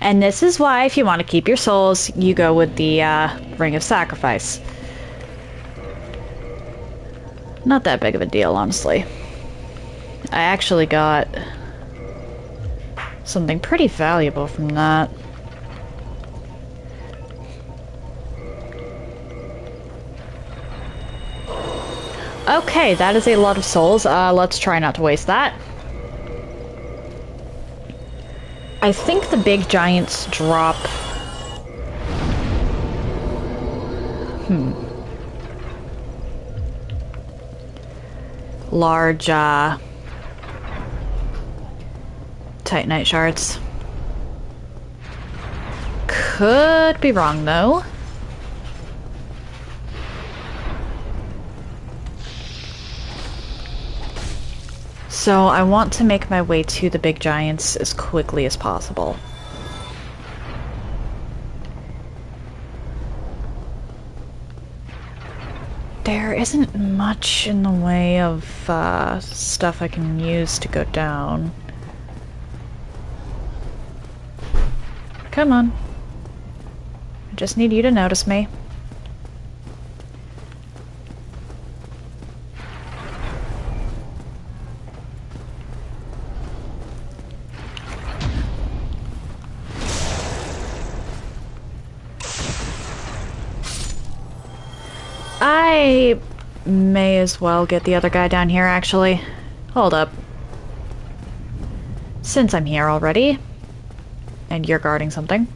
And this is why, if you want to keep your souls, you go with the Ring of Sacrifice. Not that big of a deal, honestly. I actually got something pretty valuable from that. Okay, that is a lot of souls. Let's try not to waste that. I think the big giants drop... large, Titanite shards. Could be wrong, though. So I want to make my way to the big giants as quickly as possible. There isn't much in the way of stuff I can use to go down. Come on. I just need you to notice me. I may as well get the other guy down here, actually. Hold up. Since I'm here already, and you're guarding something.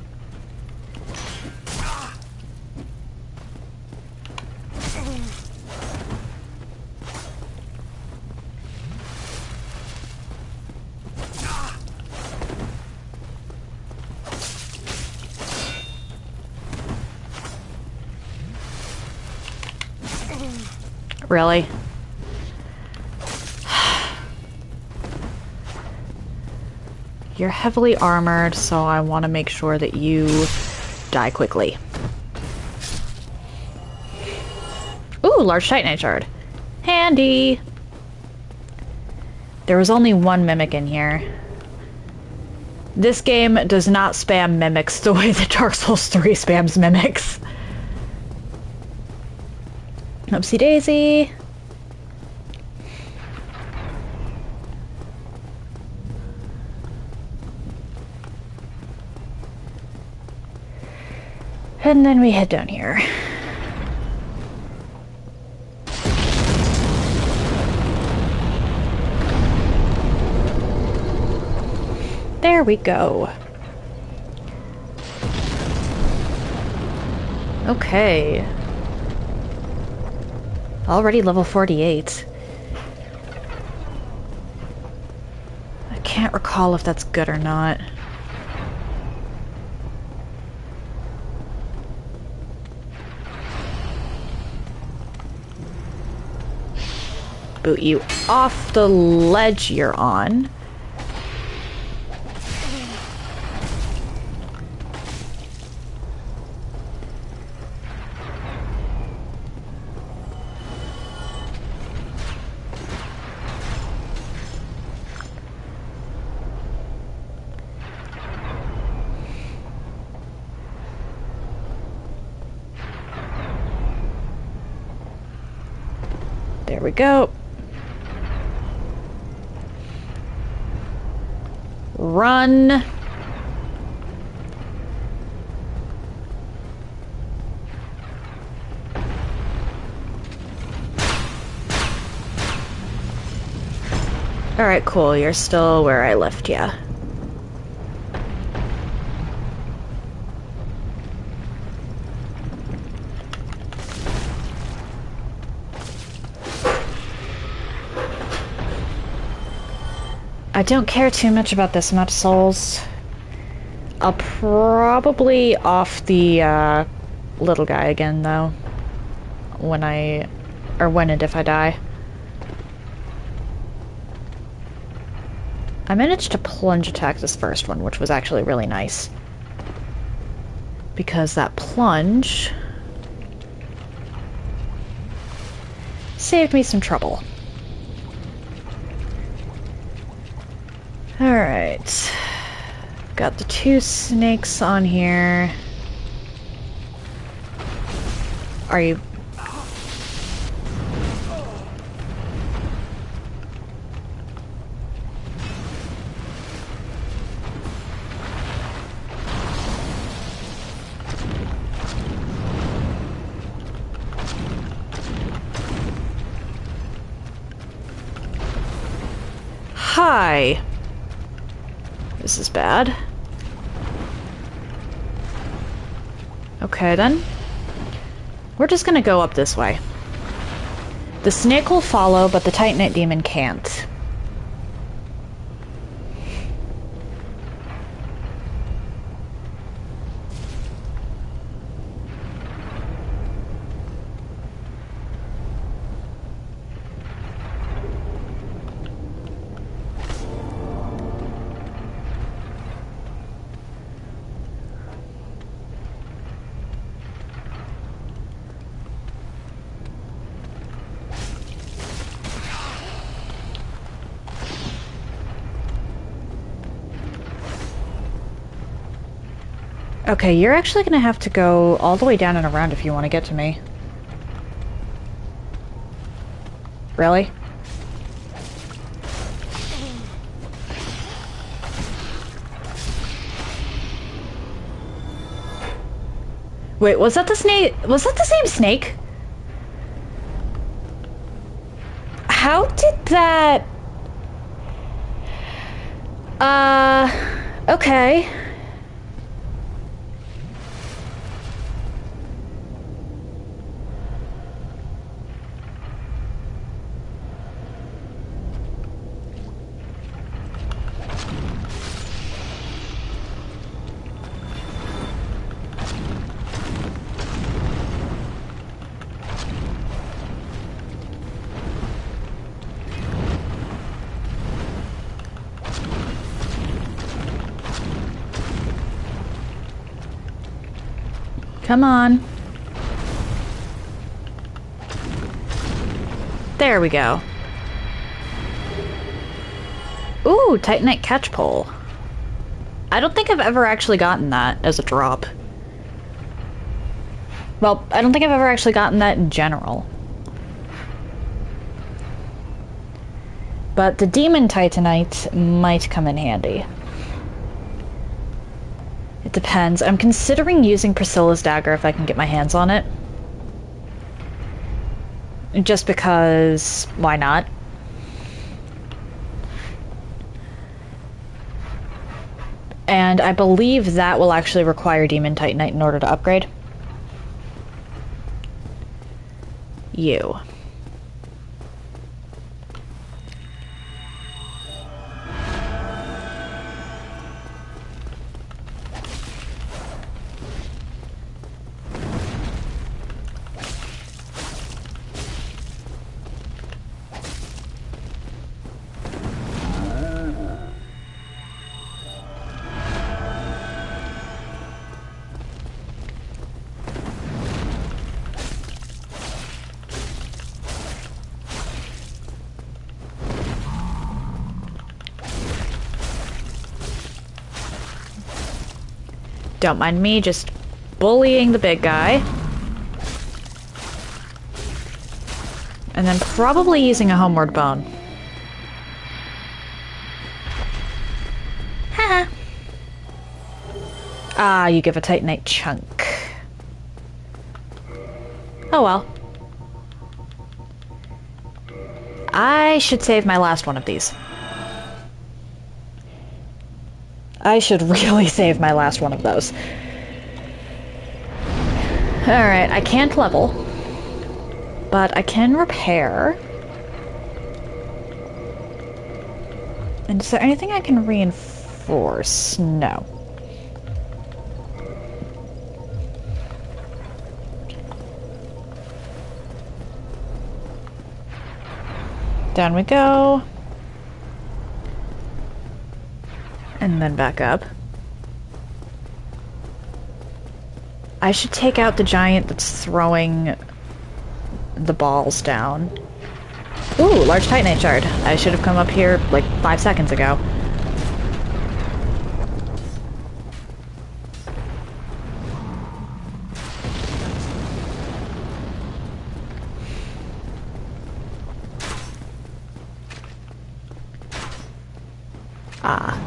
Really? You're heavily armored, so I want to make sure that you die quickly. Ooh, large Titanite shard. Handy! There was only one mimic in here. This game does not spam mimics the way that Dark Souls 3 spams mimics. Oopsie daisy. And then we head down here. There we go. Okay. Already level 48. I can't recall if that's good or not. Boot you off the ledge you're on. There we go. Run. Alright, cool. You're still where I left ya. I don't care too much about this amount of souls. I'll probably off the little guy again, though. When and if I die. I managed to plunge attack this first one, which was actually really nice. Because that plunge saved me some trouble. Alright. Got the 2 snakes on here. Are you... Hi. This is bad. Okay, then. We're just gonna go up this way. The snake will follow, but the Titanite demon can't. Okay, you're actually gonna have to go all the way down and around if you want to get to me. Really? Wait, was that the snake? Was that the same snake? How did that... Okay. Come on. There we go. Ooh, Titanite catch pole. I don't think I've ever actually gotten that as a drop. Well, I don't think I've ever actually gotten that in general. But the demon Titanite might come in handy. It depends. I'm considering using Priscilla's dagger if I can get my hands on it. Just because, why not? And I believe that will actually require Demon Titanite in order to upgrade. You. Don't mind me just bullying the big guy. And then probably using a homeward bone. Haha. Ah, you give a Titanite chunk. Oh well. I should save my last one of these. I should really save my last one of those. Alright, I can't level. But I can repair. And is there anything I can reinforce? No. Down we go. And then back up. I should take out the giant that's throwing the balls down. Ooh, large Titanite shard. I should have come up here like 5 seconds ago. Ah.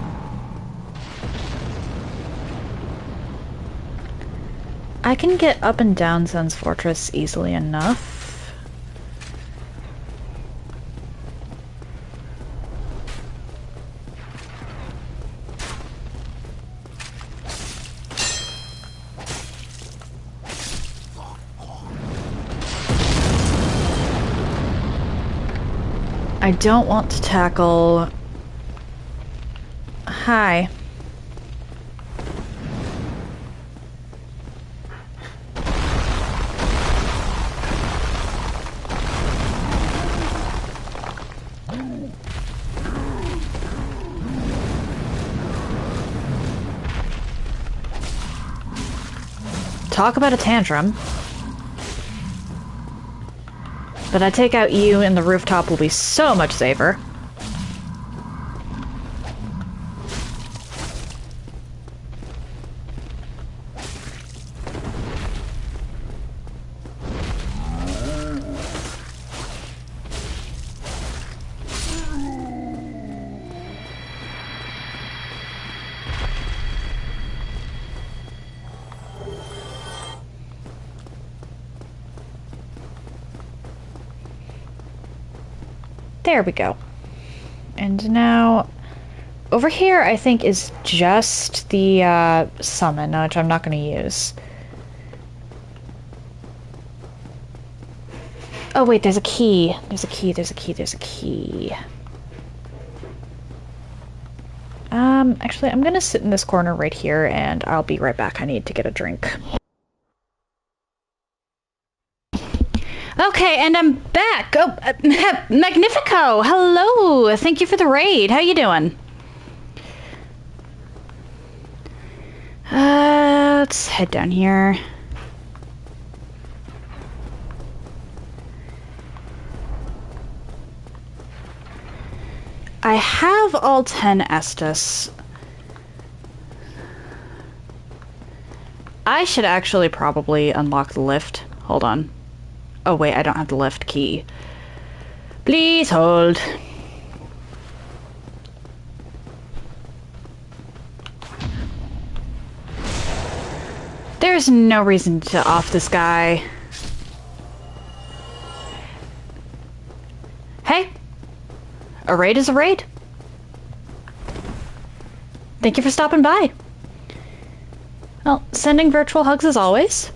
I can get up and down Sun's Fortress easily enough. I don't want to tackle... Hi. Talk about a tantrum. But I take out you and the rooftop will be so much safer. There we go. And now, over here I think is just the summon, which I'm not going to use. Oh wait, there's a key. There's a key, there's a key, there's a key. Actually, I'm going to sit in this corner right here and I'll be right back. I need to get a drink. Okay, and I'm back. Oh, Magnifico! Hello! Thank you for the raid. How you doing? Let's head down here. I have all 10 Estus. I should actually probably unlock the lift. Hold on. Oh wait, I don't have the lift key. Please hold. There's no reason to off this guy. Hey, a raid is a raid. Thank you for stopping by. Well, sending virtual hugs as always.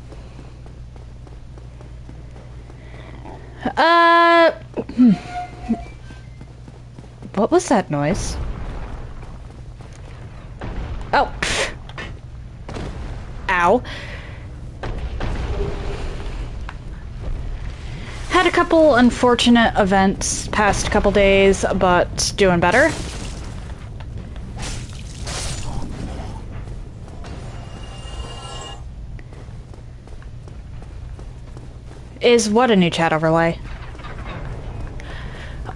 What was that noise? Oh. Pfft. Ow. Had a couple unfortunate events past couple days, but doing better. Is what a new chat overlay?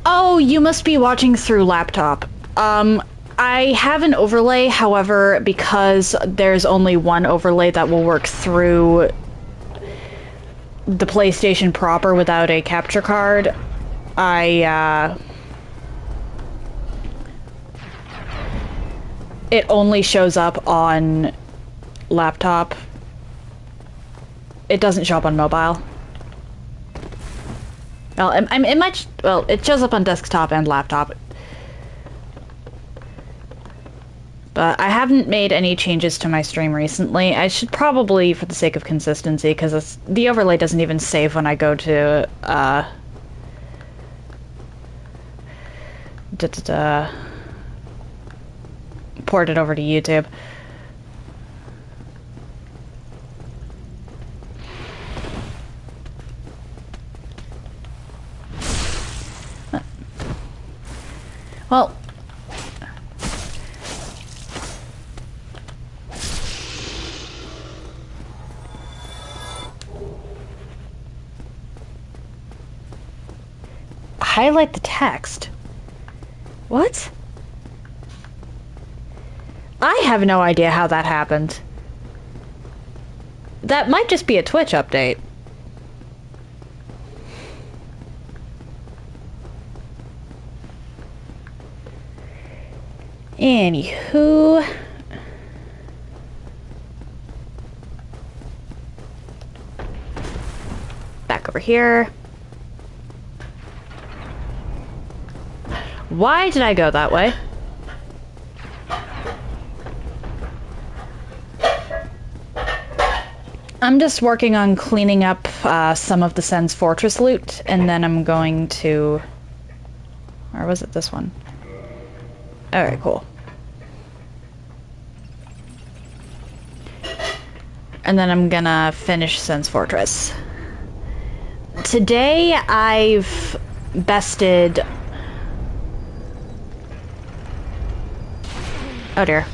Oh, you must be watching through laptop. I have an overlay, however, because there's only one overlay that will work through the PlayStation proper without a capture card, it only shows up on laptop. It doesn't show up on mobile. Well, it shows up on desktop and laptop. But I haven't made any changes to my stream recently. I should probably, for the sake of consistency, because the overlay doesn't even save when I go to, port it over to YouTube. Well, highlight the text. What? I have no idea how that happened. That might just be a Twitch update. Anywho... Back over here. Why did I go that way? I'm just working on cleaning up some of the Sen's Fortress loot, and then I'm going to... Or was it this one? Alright, cool. And then I'm gonna finish Sen's Fortress. Today I've bested... Oh dear.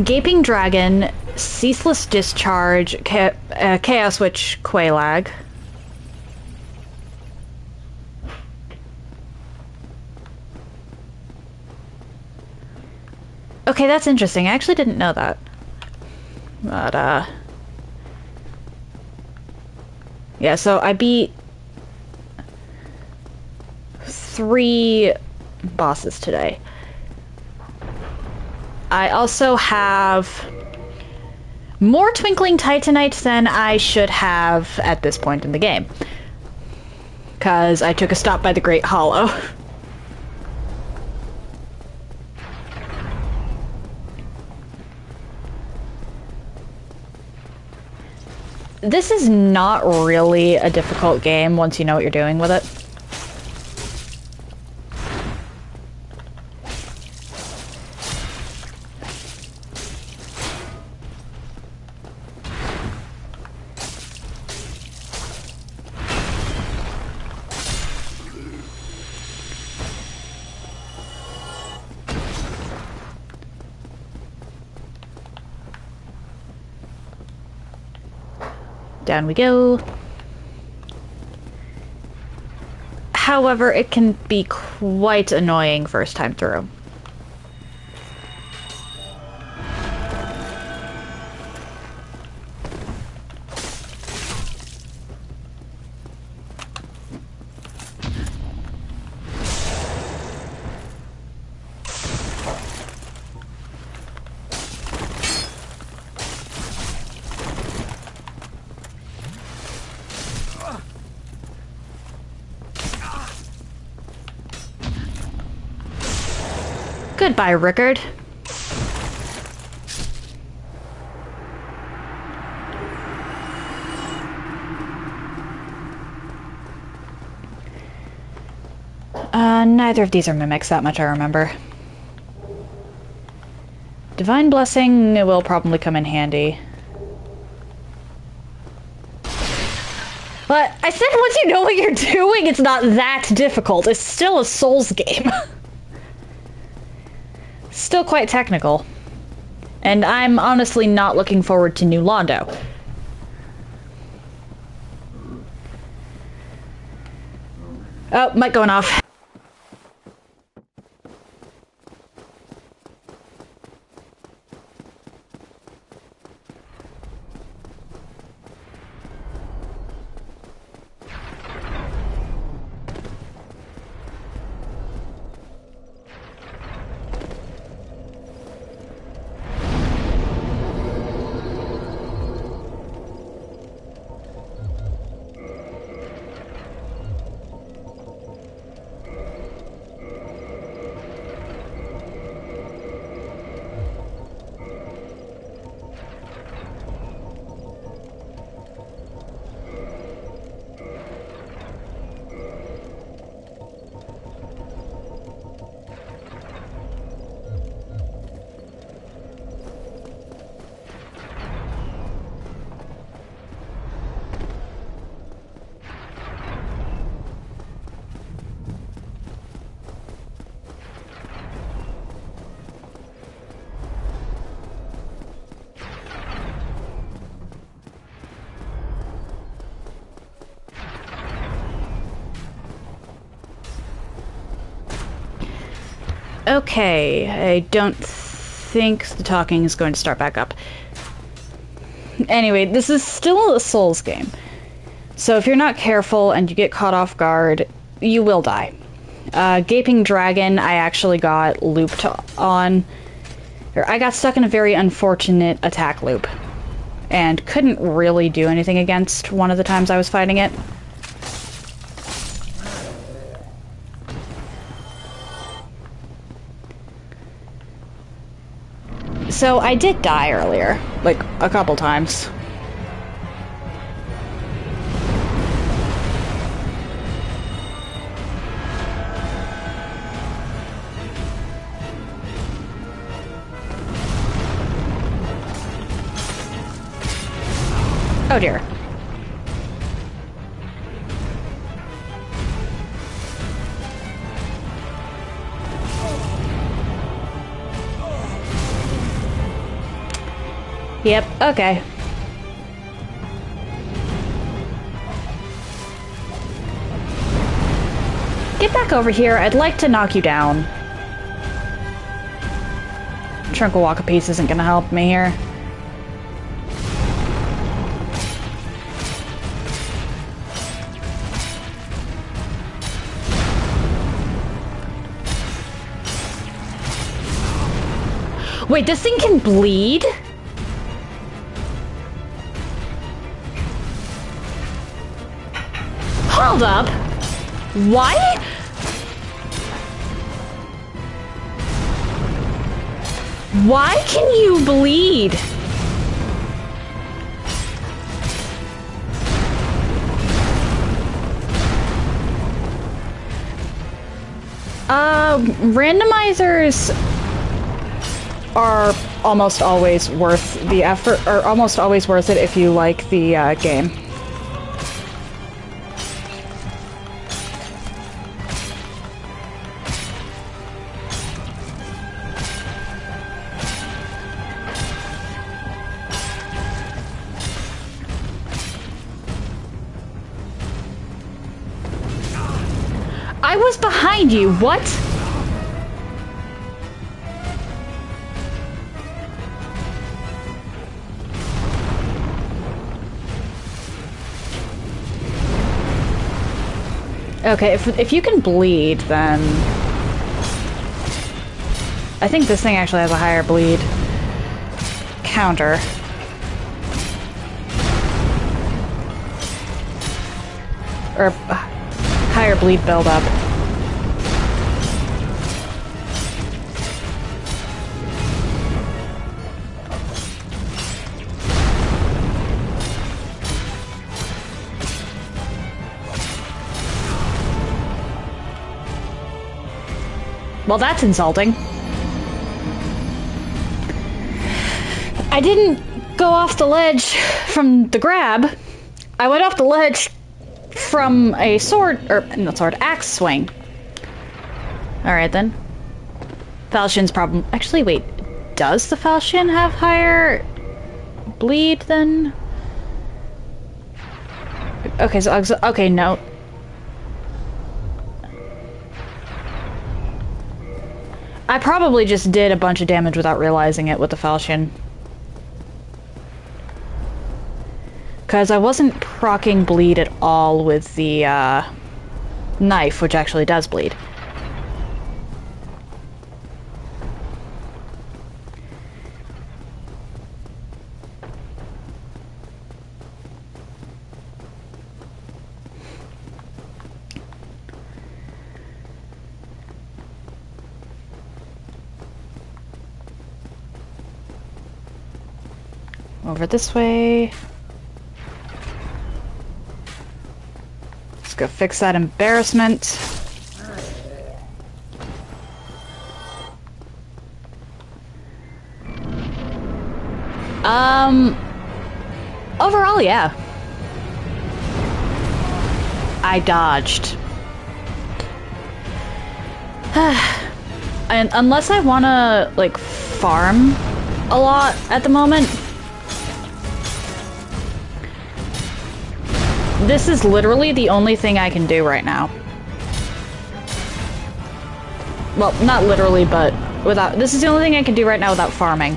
Gaping Dragon, Ceaseless Discharge, Chaos Witch, Qualag. Okay, that's interesting. I actually didn't know that. But, yeah, so I beat 3 bosses today. I also have more Twinkling Titanite than I should have at this point in the game. Because I took a stop by the Great Hollow. This is not really a difficult game once you know what you're doing with it. Down we go. However, it can be quite annoying first time through. Goodbye, Rickard. Neither of these are mimics, that much I remember. Divine Blessing will probably come in handy. But I said once you know what you're doing, it's not that difficult. It's still a Souls game. Still quite technical. And I'm honestly not looking forward to New Londo. Oh, mic going off. Okay, I don't think the talking is going to start back up. Anyway, this is still a Souls game. So if you're not careful and you get caught off guard, you will die. Gaping Dragon, I actually got looped on. Or I got stuck in a very unfortunate attack loop. And couldn't really do anything against one of the times I was fighting it. So I did die earlier, like a couple times. Oh dear. Yep, okay. Get back over here, I'd like to knock you down. Trunkle Walk a Piece isn't gonna help me here. Wait, this thing can bleed? Hold up. Why? Why can you bleed? Randomizers are almost always worth the effort, or almost always worth it if you like the game. I was behind you, what? Okay, if you can bleed, then... I think this thing actually has a higher bleed counter. Or higher bleed buildup. Well, that's insulting. I didn't go off the ledge from the grab. I went off the ledge from a sword, or not sword, axe swing. Alright then. Falchion's problem. Actually, wait. Does the Falchion have higher bleed than... Okay, so, okay, no. I probably just did a bunch of damage without realizing it with the Falchion. Because I wasn't proccing bleed at all with the knife, which actually does bleed. Over this way. Let's go fix that embarrassment. Overall, yeah. I dodged. And unless I wanna, like, farm a lot at the moment, this is literally the only thing I can do right now. Well, not literally, but without... This is the only thing I can do right now without farming.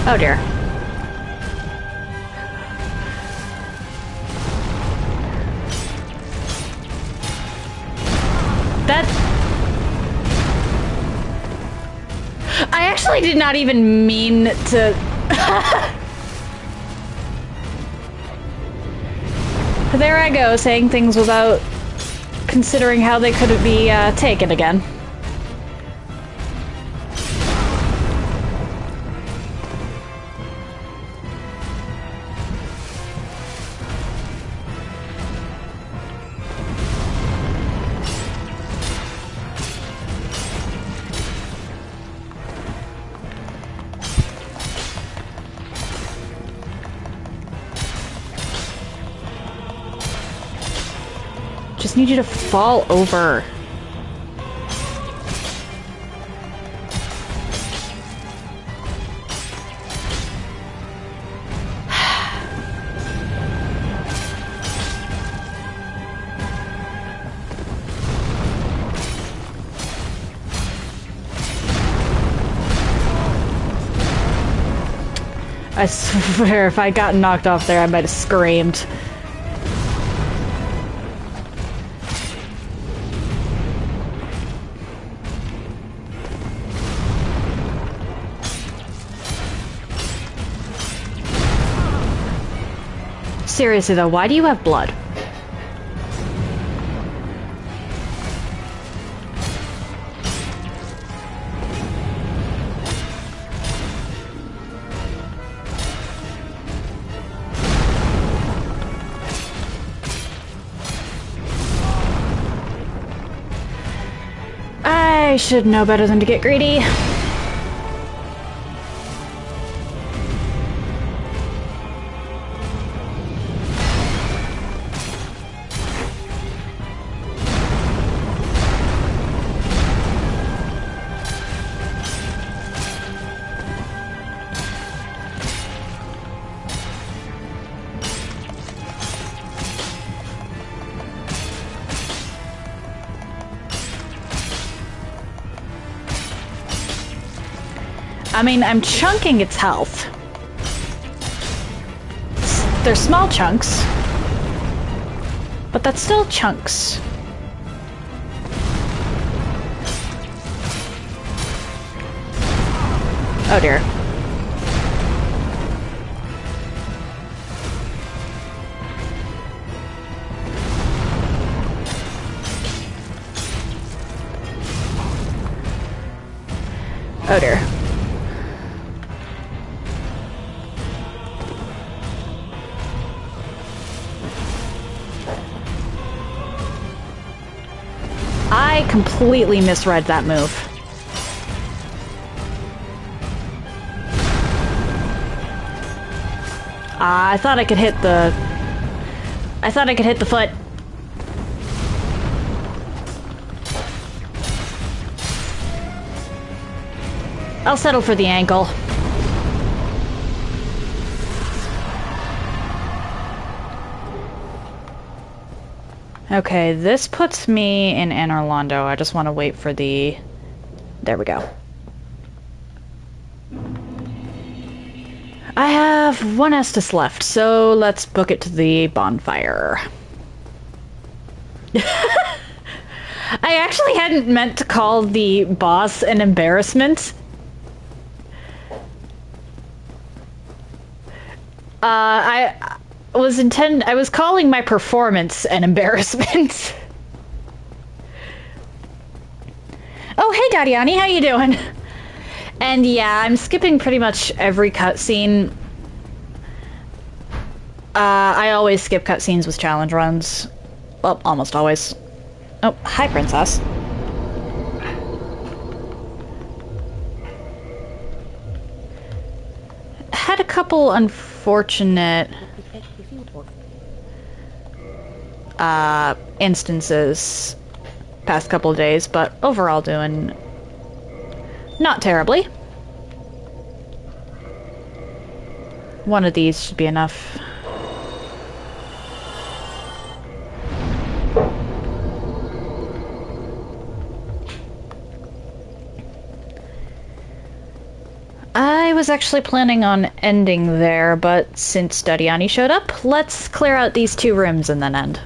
Oh dear. That... I actually did not even mean to... There I go, saying things without considering how they could be taken again. Just need you to fall over. I swear, if I got knocked off there, I might have screamed. Seriously though, why do you have blood? I should know better than to get greedy. I mean, I'm chunking its health. They're small chunks, but that's still chunks. Oh dear. Oh dear. I completely misread that move. I thought I could hit the... I thought I could hit the foot. I'll settle for the ankle. Okay, this puts me in Anor Londo. I just want to wait for the... There we go. I have one Estus left, so let's book it to the bonfire. I actually hadn't meant to call the boss an embarrassment. I was calling my performance an embarrassment. Oh, hey, Dadiani, how you doing? And yeah, I'm skipping pretty much every cutscene. I always skip cutscenes with challenge runs. Well, almost always. Oh, hi, Princess. Had a couple unfortunate instances past couple of days, but overall doing not terribly. One of these should be enough. I I was actually planning on ending there, but since Dadiani showed up, let's clear out these 2 rooms and then end.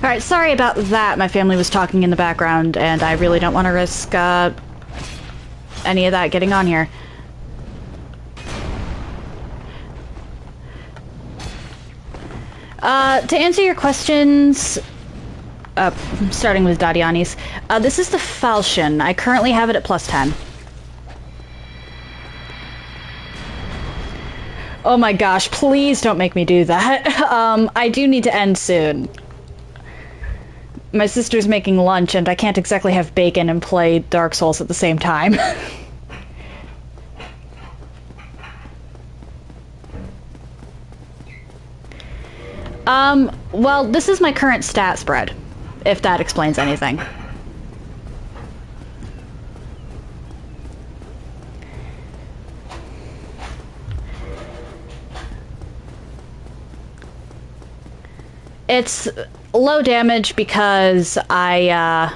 Alright, sorry about that. My family was talking in the background, and I really don't want to risk, any of that getting on here. To answer your questions, starting with Dadiani's, this is the falchion. I currently have it at +10. Oh my gosh, please don't make me do that. I do need to end soon. My sister's making lunch, and I can't exactly have bacon and play Dark Souls at the same time. Well, this is my current stat spread, if that explains anything. It's low damage because yeah.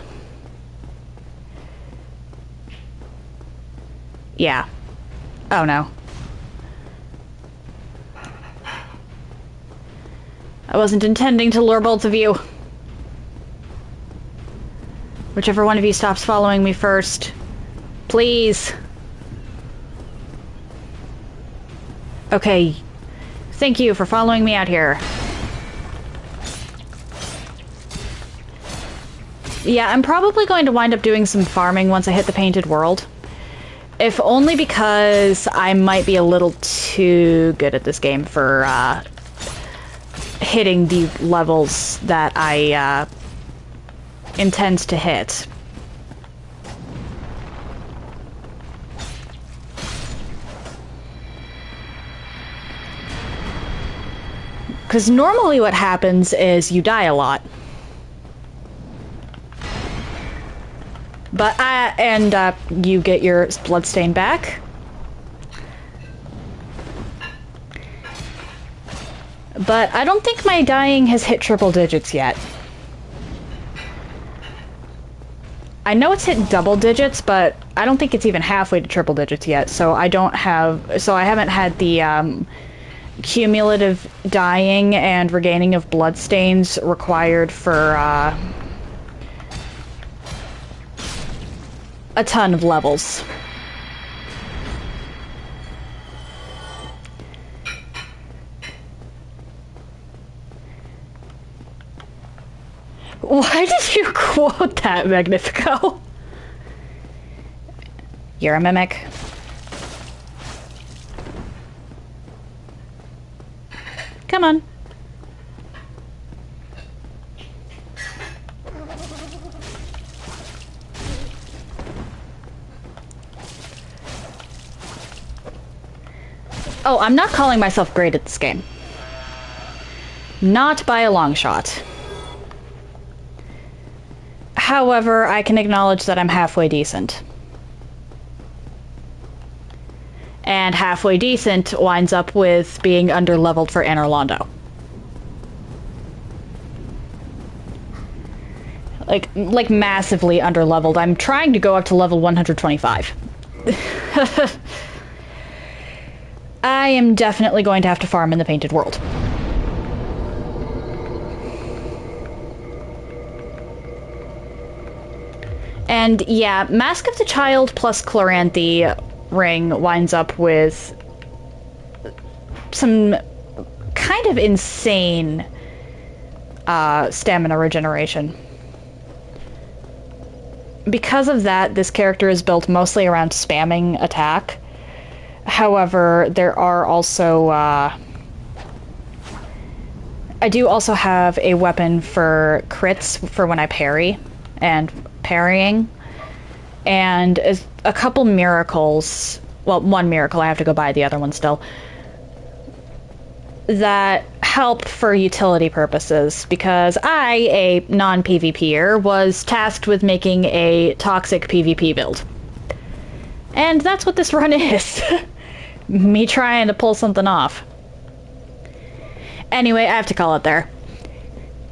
Oh no. I wasn't intending to lure both of you. Whichever one of you stops following me first. Please. Okay. Thank you for following me out here. Yeah, I'm probably going to wind up doing some farming once I hit the painted world. If only because I might be a little too good at this game for hitting the levels that I intend to hit. Because normally what happens is you die a lot. But you get your bloodstain back. But I don't think my dying has hit triple digits yet. I know it's hit double digits, but I don't think it's even halfway to triple digits yet. So I haven't had the cumulative dying and regaining of bloodstains required for a ton of levels. Why did you quote that, Magnifico? You're a mimic. Come on. Oh, I'm not calling myself great at this game. Not by a long shot. However, I can acknowledge that I'm halfway decent. And halfway decent winds up with being underleveled for Anor Londo. Like massively underleveled. I'm trying to go up to level 125. I am definitely going to have to farm in the Painted World. And yeah, Mask of the Child plus Chloranthy ring winds up with some kind of insane stamina regeneration. Because of that, this character is built mostly around spamming attack. However, there are also... I do also have a weapon for crits for when I parry and parrying. And a couple miracles... Well, one miracle, I have to go buy the other one still. That help for utility purposes, because I, a non-PvPer, was tasked with making a toxic PvP build. And that's what this run is. Me trying to pull something off. Anyway, I have to call it there.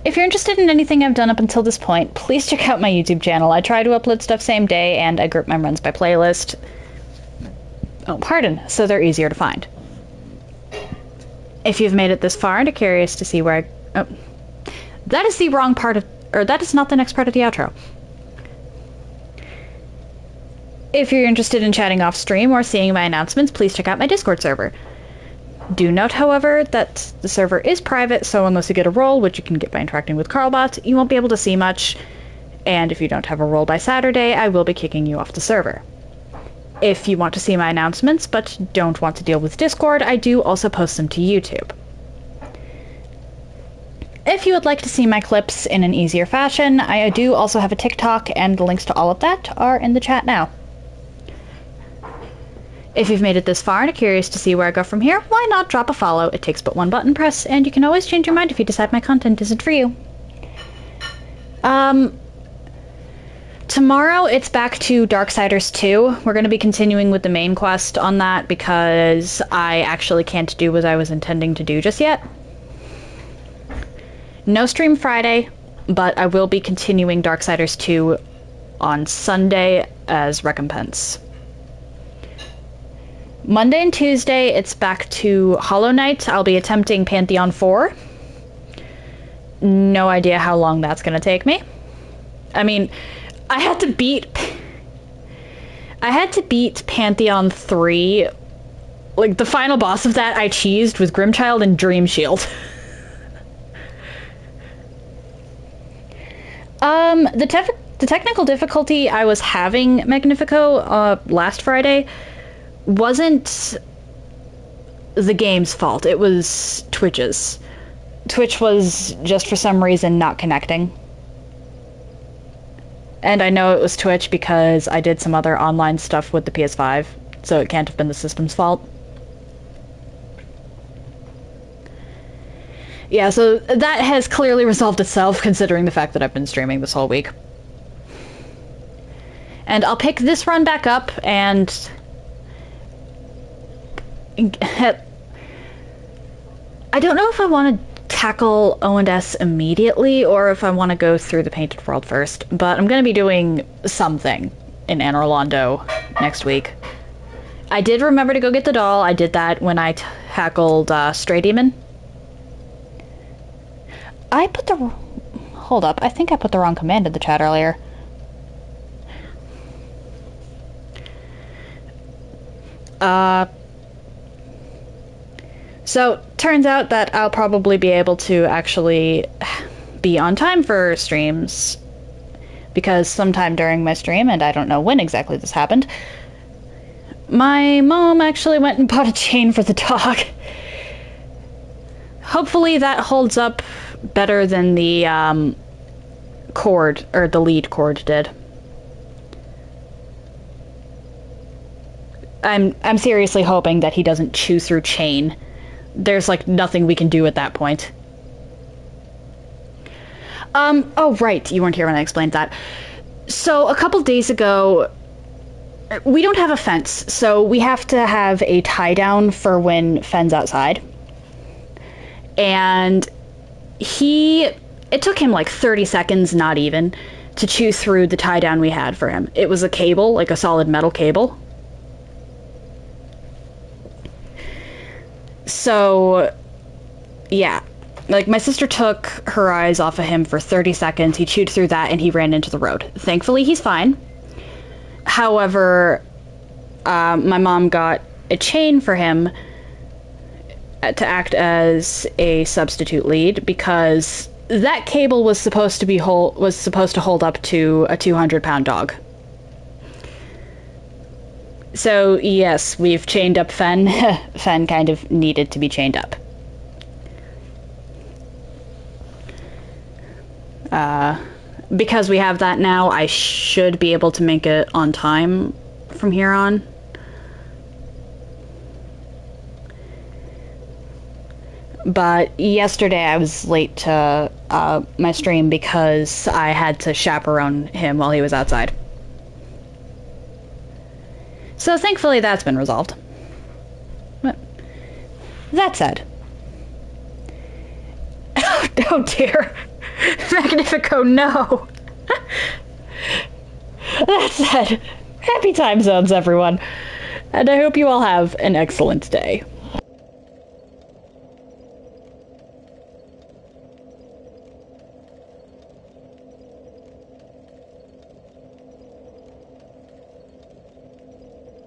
If you're interested in anything I've done up until this point, please check out my YouTube channel. I try to upload stuff same day, and I group my runs by playlist. Oh, pardon, so they're easier to find. If you've made it this far and are curious to see where I... Oh. That is the wrong part of... Or that is not the next part of the outro. If you're interested in chatting off stream or seeing my announcements, please check out my Discord server. Do note, however, that the server is private, so unless you get a role, which you can get by interacting with Carlbot, you won't be able to see much. And if you don't have a role by Saturday, I will be kicking you off the server. If you want to see my announcements, but don't want to deal with Discord, I do also post them to YouTube. If you would like to see my clips in an easier fashion, I do also have a TikTok, and the links to all of that are in the chat now. If you've made it this far and are curious to see where I go from here, why not drop a follow? It takes but one button press, and you can always change your mind if you decide my content isn't for you. Tomorrow, it's back to Darksiders 2. We're going to be continuing with the main quest on that because I actually can't do what I was intending to do just yet. No stream Friday, but I will be continuing Darksiders 2 on Sunday as recompense. Monday and Tuesday, it's back to Hollow Knight. I'll be attempting Pantheon 4. No idea how long that's going to take me. I mean... I had to beat Pantheon 3. Like, the final boss of that I cheesed with Grimchild and Dream Shield. The technical difficulty I was having Magnifico last Friday wasn't the game's fault. It was Twitch's. Twitch was just for some reason not connecting. And I know it was Twitch because I did some other online stuff with the PS5, so it can't have been the system's fault. Yeah, so that has clearly resolved itself, considering the fact that I've been streaming this whole week. And I'll pick this run back up, and... I don't know if I want to tackle O&S immediately, or if I want to go through the Painted World first, but I'm going to be doing something in Anor Londo next week. I did remember to go get the doll. I did that when I tackled Stray Demon. Hold up, I think I put the wrong command in the chat earlier. So, turns out that I'll probably be able to actually be on time for streams, because sometime during my stream, and I don't know when exactly this happened, my mom actually went and bought a chain for the dog. Hopefully that holds up better than the cord, or the lead cord did. I'm seriously hoping that he doesn't chew through chain. There's, like, nothing we can do at that point. Oh, right, you weren't here when I explained that. So, a couple days ago, we don't have a fence, so we have to have a tie-down for when Fenn's outside. And it took him like 30 seconds, not even, to chew through the tie-down we had for him. It was a cable, like a solid metal cable. So, yeah. Like, my sister took her eyes off of him for 30 seconds, he chewed through that, and he ran into the road. Thankfully, he's fine. However, my mom got a chain for him to act as a substitute lead, because that cable was supposed to hold up to a 200-pound dog. So, yes, we've chained up Fen. Fen kind of needed to be chained up. Because we have that now, I should be able to make it on time from here on. But yesterday I was late to my stream because I had to chaperone him while he was outside. So thankfully that's been resolved. But that said... Oh dear. Magnifico, no! That said, happy time zones, everyone. And I hope you all have an excellent day.